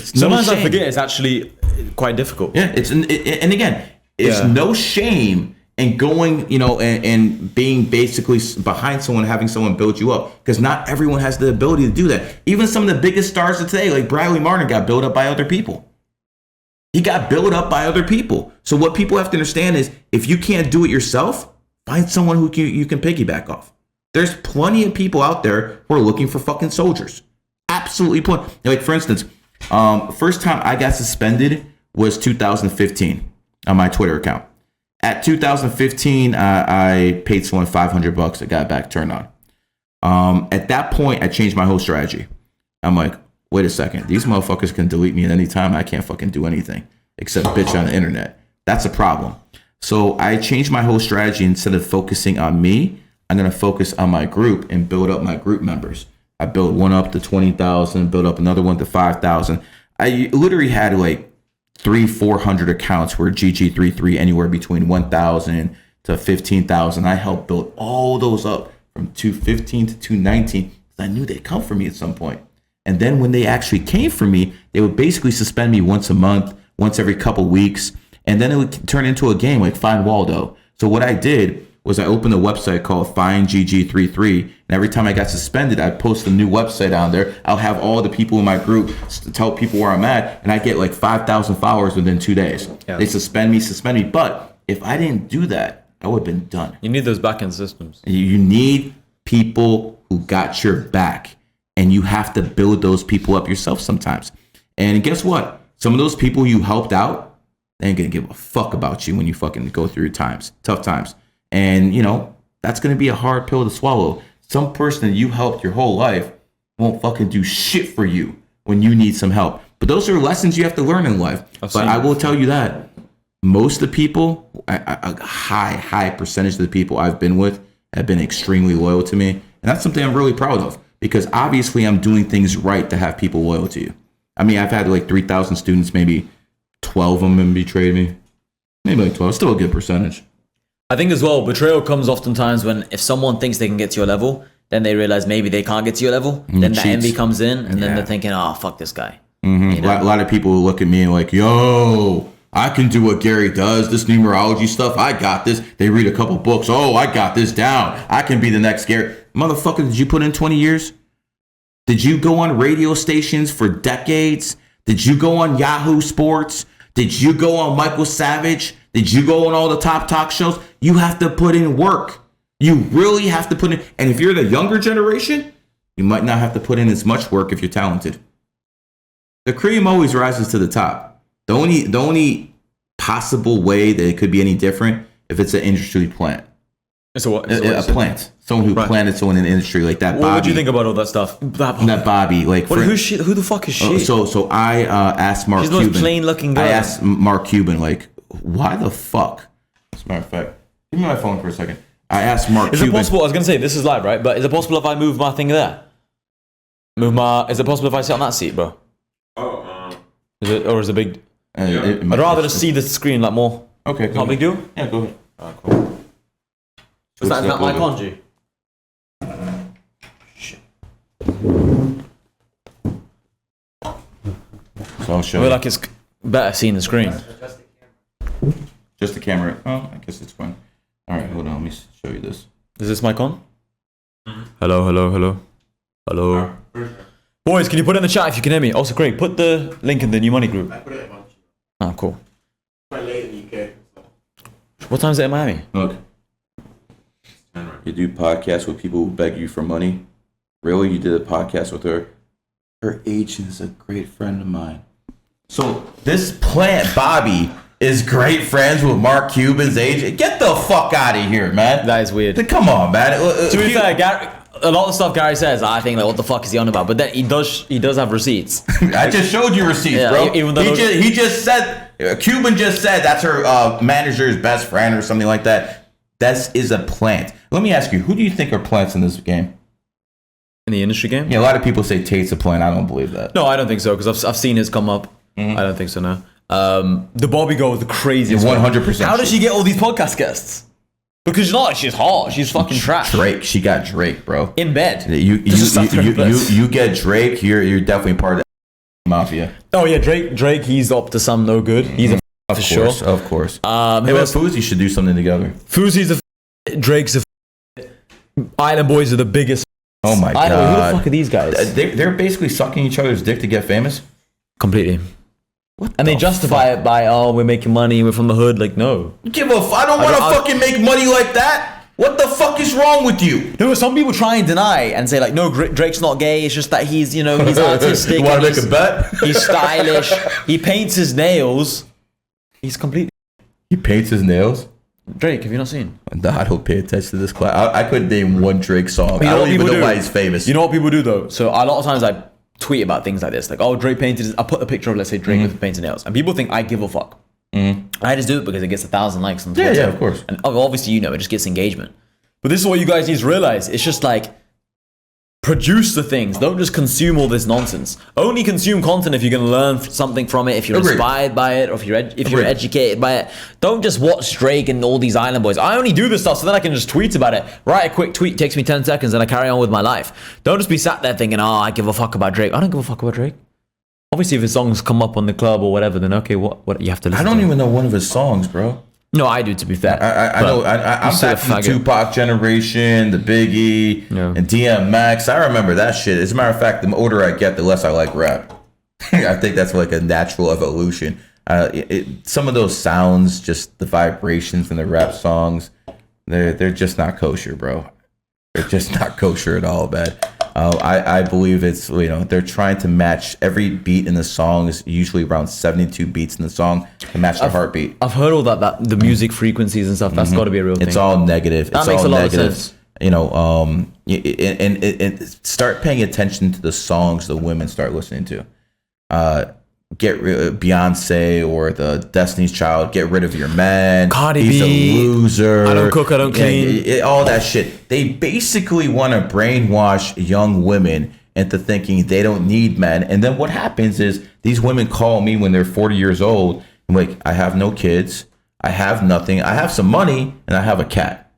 Sometimes I forget it's actually quite difficult.
Yeah, and again, it's no shame in going, and being basically behind someone, having someone build you up, because not everyone has the ability to do that. Even some of the biggest stars of today, like Bradley Martin, got built up by other people. He got built up by other people. So what people have to understand is, if you can't do it yourself, find someone who you can piggyback off. There's plenty of people out there who are looking for fucking soldiers. Absolutely plenty. Like, for instance, first time I got suspended was 2015 on my Twitter account. At 2015, I paid someone $500. I got back turned on. At that point, I changed my whole strategy. I'm like, wait a second, these motherfuckers can delete me at any time. I can't fucking do anything except bitch on the internet. That's a problem. So I changed my whole strategy. Instead of focusing on me, I'm going to focus on my group and build up my group members. I built one up to 20,000, built up another one to 5,000. I literally had like 300-400 accounts where GG33 anywhere between 1,000 to 15,000. I helped build all those up from 215 to 219. I knew they'd come for me at some point. And then when they actually came for me, they would basically suspend me once a month, once every couple weeks. And then it would turn into a game like Find Waldo. So what I did was I opened a website called Find GG33. And every time I got suspended, I'd post a new website on there. I'll have all the people in my group tell people where I'm at. And I get like 5,000 followers within 2 days. Yeah. They suspend me. But if I didn't do that, I would have been done.
You need those back-end systems.
You need people who got your back. And you have to build those people up yourself sometimes. And guess what? Some of those people you helped out, they ain't gonna give a fuck about you when you fucking go through tough times. And that's gonna be a hard pill to swallow. Some person that you helped your whole life won't fucking do shit for you when you need some help. But those are lessons you have to learn in life. But I will tell you that most of the people, a high percentage of the people I've been with have been extremely loyal to me. And that's something I'm really proud of. Because obviously I'm doing things right to have people loyal to you. I mean, I've had like 3,000 students, maybe 12 of them betrayed me. Maybe like 12, still a good percentage.
I think as well, betrayal comes oftentimes when if someone thinks they can get to your level, then they realize maybe they can't get to your level. Then the envy comes in and then they're thinking, oh, fuck this guy.
Mm-hmm. A lot of people look at me and like, yo, I can do what Gary does. This numerology stuff, I got this. They read a couple books. Oh, I got this down. I can be the next Gary. Motherfucker, did you put in 20 years? Did you go on radio stations for decades? Did you go on Yahoo Sports? Did you go on Michael Savage? Did you go on all the top talk shows? You have to put in work. You really have to put in. And if you're the younger generation, you might not have to put in as much work if you're talented. The cream always rises to the top. The only possible way that it could be any different if it's an industry plant.
So what?
A plant. Someone who planted someone in the industry like that.
What do you think about all that stuff?
That Bobby, like
who the fuck is she?
So I asked Mark Cuban.
She's the most plain looking girl.
I asked Mark Cuban, like, why the fuck? As a matter of fact, give me my phone for a second. I asked Mark Cuban.
Is it possible? I was gonna say this is live, right? But is it possible if I move my thing there? Move my. Is it possible if I sit on that seat, bro?
Oh,
Is it, or is it big?
It
I'd rather just see the screen like more.
Okay,
Not a big deal.
Yeah, go ahead.
Alright, cool. Was that mic on, G?
So I'll
I
show
feel
you.
like it's better seeing the screen.
Just the camera. Oh, I guess it's fine. All right, hold on. Let me show you this.
Is this mic on? Hello, hello, hello. Hello. Boys, can you put it in the chat if you can hear me? Also, Craig, put the link in the New Money group.
I put it in my
Oh, cool.
quite late in the UK.
What time is it in Miami?
Look. You do podcasts with people who beg you for money. Really? You did a podcast with her? Her agent is a great friend of mine. So this plant, Bobby, is great friends with Mark Cuban's agent. Get the fuck out of here, man.
That is weird.
Come on, man.
To be fair, Gary, a lot of stuff Gary says, I think like, what the fuck is he on about? But then he does have receipts.
I just showed you receipts,
Yeah,
bro.
even though
He just said, Cuban just said that's her manager's best friend or something like that. That is a plant. Let me ask you, who do you think are plants in this game?
In the industry game?
Yeah, a lot of people say Tate's a plant. I don't believe that.
No, I don't think so because I've seen his come up. I don't think so. No. The Bobby girl was the craziest.
100%.
How does she get all these podcast guests? Because she's not. She's hot. She's fucking trash.
Drake. She got Drake, bro.
In bed.
You
Just stuff her in bed.
get Drake. You're definitely part of the mafia.
Oh yeah, Drake. He's up to some no good. He's a
Of
for
course,
sure.
of course.
Who
Hey,
else?
Fuzi should do something together.
Fuzi's a Drake's a Island Boys are the biggest.
Oh my
I know, who the
god.
fuck are these guys?
They're basically sucking each other's dick to get famous.
Completely. And they justify it by, oh, we're making money, we're from the hood. Like, no.
Give a I don't want to
I-
fucking make money like that. What the fuck is wrong with you?
No, some people try and deny and say like, no, Drake's not gay. It's just that he's, he's artistic.
You want to
and
make a bet?
He's stylish. He paints his nails. He's completely
He paints his nails.
Drake. Have you not seen?
I don't pay attention to this class. I couldn't name one Drake song.
You
I
know
don't
what
even
people
know
do?
why he's famous.
You know what people do though? So a lot of times I tweet about things like this, like, oh, Drake painted his, I put a picture of, let's say, Drake with painted nails, and people think I give a fuck. I just do it because it gets 1,000 likes on Twitter.
Yeah, of course.
And obviously, it just gets engagement. But this is what you guys need to realize. It's just like, produce the things. Don't just consume all this nonsense. Only consume content if you're going to learn something from it, if you're
Agreed.
inspired by it, or if you're
Agreed.
educated by it. Don't just watch Drake and all these Island Boys. I only do this stuff so that I can just tweet about it. Write a quick tweet, takes me 10 seconds, and I carry on with my life. Don't just be sat there thinking, oh, I give a fuck about Drake. I don't give a fuck about Drake. Obviously, if his songs come up on the club or whatever, then okay, what you have to listen
I
to.
don't even know one of his songs, bro.
No, I do, to be fair.
I know. I'm
still a
back from the
faggot.
Tupac generation, the Biggie,
Yeah.
and DMX. I remember that shit. As a matter of fact, the older I get, the less I like rap. I think that's like a natural evolution. Some of those sounds, just the vibrations in the rap songs, they're just not kosher, bro. They're just not kosher at all, man. I believe it's, they're trying to match every beat in the song is usually around 72 beats in the song to match the heartbeat.
I've heard all that the music frequencies and stuff. That's got to be a real thing.
It's all negative.
That
It's
makes
all
a lot of
negative.
sense.
And start paying attention to the songs the women start listening to. Get Beyonce or the Destiny's Child. Get rid of your man.
Cardi
He's
B.
a loser.
I don't cook, I don't clean.
All that shit. They basically want to brainwash young women into thinking they don't need men. And then what happens is these women call me when they're 40 years old. I'm like, I have no kids. I have nothing. I have some money and I have a cat.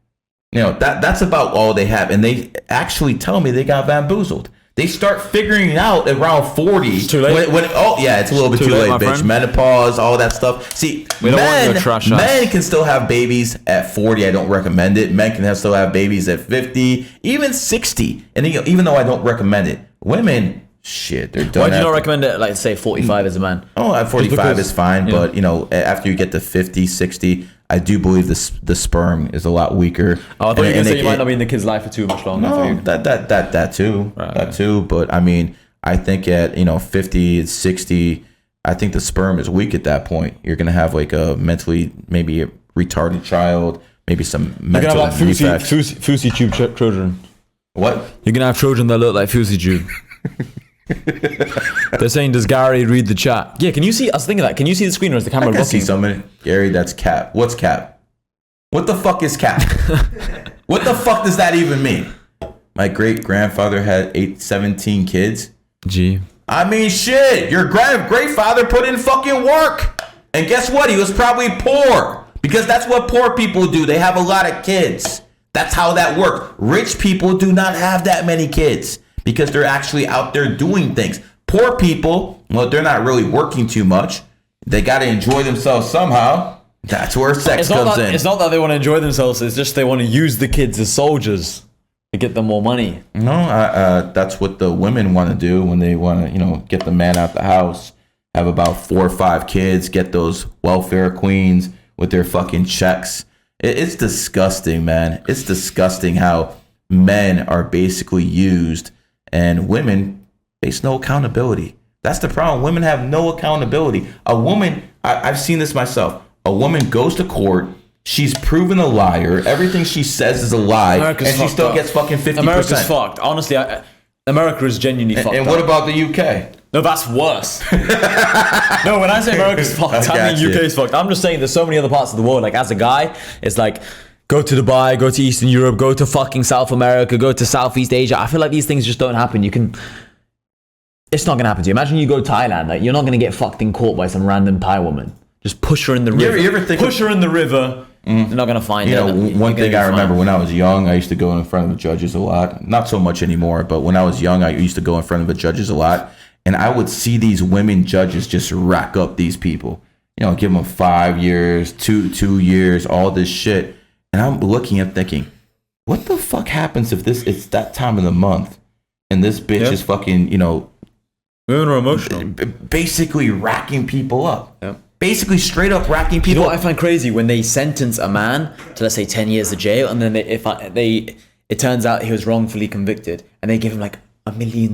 That's about all they have. And they actually tell me they got bamboozled. They start figuring it out around 40. It's
too late.
It's a little bit too late,
my
bitch.
friend.
Menopause, all that stuff. See,
We don't want your trash ass.
men can still have babies at 40. I don't recommend it. Men can still have babies at 50, even 60. And even though I don't recommend it, women, shit, they're done.
Why do you not
after-
recommend it, like, say, 45 as a man?
Oh, at 45
because-
is fine,
yeah.
but after you get to 50, 60, I do believe the sperm is a lot weaker.
Oh, I thought you were going to say you
it-
might not be in the kid's life for too much longer.
No, that too,
Right,
that too. But I mean, I think at 50, 60, I think the sperm is weak at that point. You're gonna have like a mentally maybe a retarded child, maybe some
You're
mental
going to have like
defects.
Fousey Tube children.
What?
You're going to have children that look like Fousey Tube. They're saying, does Gary read the chat? Yeah, can you see? I was thinking that. Can you see the screen or is the camera
I can see
blocking?
something. Gary, that's cap. What's cap? What the fuck is cap? What the fuck does that even mean? My great grandfather had 17 kids.
Gee.
I mean, shit. Your great father put in fucking work, and guess what? He was probably poor because that's what poor people do. They have a lot of kids. That's how that works. Rich people do not have that many kids because they're actually out there doing things. Poor people, well, they're not really working too much. They got to enjoy themselves somehow. That's where sex comes in.
It's not that they want to enjoy themselves. It's just they want to use the kids as soldiers to get them more money.
No, that's what the women want to do when they want to, get the man out the house, have about 4 or 5 kids, get those welfare queens with their fucking checks. It's disgusting, man. It's disgusting how men are basically used and women face no accountability. That's the problem. Women have no accountability. A woman, I've seen this myself. A woman goes to court. She's proven a liar. Everything she says is a lie.
America's
and she still
up.
gets fucking 50%.
America's fucked. Honestly, America is genuinely fucked
And
up.
what about the UK?
No, that's worse. No, when I say America's fucked, I mean UK's fucked. I'm just saying there's so many other parts of the world. Like, as a guy, it's like, go to Dubai, go to Eastern Europe, go to fucking South America, go to Southeast Asia. I feel like these things just don't happen. It's not going to happen to you. Imagine you go to Thailand. Like, you're not going to get fucked in court by some random Thai woman. Just push her in the river.
You ever think
push her in the river. They're not going to find her.
One thing I remember when I was young, I used to go in front of the judges a lot. Not so much anymore, but when I was young, I used to go in front of the judges a lot. And I would see these women judges just rack up these people. Give them 5 years, 2 years, all this shit. And I'm looking and thinking, what the fuck happens if it's that time of the month and this bitch is fucking,
women are emotional.
Basically racking people up.
Yep.
Basically straight up racking people
You know what
up.
I find crazy? When they sentence a man to, let's say, 10 years of jail, and then it turns out he was wrongfully convicted, and they give him like $1 million.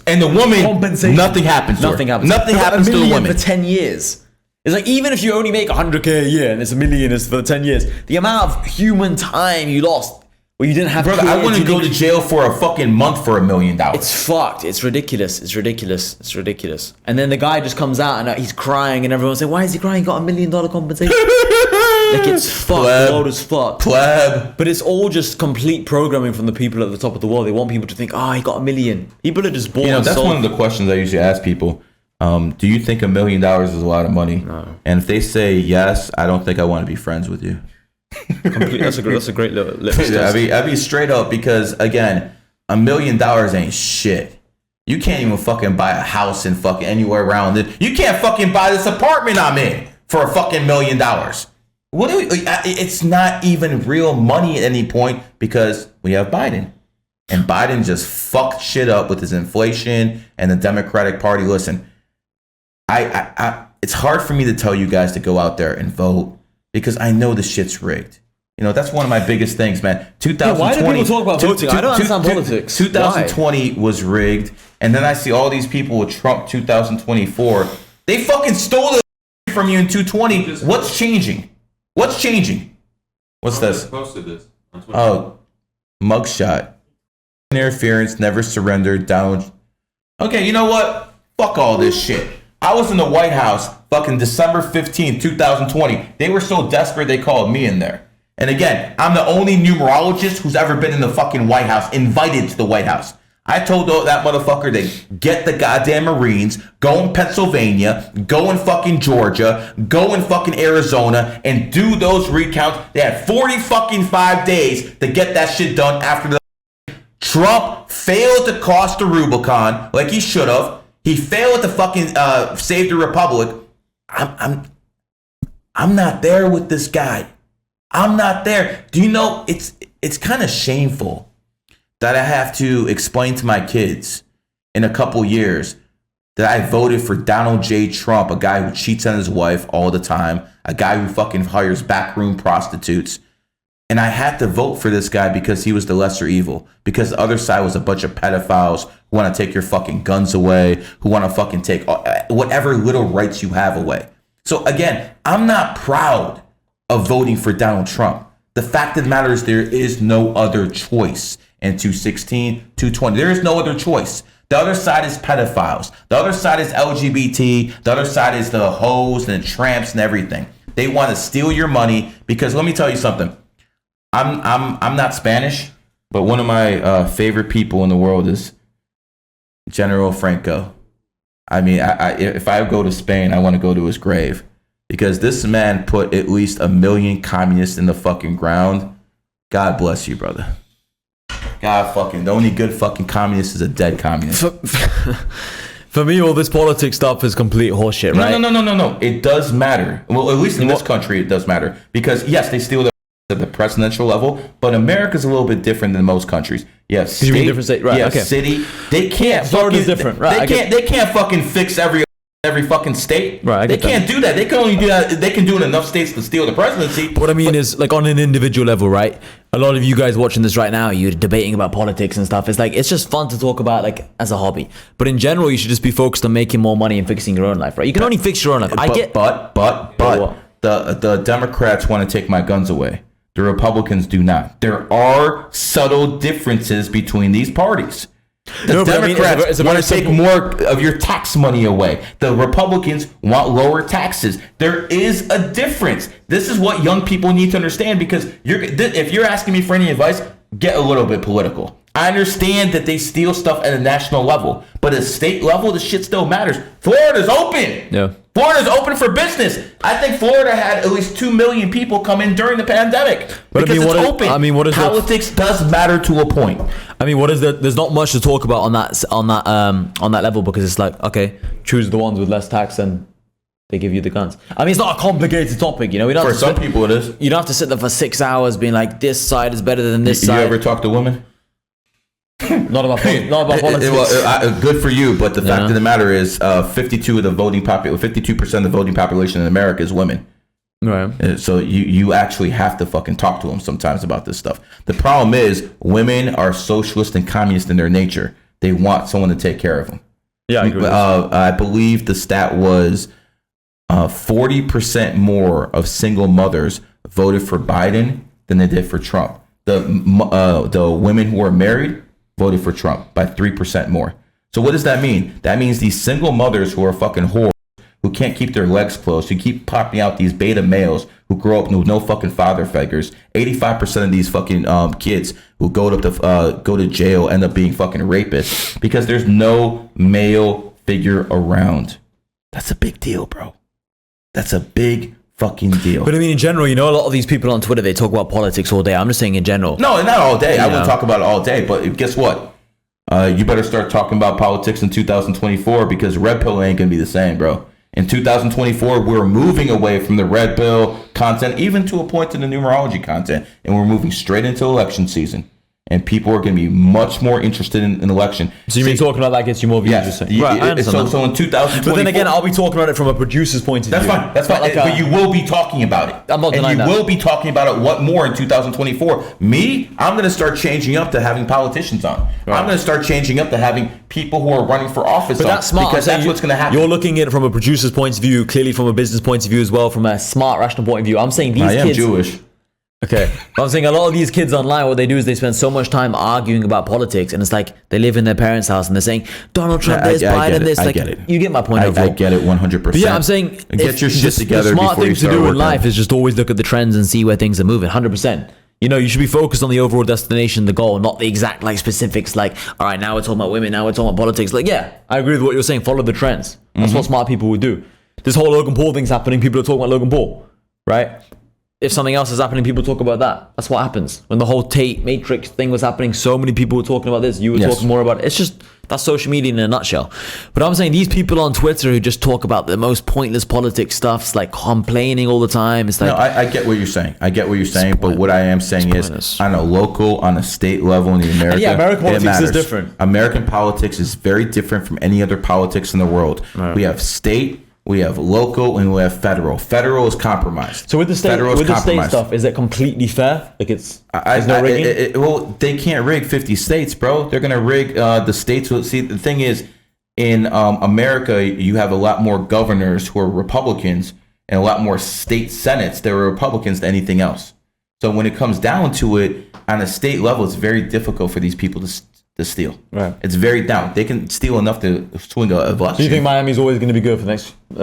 And the woman,
compensation.
nothing happens to her.
Nothing happens.
Nothing happens to the
$1 million
woman.
for 10 years. It's like, even if you only make 100K a year and it's $1 million is for the 10 years, the amount of human time you lost where you didn't have
Brother,
kids,
I wouldn't go to jail for a fucking month for $1 million.
It's fucked. It's ridiculous. It's ridiculous. It's ridiculous. And then the guy just comes out and he's crying, and everyone's like, why is he crying? He got $1 million compensation. Like, it's fucked. The world is fucked.
Pleb.
But it's all just complete programming from the people at the top of the world. They want people to think, he got $1 million. People are just born.
That's one of the questions I usually ask people. Do you think $1 million is a lot of money?
No.
And if they say yes, I don't think I want to be friends with you.
That's a great little litmus test.
I'd be straight up because, again, $1 million ain't shit. You can't even fucking buy a house in fucking anywhere around it. You can't fucking buy this apartment I'm in for a fucking $1 million. What do we? It's not even real money at any point because we have Biden. And Biden just fucked shit up with his inflation and the Democratic Party. Listen, it's hard for me to tell you guys to go out there and vote because I know the shit's rigged. That's one of my biggest things, man. 2020.
Why do people talk about voting? I don't understand politics.
2020 was rigged, and then I see all these people with Trump 2024. They fucking stole it from you in 2020. What's changing? What's changing? What's this?
Posted this on Twitter.
Oh, mugshot. Interference, never surrendered, down. Okay, you know what? Fuck all this shit. I was in the White House fucking December 15th, 2020. They were so desperate they called me in there. And again, I'm the only numerologist who's ever been in the fucking White House, invited to the White House. I told that motherfucker to get the goddamn Marines, go in Pennsylvania, go in fucking Georgia, go in fucking Arizona, and do those recounts. They had 40 fucking 5 days to get that shit done after the Trump failed to cross the Rubicon like he should have. He failed to fucking save the Republic. I'm not there with this guy. I'm not there. Do you know it's kind of shameful that I have to explain to my kids in a couple years that I voted for Donald J. Trump, a guy who cheats on his wife all the time, a guy who fucking hires backroom prostitutes. And I had to vote for this guy because he was the lesser evil. Because the other side was a bunch of pedophiles who want to take your fucking guns away, who want to fucking take whatever little rights you have away. So again, I'm not proud of voting for Donald Trump. The fact of the matter is there is no other choice in 216, 220. There is no other choice. The other side is pedophiles. The other side is LGBT. The other side is the hoes and the tramps and everything. They want to steal your money because let me tell you something. I'm not Spanish, But one of my favorite people in the world is General Franco. I mean, if I go to Spain, I want to go to his grave because this man put at least 1 million communists in the fucking ground. God bless you, brother. God fucking, the only good fucking communist is a dead communist.
For me, all this politics stuff is complete horseshit, right?
No. It does matter. Well, at least in this country, it does matter because yes, they steal at the presidential level, but America's a little bit different than most countries. You have state,
different state, right?
You have
Okay.
city. They can't.
Florida's different, right?
They can't fucking fix every fucking state.
Right, I
they
get that.
can't do that. They can only do that. They can do it in enough states to steal the presidency.
What I mean is, like, on an individual level, right? A lot of you guys watching this right now, you're debating about politics and stuff. It's like, it's just fun to talk about, like, as a hobby. But in general, you should just be focused on making more money and fixing your own life, right? You can only fix your own life.
But the Democrats want to take my guns away. The Republicans do not. There are subtle differences between these parties. The Democrats want to take more of your tax money away. The Republicans want lower taxes. There is a difference. This is what young people need to understand because if you're asking me for any advice, get a little bit political. I understand that they steal stuff at a national level, but at a state level, the shit still matters. Florida's open.
Yeah.
Florida's open for business. I think Florida had at least 2 million people come in during the pandemic because it's open.
What is
politics does matter to a point.
I mean, what is that? There's not much to talk about on that level because it's like, okay, choose the ones with less tax and they give you the guns. I mean, it's not a complicated topic, you know.
For some people, it is.
You don't have to sit there for 6 hours being like, this side is better than this side.
You ever talk to women?
Not about politics.
Good for you, but the fact of the matter is, 52% of the voting population in America is women.
Right.
So you actually have to fucking talk to them sometimes about this stuff. The problem is, women are socialist and communist in their nature. They want someone to take care of them.
Yeah, I agree.
I believe the stat was 40% more of single mothers voted for Biden than they did for Trump. The women who are married voted for Trump by 3% more. So what does that mean? That means these single mothers who are fucking whores, who can't keep their legs closed, who keep popping out these beta males who grow up with no fucking father figures. 85% of these fucking kids who go to jail end up being fucking rapists because there's no male figure around. That's a big deal, bro. That's a big fucking deal.
But I mean, in general, you know, a lot of these people on Twitter, they talk about politics all day. I'm just saying in general.
No, not all day. I wouldn't talk about it all day. But guess what? You better start talking about politics in 2024 because red pill ain't going to be the same, bro. In 2024, we're moving away from the red pill content, even to a point in the numerology content, and we're moving straight into election season. And people are going to be much more interested in election.
So you mean talking about that gets you more views?
Yes.
Right, I understand that.
So in 2024...
But then again, I'll be talking about it from a producer's point of view.
That's fine. But you will be talking about it.
I'm not denying that.
And you will be talking about it what more in 2024. Me, I'm going to start changing up to having politicians on. Right. I'm going to start changing up to having people who are running for office on.
But that's smart.
Because that's what's going to happen.
You're looking at it from a producer's point of view, clearly from a business point of view as well, from a smart, rational point of view. I'm saying these kids...
I am Jewish.
Okay, but I'm saying a lot of these kids online, what they do is they spend so much time arguing about politics, and it's like they live in their parents' house and they're saying Donald Trump this, Biden this.
I get it.
You get my point.
I get it 100%.
But yeah, I'm saying
get your shit together.
The smart
before
thing
you
to
start
do in
working.
life is just always look at the trends and see where things are moving. 100%. You know, you should be focused on the overall destination, the goal, not the exact like specifics. Like, all right, now we're talking about women, now we're talking about politics. Like, yeah, I agree with what you're saying. Follow the trends. That's what smart people would do. This whole Logan Paul thing's happening. People are talking about Logan Paul, right? If something else is happening, people talk about that. That's what happens. When the whole Tate Matrix thing was happening, so many people were talking about this. You were talking more about it. It's just, that's social media in a nutshell. But I'm saying these people on Twitter who just talk about the most pointless politics stuffs, like complaining all the time. It's like,
no, I get what you're saying. But what I am saying is on a local, on a state level in the America,
American politics is different.
American politics is very different from any other politics in the world. Right. We have state, we have local, and we have federal. Federal is compromised.
So with the state stuff, is it completely fair? Like there's no rigging?
Well, they can't rig 50 states, bro. They're gonna rig the states. See, the thing is, in America, you have a lot more governors who are Republicans and a lot more state senates that are Republicans than anything else. So when it comes down to it, on a state level, it's very difficult for these people to steal. Right. It's very down. They can steal enough to swing a election.
Do you think Miami's always going to be good for the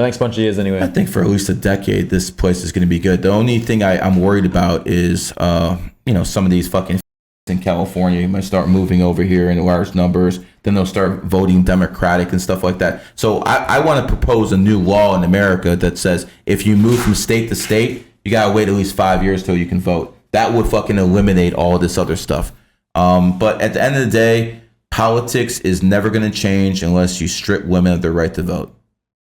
next bunch of years anyway?
I think for at least a decade, this place is going to be good. The only thing I'm worried about is, some of these fucking in California, you might start moving over here in large numbers. Then they'll start voting Democratic and stuff like that. So I want to propose a new law in America that says if you move from state to state, you gotta wait at least 5 years till you can vote. That would fucking eliminate all this other stuff. But at the end of the day, politics is never gonna change unless you strip women of their right to vote.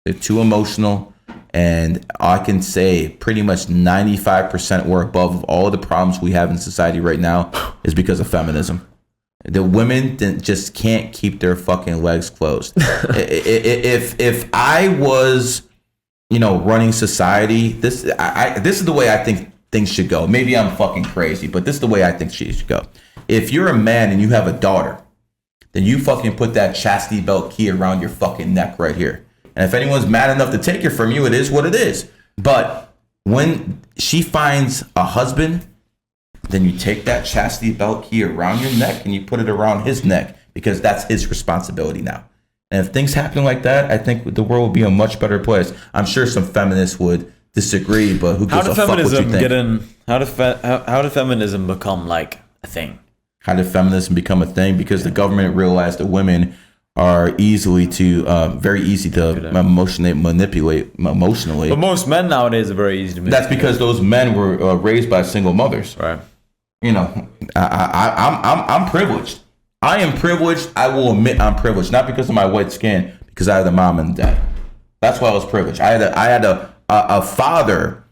They're too emotional. And I can say pretty much 95% or above of all the problems we have in society right now is because of feminism. The women just can't keep their fucking legs closed. If I was, running society, this is the way I think things should go. Maybe I'm fucking crazy, but this is the way I think she should go. If you're a man and you have a daughter, then you fucking put that chastity belt key around your fucking neck right here. And if anyone's mad enough to take it from you, it is what it is. But when she finds a husband, then you take that chastity belt key around your neck and you put it around his neck because that's his responsibility now. And if things happen like that, I think the world would be a much better place. I'm sure some feminists would disagree, but who gives a fuck what you think?
How did feminism become like a thing?
How did feminism become a thing? Because the government realized that women are very easy to emotionally manipulate emotionally.
But most men nowadays are very easy to manipulate.
That's because those men were raised by single mothers.
Right.
I'm privileged. I am privileged. I will admit I'm privileged, not because of my white skin, because I had a mom and dad. That's why I was privileged. I had a father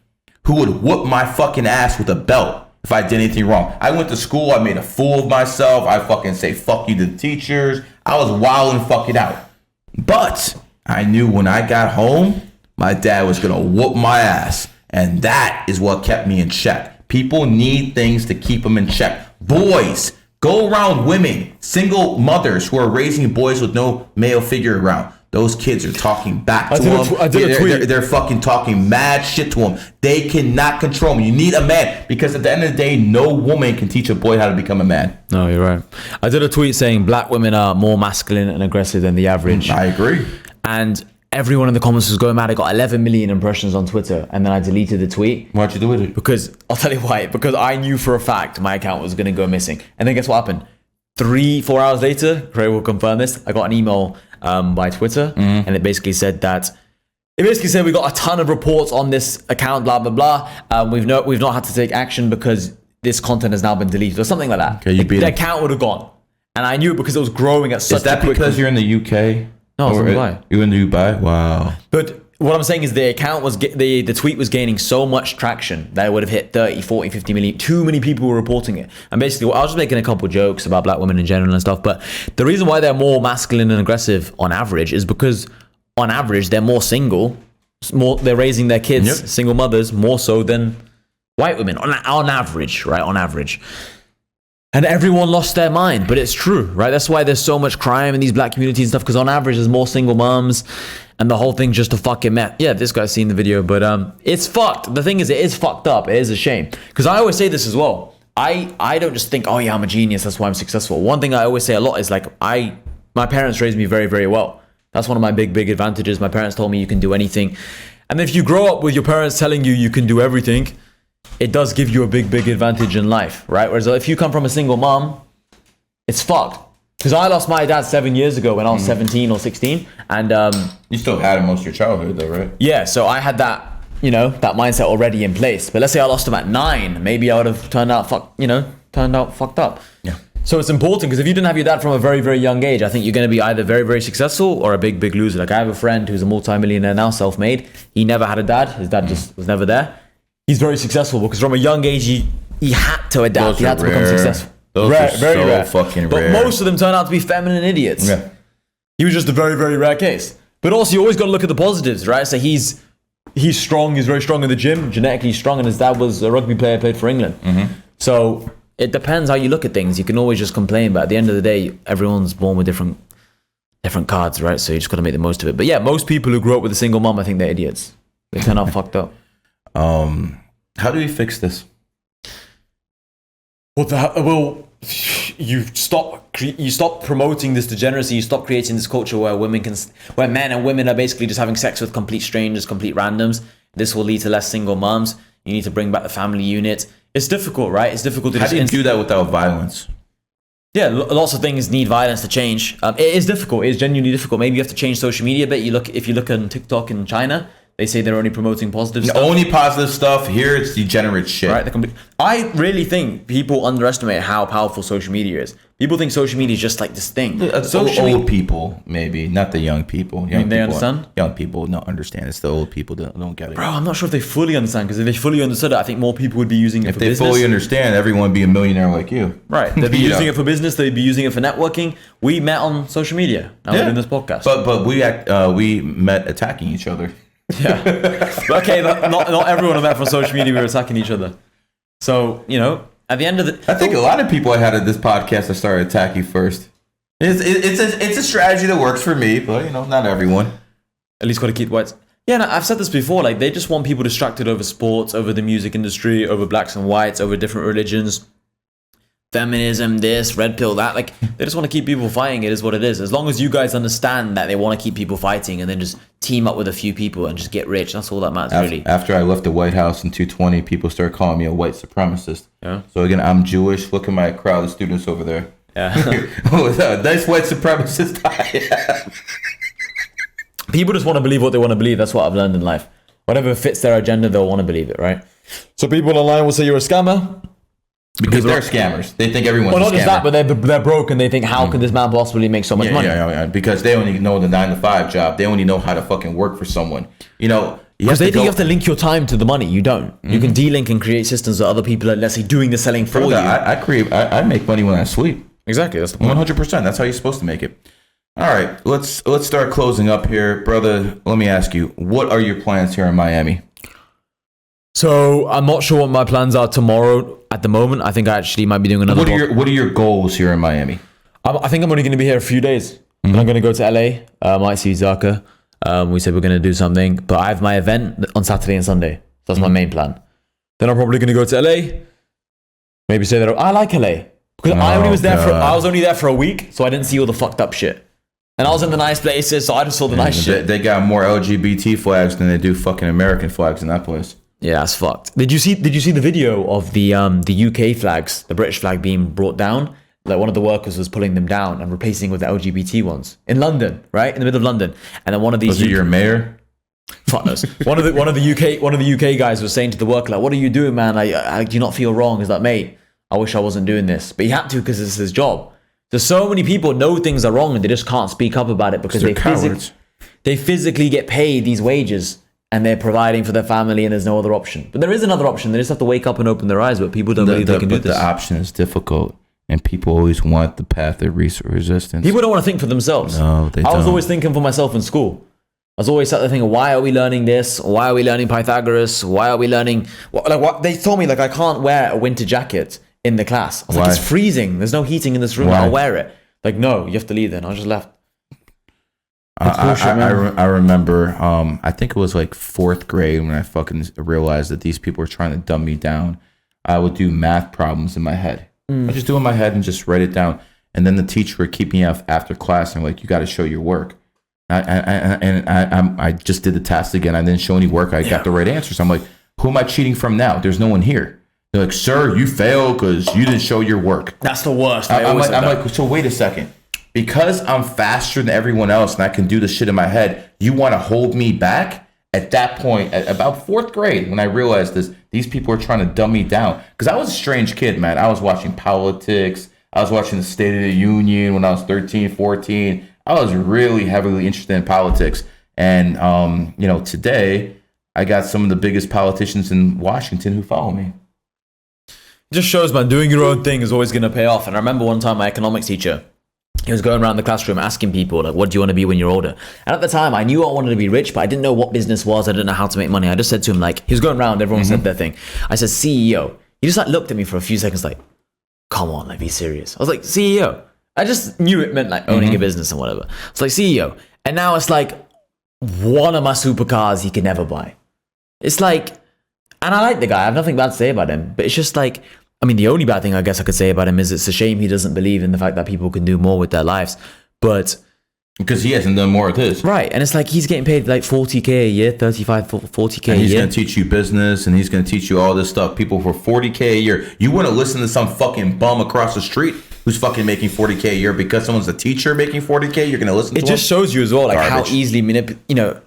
who would whoop my fucking ass with a belt if I did anything wrong. I went to school. I made a fool of myself. I fucking say fuck you to the teachers. I was wild and fucking out. But I knew when I got home, my dad was going to whoop my ass. And that is what kept me in check. People need things to keep them in check. Boys, go around women, single mothers who are raising boys with no male figure around. Those kids are talking back to them. They're fucking talking mad shit to them. They cannot control them. You need a man because at the end of the day, no woman can teach a boy how to become a man.
No, you're right. I did a tweet saying black women are more masculine and aggressive than the average.
I agree.
And everyone in the comments was going mad. I got 11 million impressions on Twitter and then I deleted the tweet.
Why'd you do it?
Because, I'll tell you why. Because I knew for a fact my account was going to go missing. And then guess what happened? 3-4 hours later, Craig will confirm this, I got an email by Twitter, and it basically said we got a ton of reports on this account, blah blah blah. We've not had to take action because this content has now been deleted or something like that.
Okay,
the account would have gone, and I knew it because it was growing at such.
Is that because you're in the UK?
No, it's in Dubai.
You're in Dubai. Wow.
But what I'm saying is the account was the tweet was gaining so much traction that it would have hit 30, 40, 50 million. Too many people were reporting it. And basically, I was just making a couple jokes about black women in general and stuff. But the reason why they're more masculine and aggressive on average is because on average, they're more single. They're raising their kids, single mothers, more so than white women on average, right? On average. And everyone lost their mind, but it's true, right? That's why there's so much crime in these black communities and stuff, because on average, there's more single moms, and the whole thing just a fucking mess. Yeah, this guy's seen the video, but it's fucked. The thing is, it is fucked up. It is a shame. Because I always say this as well. I don't just think, oh yeah, I'm a genius, that's why I'm successful. One thing I always say a lot is like, my parents raised me very, very well. That's one of my big advantages. My parents told me you can do anything. And if you grow up with your parents telling you can do everything, it does give you a big advantage in life, right? Whereas if you come from a single mom, it's fucked. Because I lost my dad 7 years ago when I was 17 or 16. And
you still had him most of your childhood though, right?
Yeah, so I had that, that mindset already in place. But let's say I lost him at 9, maybe I would have turned out fucked up.
Yeah.
So it's important because if you didn't have your dad from a very, very young age, I think you're going to be either very, very successful or a big loser. Like I have a friend who's a multi-millionaire now, self-made. He never had a dad. His dad just was never there. He's very successful because from a young age, he had to adapt. He had to become successful.
Those
rare,
are
very
so
rare.
fucking
but
rare.
most of them turn out to be feminine idiots.
Yeah.
He was just a very, very rare case. But also, you always got to look at the positives, right? So he's strong. He's very strong in the gym, genetically strong, and his dad was a rugby player, played for England. So it depends how you look at things. You can always just complain, but at the end of the day, everyone's born with different cards, right? So you just got to make the most of it. But yeah, most people who grew up with a single mom, I think they're idiots. They turn out fucked up.
How do we fix this?
Well, you stop promoting this degeneracy. You stop creating this culture where where men and women are basically just having sex with complete strangers, complete randoms. This will lead to less single moms. You need to bring back the family unit. It's difficult, right? It's difficult to
How do you do that without violence?
Yeah, lots of things need violence to change. It is difficult. It is genuinely difficult. Maybe you have to change social media a bit. If you look on TikTok in China, they say they're only promoting positive stuff.
Only positive stuff. Here it's degenerate shit.
Right? I really think people underestimate how powerful social media is. People think social media is just like this thing.
Old people, maybe, not the young people. Young
they
people,
understand?
Young people don't understand. It's the old people that don't get it.
Bro, I'm not sure if they fully understand, because if they fully understood it, I think more people would be using it
If
for
they
business.
fully understand, everyone would be a millionaire like you.
Right. They'd be using it for business. They'd be using it for networking. We met on social media. Now we're doing this podcast.
But we met attacking each other.
Yeah. But okay, not everyone met from social media. We were attacking each other. So, at the end of the...
I think a lot of people I had at this podcast that started attacking first. It's a strategy that works for me, but not everyone.
At least got to keep whites. Yeah, no, I've said this before. Like, they just want people distracted over sports, over the music industry, over blacks and whites, over different religions, feminism, this, red pill, that. Like, they just want to keep people fighting. It is what it is. As long as you guys understand that they want to keep people fighting, and then just team up with a few people and just get rich. That's all that matters, really.
After I left the White House in 2020, people started calling me a white supremacist.
Yeah.
So again, I'm Jewish. Look at my crowd of students over there.
Yeah.
Oh, nice white supremacist I am.
People just want to believe what they want to believe. That's what I've learned in life. Whatever fits their agenda, they'll want to believe it, right? So people online will say you're a scammer.
Because they're scammers. They think everyone's a scammer.
Well, not just that, but they're broke and they think, how can this man possibly make so much money?
Yeah. Because they only know the 9-to-5 job. They only know how to fucking work for someone.
Because they think you have to link your time to the money. You don't. You can de-link and create systems that other people are, let's say, doing the selling for you.
I make money when I sleep.
Exactly. That's the point.
100%. That's how you're supposed to make it. All right. Let's start closing up here. Brother, let me ask you, what are your plans here in Miami?
So I'm not sure what my plans are tomorrow at the moment. I think I actually might be doing another
What are your goals here in Miami?
I think I'm only going to be here a few days. Then I'm going to go to LA. Might see Zaka. We said we're going to do something. But I have my event on Saturday and Sunday. So that's my main plan. Then I'm probably going to go to LA. Maybe say that I like LA. Because I was only there for a week. So I didn't see all the fucked up shit. And I was in the nice places. So I just saw the nice shit.
They got more LGBT flags than they do fucking American flags in that place.
Yeah, that's fucked. Did you see the video of the UK flags, the British flag being brought down? Like, one of the workers was pulling them down and replacing with the LGBT ones in London, right in the middle of London. And then one of these
was it your mayor?
Fuck knows. One of the UK guys was saying to the worker, like, "What are you doing, man? Like, do you not feel wrong?" He's like, "Mate, I wish I wasn't doing this," but he had to because it's his job. So many people know things are wrong and they just can't speak up about it because they physically get paid these wages. And they're providing for their family, and there's no other option. But there is another option. They just have to wake up and open their eyes. But people don't believe they can do this.
The option is difficult, and people always want the path of resistance.
People don't want to think for themselves.
No, they don't.
I was always thinking for myself in school. I was always sat there thinking, why are we learning this? Why are we learning Pythagoras? Why are we learning... What they told me, like, I can't wear a winter jacket in the class. I was like, it's freezing. There's no heating in this room. I'll wear it. Like, no, you have to leave then. I just left.
I remember, I think it was like 4th grade when I fucking realized that these people were trying to dumb me down. I would do math problems in my head. I just do it in my head and just write it down. And then the teacher would keep me up after class and like, you got to show your work. I just did the task again. I didn't show any work. I got the right answers. I'm like, who am I cheating from now? There's no one here. They're like, sir, you failed because you didn't show your work.
That's the worst.
I'm like, so wait a second. Because I'm faster than everyone else and I can do the shit in my head, you want to hold me back? At that point, at about 4th grade, when I realized this, these people are trying to dumb me down. Because I was a strange kid, man. I was watching politics. I was watching the State of the Union when I was 13, 14. I was really heavily interested in politics. And, today, I got some of the biggest politicians in Washington who follow me.
It just shows, man, doing your own thing is always going to pay off. And I remember one time my economics teacher, he was going around the classroom asking people, like, what do you want to be when you're older? And at the time, I knew I wanted to be rich, but I didn't know what business was. I didn't know how to make money. I just said to him, like, he was going around, everyone said their thing. I said, CEO. He just, like, looked at me for a few seconds, like, come on, like, be serious. I was like, CEO. I just knew it meant, like, owning a business and whatever. It's like, CEO. And now it's like one of my supercars he can never buy. It's like, and I like the guy. I have nothing bad to say about him, but it's just like, I mean, the only bad thing I guess I could say about him is it's a shame he doesn't believe in the fact that people can do more with their lives. But
because he hasn't done more of his.
Right. And it's like he's getting paid like 40K a year, 35, 40K a year.
And he's going to teach you business and he's going to teach you all this stuff. People for 40K a year. You want to listen to some fucking bum across the street? who's fucking making 40K a year because someone's a teacher making 40K. You're gonna listen to
It just
them?
shows you as well, like
Garbage.
how easily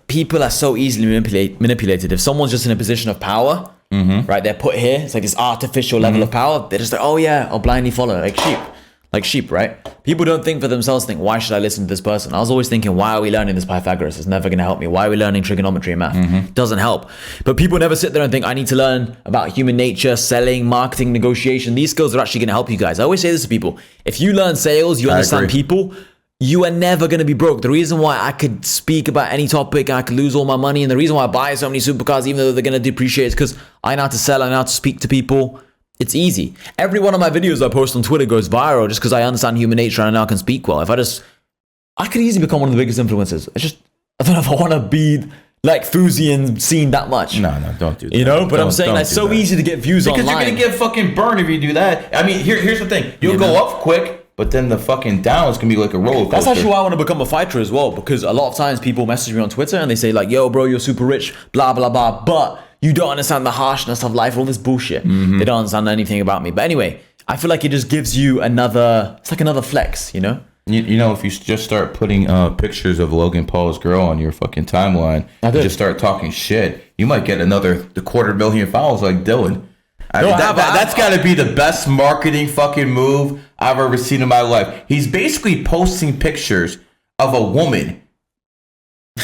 people are so easily manipulated. If someone's just in a position of power, right, they're put here. It's like this artificial level of power. They're just like, oh yeah, I'll blindly follow, like sheep, right? People don't think for themselves. Think, why should I listen to this person? I was always thinking, why are we learning this Pythagoras? It's never going to help me. Why are we learning trigonometry and math? Doesn't help. But people never sit there and think, I need to learn about human nature, selling, marketing, negotiation. These skills are actually going to help you guys. I always say this to people: if you learn sales, you understand
agree.
people, you are never going to be broke. The reason why I could speak about any topic, I could lose all my money, and the reason why I buy so many supercars, even though they're going to depreciate, is because I know how to sell, I know how to speak to people. It's easy. Every one of my videos I post on Twitter goes viral just because I understand human nature and I know I can speak well. I could easily become one of the biggest influencers. I don't know if I want to be like Fuzi and seen that much.
No, don't do that.
You know, but I'm saying
don't
like it's
do
so
that.
easy to get views
Because
online.
you're gonna get fucking burned if you do that. I mean, here's the thing: you'll go up quick, but then the fucking down is gonna be like a roller coaster.
That's actually why I want to become a fighter as well, because a lot of times people message me on Twitter and they say like, yo, bro, you're super rich, blah, blah, blah, but you don't understand the harshness of life, all this bullshit. They don't understand anything about me. But anyway, I feel like it just gives you it's like another flex, you know?
You know, if you just start putting pictures of Logan Paul's girl on your fucking timeline, and just start talking shit, you might get the 250,000 followers like Dylan. That's got to be the best marketing fucking move I've ever seen in my life. He's basically posting pictures of a woman,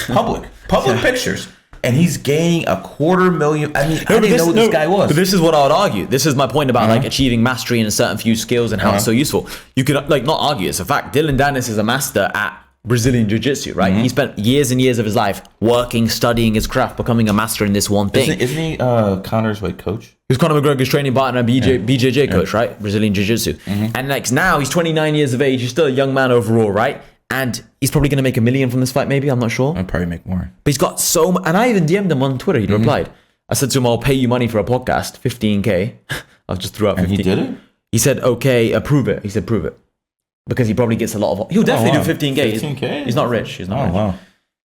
public pictures, and he's gaining 250,000. I mean, I didn't know who this guy was.
But this is what I would argue. This is my point about like achieving mastery in a certain few skills and how it's so useful. You can like not argue, it's a fact. Dylan Dennis is a master at Brazilian Jiu-Jitsu, right? He spent years and years of his life working, studying his craft, becoming a master in this one thing.
Isn't he Connor's like coach?
He was Conor McGregor's training partner and BJJ coach, right? Brazilian Jiu-Jitsu. And like now he's 29 years of age. He's still a young man overall, right? And he's probably going to make $1 million from this fight, maybe. I'm not sure.
I'd probably make more.
But he's got so much. And I even DM'd him on Twitter. He replied. I said to him, I'll pay you money for a podcast, 15K. I just threw out 15K.
And he did it?
He said, okay, prove it. He said, prove it. Because he probably gets a lot of... He'll definitely do 15K.
15K?
He's not rich. He's not rich.
Wow.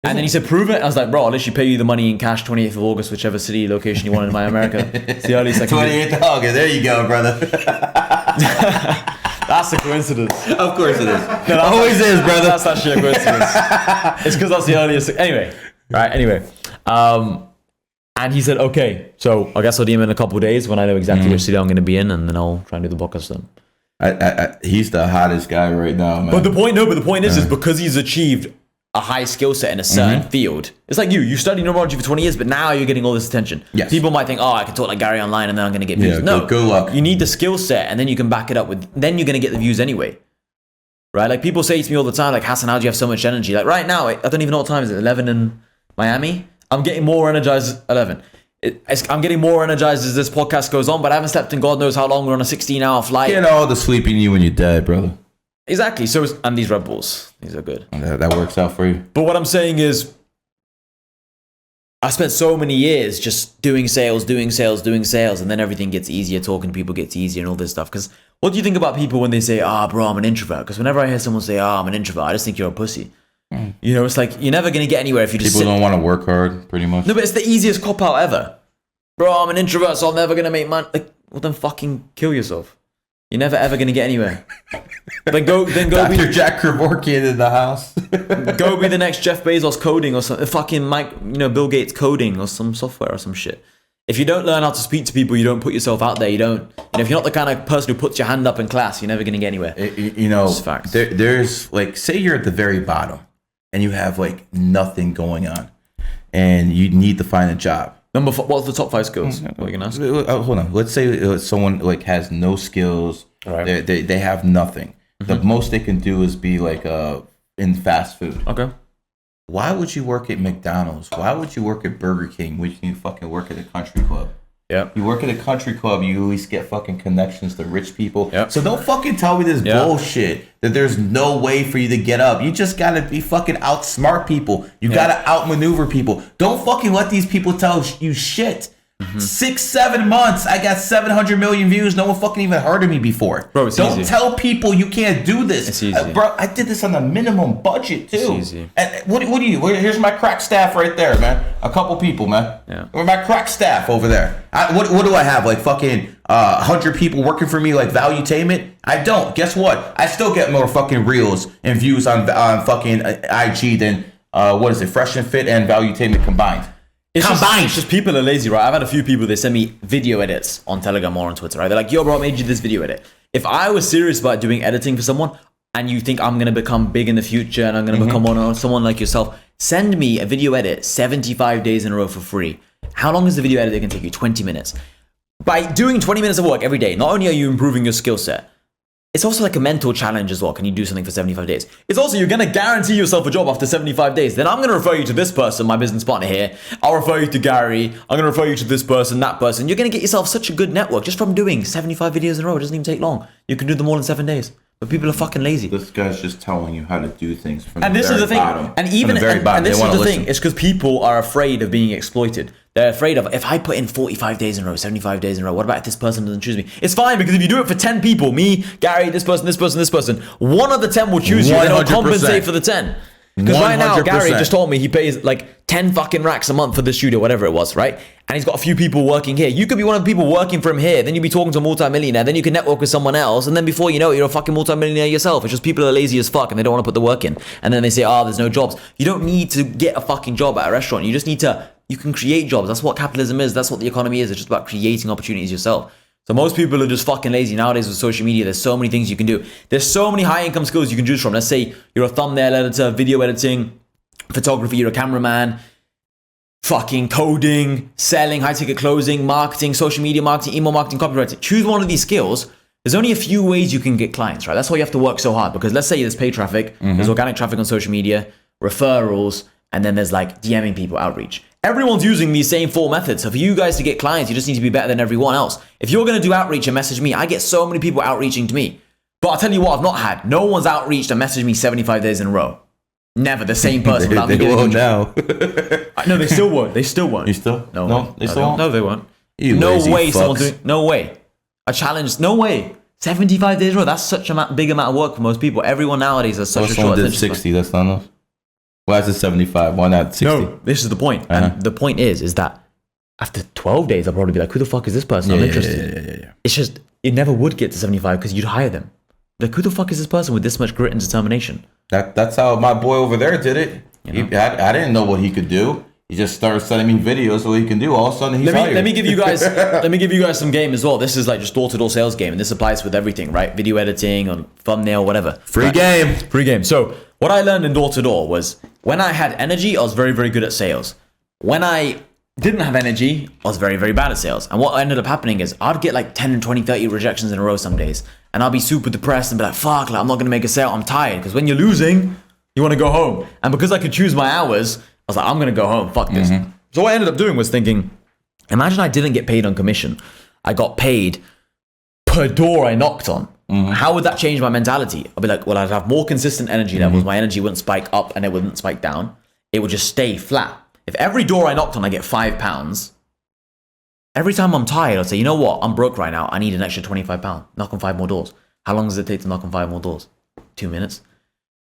And then he said, prove it. I was like, bro, I'll literally pay you the money in cash, 28th of August, whichever city, location you want in my America. It's the earliest I can do.
28th of August. There you go, brother.
That's a coincidence.
Of course it is.
No,
It always is, brother.
That's actually a coincidence. It's because that's the earliest. Anyway. And he said, okay, so I guess I'll DM in a couple of days when I know exactly which city I'm going to be in, and then I'll try and do the podcast then.
He's the hottest guy right now, man.
But the point is because he's achieved a high skill set in a certain field. It's like you studied numerology for 20 years, but now you're getting all this attention.
Yes.
People might think, oh, I can talk like Gary online and then I'm going to get views.
Yeah,
No,
good luck.
You need the skill set and then you can back it up with, then you're going to get the views anyway. Right? Like people say to me all the time, like, Hassan, how do you have so much energy? Like right now, I don't even know what time is it, 11 in Miami? I'm getting more energized, 11. I'm getting more energized as this podcast goes on, but I haven't slept in God knows how long. We're on a 16-hour flight.
Get all the sleep in you when you're dead, brother.
Exactly. And these Red Bulls, these are good.
That works out for you.
But what I'm saying is, I spent so many years just doing sales, and then everything gets easier. Talking to people gets easier and all this stuff. Because what do you think about people when they say, bro, I'm an introvert? Because whenever I hear someone say, I'm an introvert, I just think you're a pussy. You know, it's like, you're never going to get anywhere if you just
People don't want to work hard, pretty much.
No, but it's the easiest cop-out ever. Bro, I'm an introvert, so I'm never going to make money. Like, well, then fucking kill yourself. You're never ever going to get anywhere. Then go
Dr.
be
Jack Kevorkian in the house.
go be the next Jeff Bezos coding or something. Fucking Bill Gates coding or some software or some shit. If you don't learn how to speak to people, you don't put yourself out there. You don't. If you're not the kind of person who puts your hand up in class, you're never going to get anywhere.
It's facts. There's like, say you're at the very bottom and you have like nothing going on, and you need to find a job.
What's the top 5 skills? What are you gonna ask?
Hold on. Let's say someone like has no skills.
Right.
They have nothing. The most they can do is be like in fast food.
Okay.
Why would you work at McDonald's? Why would you work at Burger King when you can fucking work at a country club?
Yeah.
You work at a country club, you at least get fucking connections to rich people.
Yep.
So don't fucking tell me this bullshit that there's no way for you to get up. You just gotta be fucking outsmart people. You gotta outmaneuver people. Don't fucking let these people tell you shit. 6-7 months, I got 700 million views. No one fucking even heard of me before.
Bro, it's
don't
easy.
tell people you can't do this.
It's easy.
Bro, I did this on a minimum budget too.
It's easy.
And what do you? Here's my crack staff right there, man. A couple people, man.
Yeah.
Or my crack staff over there. What do I have? Like fucking 100 people working for me like Valuetainment? I don't. Guess what? I still get more fucking reels and views on fucking IG than what is it, Fresh and Fit and Valuetainment combined.
It's just people are lazy, right? I've had a few people, they send me video edits on Telegram or on Twitter, right? They're like, yo, bro, I made you this video edit. If I was serious about doing editing for someone and you think I'm going to become big in the future and I'm going to become someone like yourself, send me a video edit 75 days in a row for free. How long is the video edit? It can take you 20 minutes. By doing 20 minutes of work every day, not only are you improving your skill set, it's also like a mental challenge as well. Can you do something for 75 days? It's also, you're going to guarantee yourself a job after 75 days. Then I'm going to refer you to this person, my business partner here. I'll refer you to Gary. I'm going to refer you to this person, that person. You're going to get yourself such a good network just from doing 75 videos in a row. It doesn't even take long. You can do them all in 7 days. But people are fucking lazy.
This guy's just telling you how to do things from
and
the
this
very
is the thing.
bottom.
And even and this is the thing. It's because people are afraid of being exploited. They're afraid of, if I put in 45 days in a row, 75 days in a row, what about if this person doesn't choose me? It's fine, because if you do it for 10 people, me, Gary, this person, one of the 10 will choose you and it'll compensate for the 10. Because right now, Gary just told me he pays like 10 fucking racks a month for the studio, whatever it was, right? And he's got a few people working here. You could be one of the people working for him here. Then you'd be talking to a multi-millionaire. Then you can network with someone else. And then before you know it, you're a fucking multi-millionaire yourself. It's just people are lazy as fuck and they don't want to put the work in. And then they say, oh, there's no jobs. You don't need to get a fucking job at a restaurant. You just need to, you can create jobs. That's what capitalism is. That's what the economy is. It's just about creating opportunities yourself. So most people are just fucking lazy nowadays with social media. There's so many things you can do. There's so many high income skills you can choose from. Let's say you're a thumbnail editor, video editing, photography, you're a cameraman, fucking coding, selling, high ticket closing, marketing, social media marketing, email marketing, copywriting. Choose one of these skills. There's only a few ways you can get clients, right? That's why you have to work so hard, because let's say there's paid traffic, there's organic traffic on social media, referrals, and then there's like DMing people, outreach. Everyone's using these same 4 methods. So for you guys to get clients, you just need to be better than everyone else. If you're going to do outreach and message me, I get so many people outreaching to me. But I'll tell you what, I've not had. No one's outreached and messaged me 75 days in a row. Never the same person without me
They
getting
won't now.
No, they still won't. They still won't.
You still?
No,
they still won't?
No, they won't.
You
no
lazy
way
fucks.
someone's doing. No way. A challenge. No way. 75 days in a row. That's such a big amount of work for most people. Everyone nowadays has such a short
did
attention
60. That's not enough. Why is it 75? Why not 60?
No, this is the point. And the point is that after 12 days, I'll probably be like, who the fuck is this person? I'm interested.
Yeah.
It's just, it never would get to 75 because you'd hire them. Like, who the fuck is this person with this much grit and determination?
That's how my boy over there did it. I didn't know what he could do. He just started sending me videos so he can do. All of a sudden, he's hired.
Let me give you guys some game as well. This is like just door-to-door sales game, and this applies with everything, right? Video editing, on thumbnail, whatever.
Free game.
Free game. So what I learned in door-to-door was when I had energy, I was very, very good at sales. When I didn't have energy, I was very, very bad at sales. And what ended up happening is I'd get like 10, 20, 30 rejections in a row some days. And I'll be super depressed and be like, fuck, like, I'm not going to make a sale. I'm tired. Because when you're losing, you want to go home. And because I could choose my hours, I was like, I'm going to go home. Fuck this. So what I ended up doing was thinking, imagine I didn't get paid on commission. I got paid per door I knocked on. How would that change my mentality? I'd be like, well, I'd have more consistent energy levels. My energy wouldn't spike up and it wouldn't spike down. It would just stay flat. If every door I knocked on, I get £5, every time I'm tired, I'd say, you know what? I'm broke right now. I need an extra £25. Knock on 5 more doors. How long does it take to knock on 5 more doors? 2 minutes.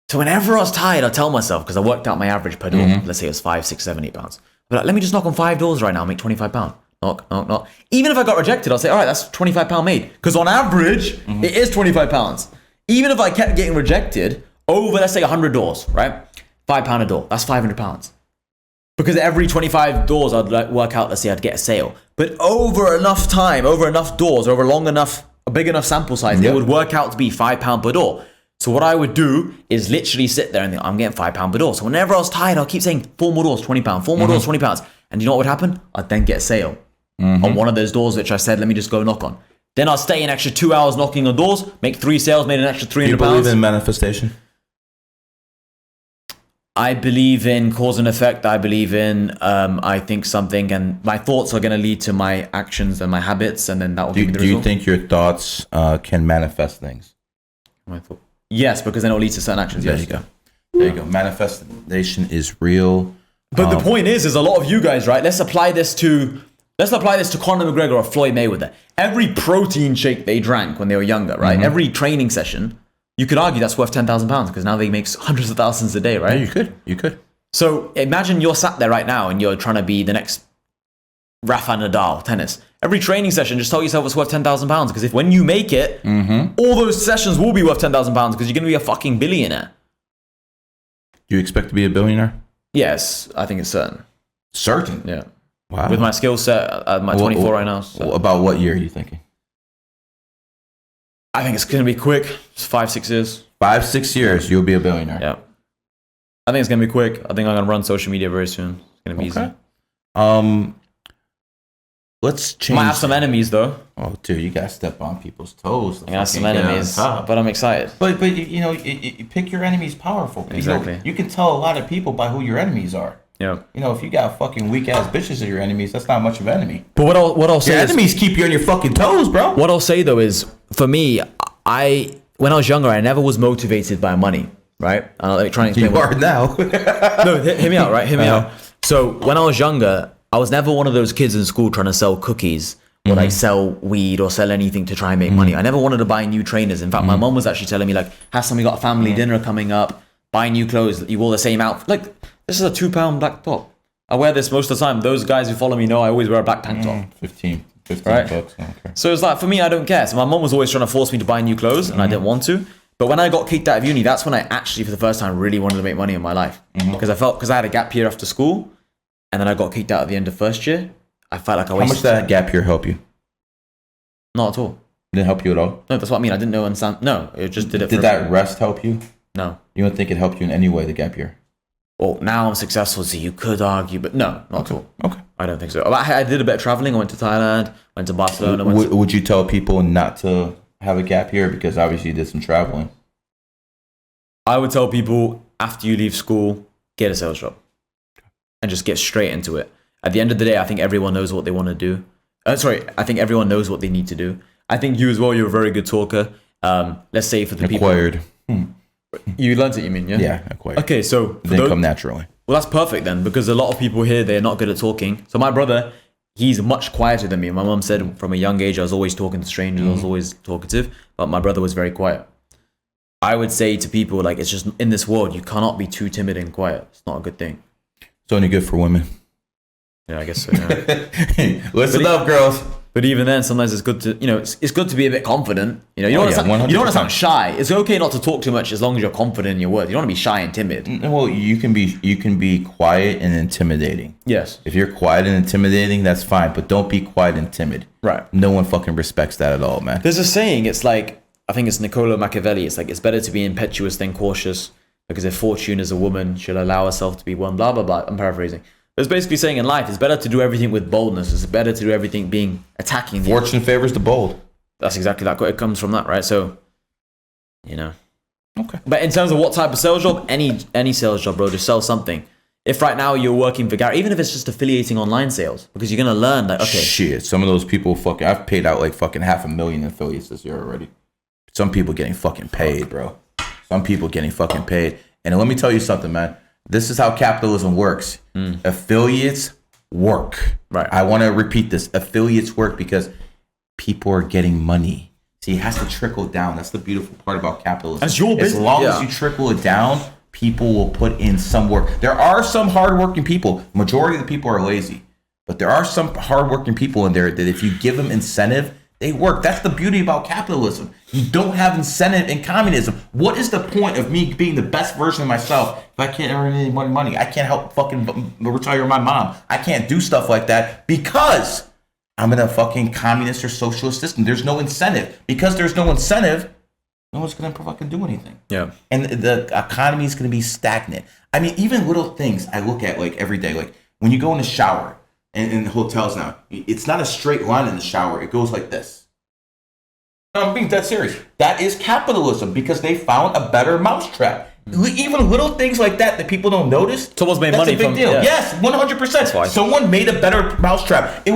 So whenever I was tired, I'd tell myself, because I worked out my average per door, let's say it was 5, 6, 7, 8 pounds. But like, let me just knock on 5 doors right now, make £25. Knock, knock, knock. Even if I got rejected, I'll say, all right, that's £25 made. Because on average, it is £25. Even if I kept getting rejected over, let's say 100 doors, right? £5 a door, that's £500. Because every 25 doors, I'd like work out, let's say I'd get a sale. But over enough time, over enough doors, over long enough, a big enough sample size, it would work out to be £5 per door. So what I would do is literally sit there and think, I'm getting £5 per door. So whenever I was tired, I'll keep saying 4 more doors, £20, 4 more doors, £20. And you know what would happen? I'd then get a sale on one of those doors, which I said, let me just go knock on. Then I'll stay an extra 2 hours knocking on doors, make 3 sales, made an extra £300.
You believe in manifestation?
I believe in cause and effect. I believe in, I think something, and my thoughts are going to lead to my actions and my habits, and then that will be the result.
Do you think your thoughts can manifest things?
My thought. Yes, because then it will lead to certain actions.
There you go. There you go. Manifestation is real.
But the point is a lot of you guys, right? Let's apply this to Conor McGregor or Floyd Mayweather. Every protein shake they drank when they were younger, right? Every training session, you could argue that's worth £10,000 because now they make hundreds of thousands a day, right?
Yeah, you could.
So imagine you're sat there right now and you're trying to be the next Rafa Nadal, tennis. Every training session, just tell yourself it's worth £10,000 because if when you make it, all those sessions will be worth £10,000 because you're going to be a fucking billionaire.
Do you expect to be a billionaire?
Yes, I think it's certain.
Certain.
Yeah.
Wow.
With my skill set, I'm at 24 right now. So.
About what year are you thinking?
I think it's going to be quick. It's 5-6 years.
5-6 years, you'll be a billionaire.
Yeah. I think it's going to be quick. I think I'm going to run social media very soon. It's going to be easy.
Let's change.
Might have some enemies though.
Oh, dude, you gotta step on people's toes.
I have some enemies, but I'm excited.
But you pick your enemies powerful.
Exactly.
You can tell a lot of people by who your enemies are.
Yeah.
If you got fucking weak ass bitches as your enemies, that's not much of an enemy.
But what I'll say
Your
is,
enemies keep you on your fucking toes, bro.
what I'll say though is, for me, when I was younger, I never was motivated by money. Right? Let me try and explain.
You are now.
No, hear me out. Right? Hear me out. So when I was younger, I was never one of those kids in school trying to sell cookies or like sell weed or sell anything to try and make money. I never wanted to buy new trainers. In fact, my mom was actually telling me like, Hassan, we got a family dinner coming up, buy new clothes. You wore the same outfit. Like, this is a £2 black top. I wear this most of the time. Those guys who follow me know I always wear a black tank top.
15
Right?
bucks. Okay.
So it's like, for me, I don't care. So my mom was always trying to force me to buy new clothes and I didn't want to. But when I got kicked out of uni, that's when I actually, for the first time, really wanted to make money in my life. Because I had a gap year after school and then I got kicked out at the end of first year. I felt like I wasted.
How much did that gap year help you?
Not at all.
Didn't help you at all?
No, that's what I mean. I didn't know understand. No, it just did it.
Did that rest help you?
No.
You don't think it helped you in any way, the gap year?
Well, now I'm successful, so you could argue, but no, not at all.
Okay.
I don't think so. I did a bit of traveling. I went to Thailand, went to Barcelona.
Would you tell people not to have a gap year? Because obviously you did some traveling.
I would tell people after you leave school, get a sales job and just get straight into it. At the end of the day, I think everyone knows what they want to do. I think everyone knows what they need to do. I think you as well, you're a very good talker. Let's say for the
Acquired.
people. You learned it, you mean, yeah?
Yeah, acquired.
Okay, so.
It didn't come naturally.
Well, that's perfect then, because a lot of people here, they're not good at talking. So my brother, he's much quieter than me. My mom said from a young age, I was always talking to strangers. I was always talkative, but my brother was very quiet. I would say to people, like, it's just in this world, you cannot be too timid and quiet. It's not a good thing.
It's only good for women.
Yeah, I guess so. Yeah.
Listen up, girls.
But even then, sometimes it's good to, it's good to be a bit confident. You don't want to sound shy. It's okay not to talk too much as long as you're confident in your words. You don't want to be shy and timid.
Well, you can be quiet and intimidating.
Yes.
If you're quiet and intimidating, that's fine. But don't be quiet and timid.
Right.
No one fucking respects that at all, man.
There's a saying. It's like, I think it's Niccolo Machiavelli. It's like, it's better to be impetuous than cautious, because if fortune is a woman, she'll allow herself to be one. Blah blah blah. I'm paraphrasing. It's basically saying in life, it's better to do everything with boldness. It's better to do everything being attacking.
Fortune favors the bold.
That's exactly that. It comes from that, right? So,
Okay.
But in terms of what type of sales job, any sales job, bro, just sell something. If right now you're working for Gary, even if it's just affiliating online sales, because you're gonna learn that. Okay.
Shit, some of those people I've paid out like fucking $500,000 affiliates this year already. Some people getting fucking paid, bro. Some people getting fucking paid. And let me tell you something, man. This is how capitalism works. Affiliates work.
Right.
I want to repeat this. Affiliates work because people are getting money. See, it has to trickle down. That's the beautiful part about capitalism.
That's your business.
As long as you trickle it down, people will put in some work. There are some hardworking people. Majority of the people are lazy. But there are some hardworking people in there that if you give them incentive, they work. That's the beauty about capitalism. You don't have incentive in communism. What is the point of me being the best version of myself if I can't earn any money? I can't help fucking retire my mom. I can't do stuff like that because I'm in a fucking communist or socialist system. There's no incentive. Because there's no incentive, no one's going to fucking do anything.
Yeah.
And the economy is going to be stagnant. I mean, even little things I look at like every day, like when you go in the shower, and in hotels now, it's not a straight line in the shower. It goes like this. No, I'm being dead serious. That is capitalism because they found a better mousetrap. Even little things like that people don't notice.
Someone's made
that's
money
a big
from
deal.
Yeah.
Yes, 100%. Someone made a better mousetrap.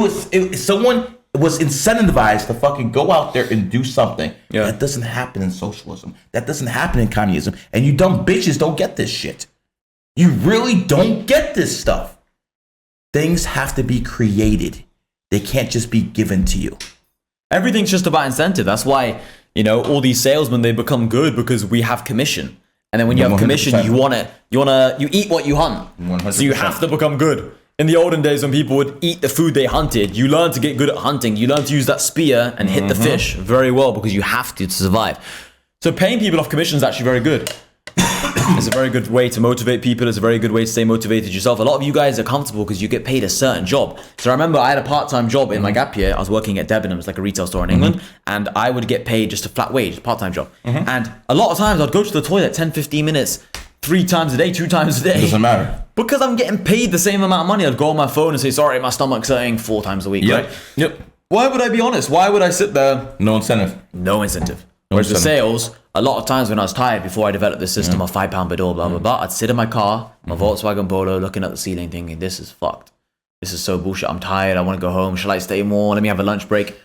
Someone was incentivized to fucking go out there and do something.
Yeah.
That doesn't happen in socialism. That doesn't happen in communism. And you dumb bitches don't get this shit. You really don't get this stuff. Things have to be created. They can't just be given to you.
Everything's just about incentive. That's why, all these salesmen, they become good because we have commission. And then when you have commission,
100%.
you eat what you hunt.
100%.
So you have to become good. in the olden days when people would eat the food they hunted, you learn to get good at hunting. You learn to use that spear and hit the fish very well because you have to survive. So paying people off commission is actually very good. It's a very good way to motivate people. It's a very good way to stay motivated yourself. A lot of you guys are comfortable because you get paid a certain job. So I remember I had a part-time job in my gap year. I was working at Debenhams, like a retail store in England, and I would get paid just a flat wage, part-time job. And a lot of times I'd go to the toilet 10, 15 minutes, 3 times a day, 2 times a day.
Doesn't matter.
Because I'm getting paid the same amount of money. I'd go on my phone and say, sorry, my stomach's hurting 4 times a week, right?
Yep.
Why would I be honest? Why would I sit there?
No incentive.
No incentive. Whereas the sales, a lot of times when I was tired, before I developed this system of £5 per door, blah, blah, blah, I'd sit in my car, my Volkswagen Polo, looking at the ceiling thinking, this is fucked. This is so bullshit. I'm tired. I want to go home. Shall I stay more? Let me have a lunch break.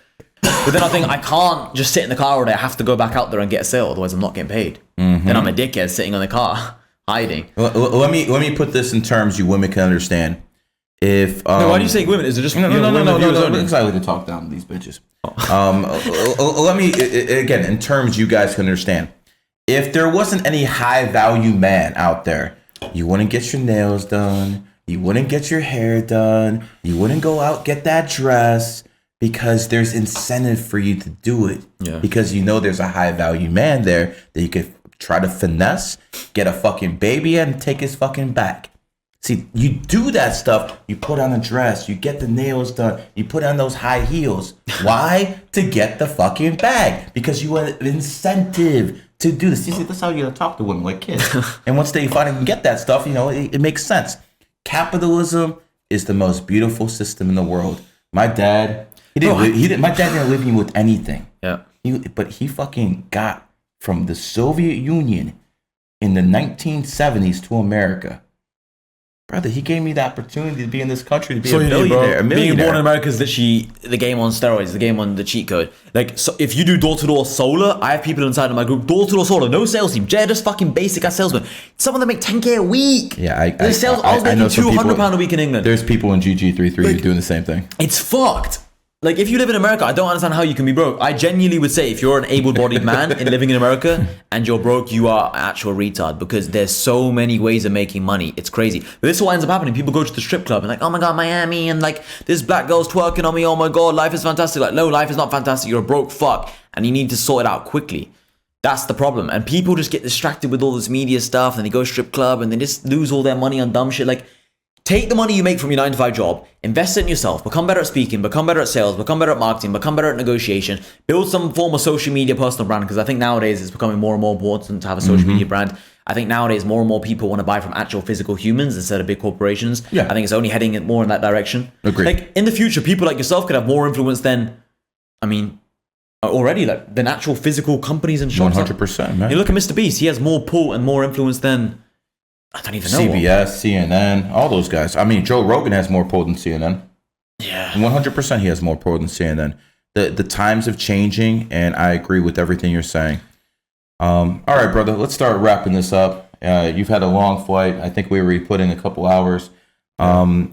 But then I think I can't just sit in the car all day. I have to go back out there and get a sale. Otherwise I'm not getting paid. Then I'm a dickhead sitting in the car, hiding.
Let me put this in terms you women can understand. If
why do you say women? Is it just
no,
women viewers only?
because I like to talk down to these bitches. Let me again in terms you guys can understand. If there wasn't any high value man out there, you wouldn't get your nails done, you wouldn't get your hair done, you wouldn't go out get that dress because there's incentive for you to do it.
Yeah.
Because you know there's a high value man there that you could try to finesse, get a fucking baby and take his fucking back. See, you do that stuff, you put on a dress, you get the nails done, you put on those high heels. Why? To get the fucking bag. Because you have an incentive to do this. You see, that's how you gotta talk to women like kids. And once they finally get that stuff, you know, it makes sense. Capitalism is the most beautiful system in the world. My dad, my dad didn't leave me with anything.
Yeah.
But he fucking got from the Soviet Union in the 1970s to America. Brother, he gave me the opportunity to be in this country, to be a millionaire.
Being born in America is literally the game on steroids, the game on the cheat code. Like, so if you do door-to-door solar, I have people inside of my group, door-to-door solar, no sales team, just fucking basic ass salesmen. Some of them make 10K a week.
Yeah, I
was making £200 a week in England.
There's people in GG33 doing the same thing.
It's fucked. Like, if you live in America, I don't understand how you can be broke. I genuinely would say if you're an able-bodied man and living in America and you're broke, you are an actual retard because there's so many ways of making money. It's crazy. But this is what ends up happening. People go to the strip club and like, oh my God, Miami, and like, this black girl's twerking on me. Oh my God, life is fantastic. Like, no, life is not fantastic. You're a broke fuck and you need to sort it out quickly. That's the problem. And people just get distracted with all this media stuff and they go strip club and they just lose all their money on dumb shit. Like, take the money you make from your 9-to-5 job, invest it in yourself, become better at speaking, become better at sales, become better at marketing, become better at negotiation, build some form of social media personal brand, because I think nowadays it's becoming more and more important to have a social media brand. I think nowadays more and more people want to buy from actual physical humans instead of big corporations. Yeah. I think it's only heading more in that direction.
Agreed.
Like in the future, people like yourself could have more influence than, already like than actual physical companies and shops.
100%, man.
You look at Mr. Beast, he has more pull and more influence than, I don't even know.
CBS, CNN, all those guys. I mean, Joe Rogan has more pull than CNN.
Yeah.
100% he has more pull than CNN. The times of changing, and I agree with everything you're saying. All right, brother, let's start wrapping this up. You've had a long flight. I think we already put in a couple hours. How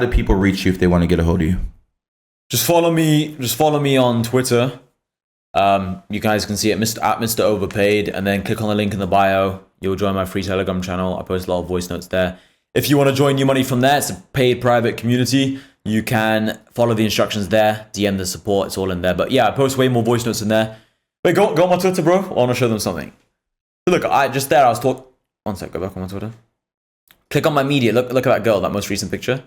do people reach you if they want to get a hold of you?
Just follow me on Twitter. You guys can see it at Mr. Overpaid, and then click on the link in the bio. You'll join my free Telegram channel. I post a lot of voice notes there. If you want to join New Money from there, it's a paid private community. You can follow the instructions there, DM the support, it's all in there. But yeah, I post way more voice notes in there. Wait, go on my Twitter, bro. I want to show them something. So look, I was talking. One sec, go back on my Twitter. Click on my media. Look at that girl, that most recent picture.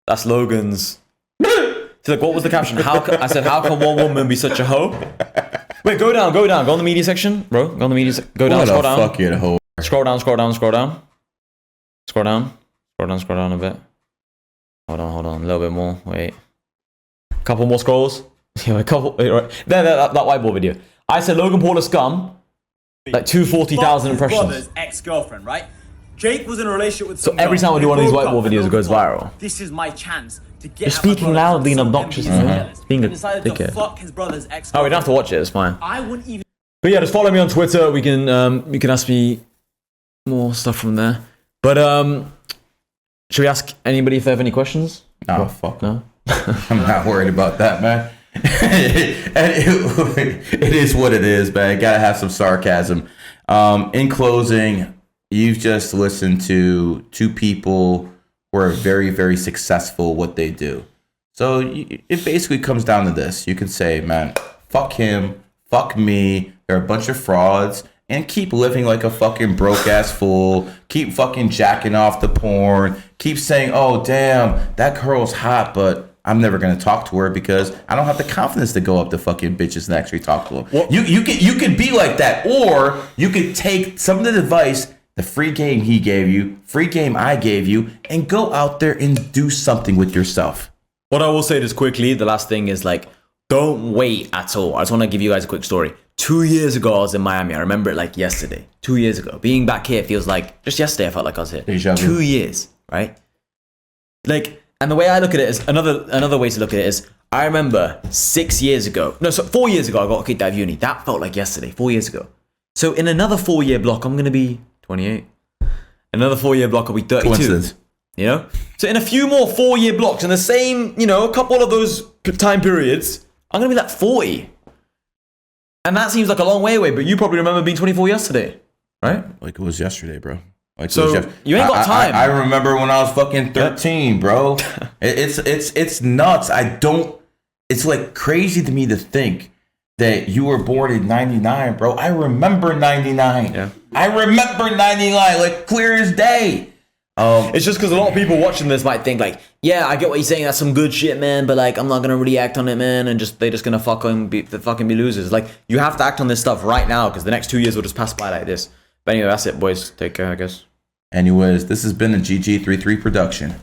That's Logan's. So look, what was the caption? I said, how can one woman be such a hoe? Wait, go down. Go on the media section, bro. Go on the media section. Go down, scroll down.
Fuck you, the hoe.
Scroll down a bit. Hold on, a little bit more. Wait. Couple more scrolls. Right. There, that whiteboard video. I said Logan Paul a scum. Like 240,000 impressions.
Brother's ex-girlfriend, right? Jake was in a relationship with
So every time we do one of these whiteboard videos, it goes viral.
This is my chance to get
You're speaking loudly and obnoxious. Being a dickhead.
Fuck his brother's ex.
Oh, we don't have to watch it. It's fine.
I wouldn't even.
But yeah, just follow me on Twitter. You can ask me more stuff from there. But should we ask anybody if they have any questions?
Oh, fuck.
No?
I'm not worried about that, man. it is what it is, man. Gotta have some sarcasm. In closing, you've just listened to two people who are very, very successful at what they do. So it basically comes down to this. You can say, man, fuck him, fuck me. They're a bunch of frauds. And keep living like a fucking broke ass fool. Keep fucking jacking off the porn. Keep saying, oh, damn, that girl's hot, but I'm never going to talk to her because I don't have the confidence to go up to fucking bitches and actually talk to them. Well, you could be like that. Or you could take some of the advice, the free game he gave you, free game I gave you, and go out there and do something with yourself.
What I will say just quickly, the last thing is like, don't wait at all. I just want to give you guys a quick story. 2 years ago, I was in Miami. I remember it like yesterday. 2 years ago. Being back here feels like just yesterday. I felt like I was here. 2 years, right? Like, and the way I look at it is another way to look at it is I remember 6 years ago. No, so 4 years ago, I got kicked out of uni. That felt like yesterday. 4 years ago. So in another 4 year block, I'm gonna be 28. Another 4 year block, I'll be 32.
Coincidence.
You know? So in a few more 4 year blocks in the same, a couple of those time periods, I'm gonna be like 40. And that seems like a long way away, but you probably remember being 24 yesterday, right?
Like it was yesterday, bro. Like
so you ain't got time.
I remember when I was fucking 13, bro. It's nuts. It's like crazy to me to think that you were born in 99, bro. I remember 99.
Yeah.
I remember 99 like clear as day.
It's just because a lot of people watching this might think like, yeah, I get what you're saying, that's some good shit, man, but like I'm not gonna really act on it, man, and they're just gonna fucking be losers. Like you have to act on this stuff right now because the next 2 years will just pass by like this. But anyway, that's it, boys. Take care, I guess.
Anyways, this has been a GG33 production.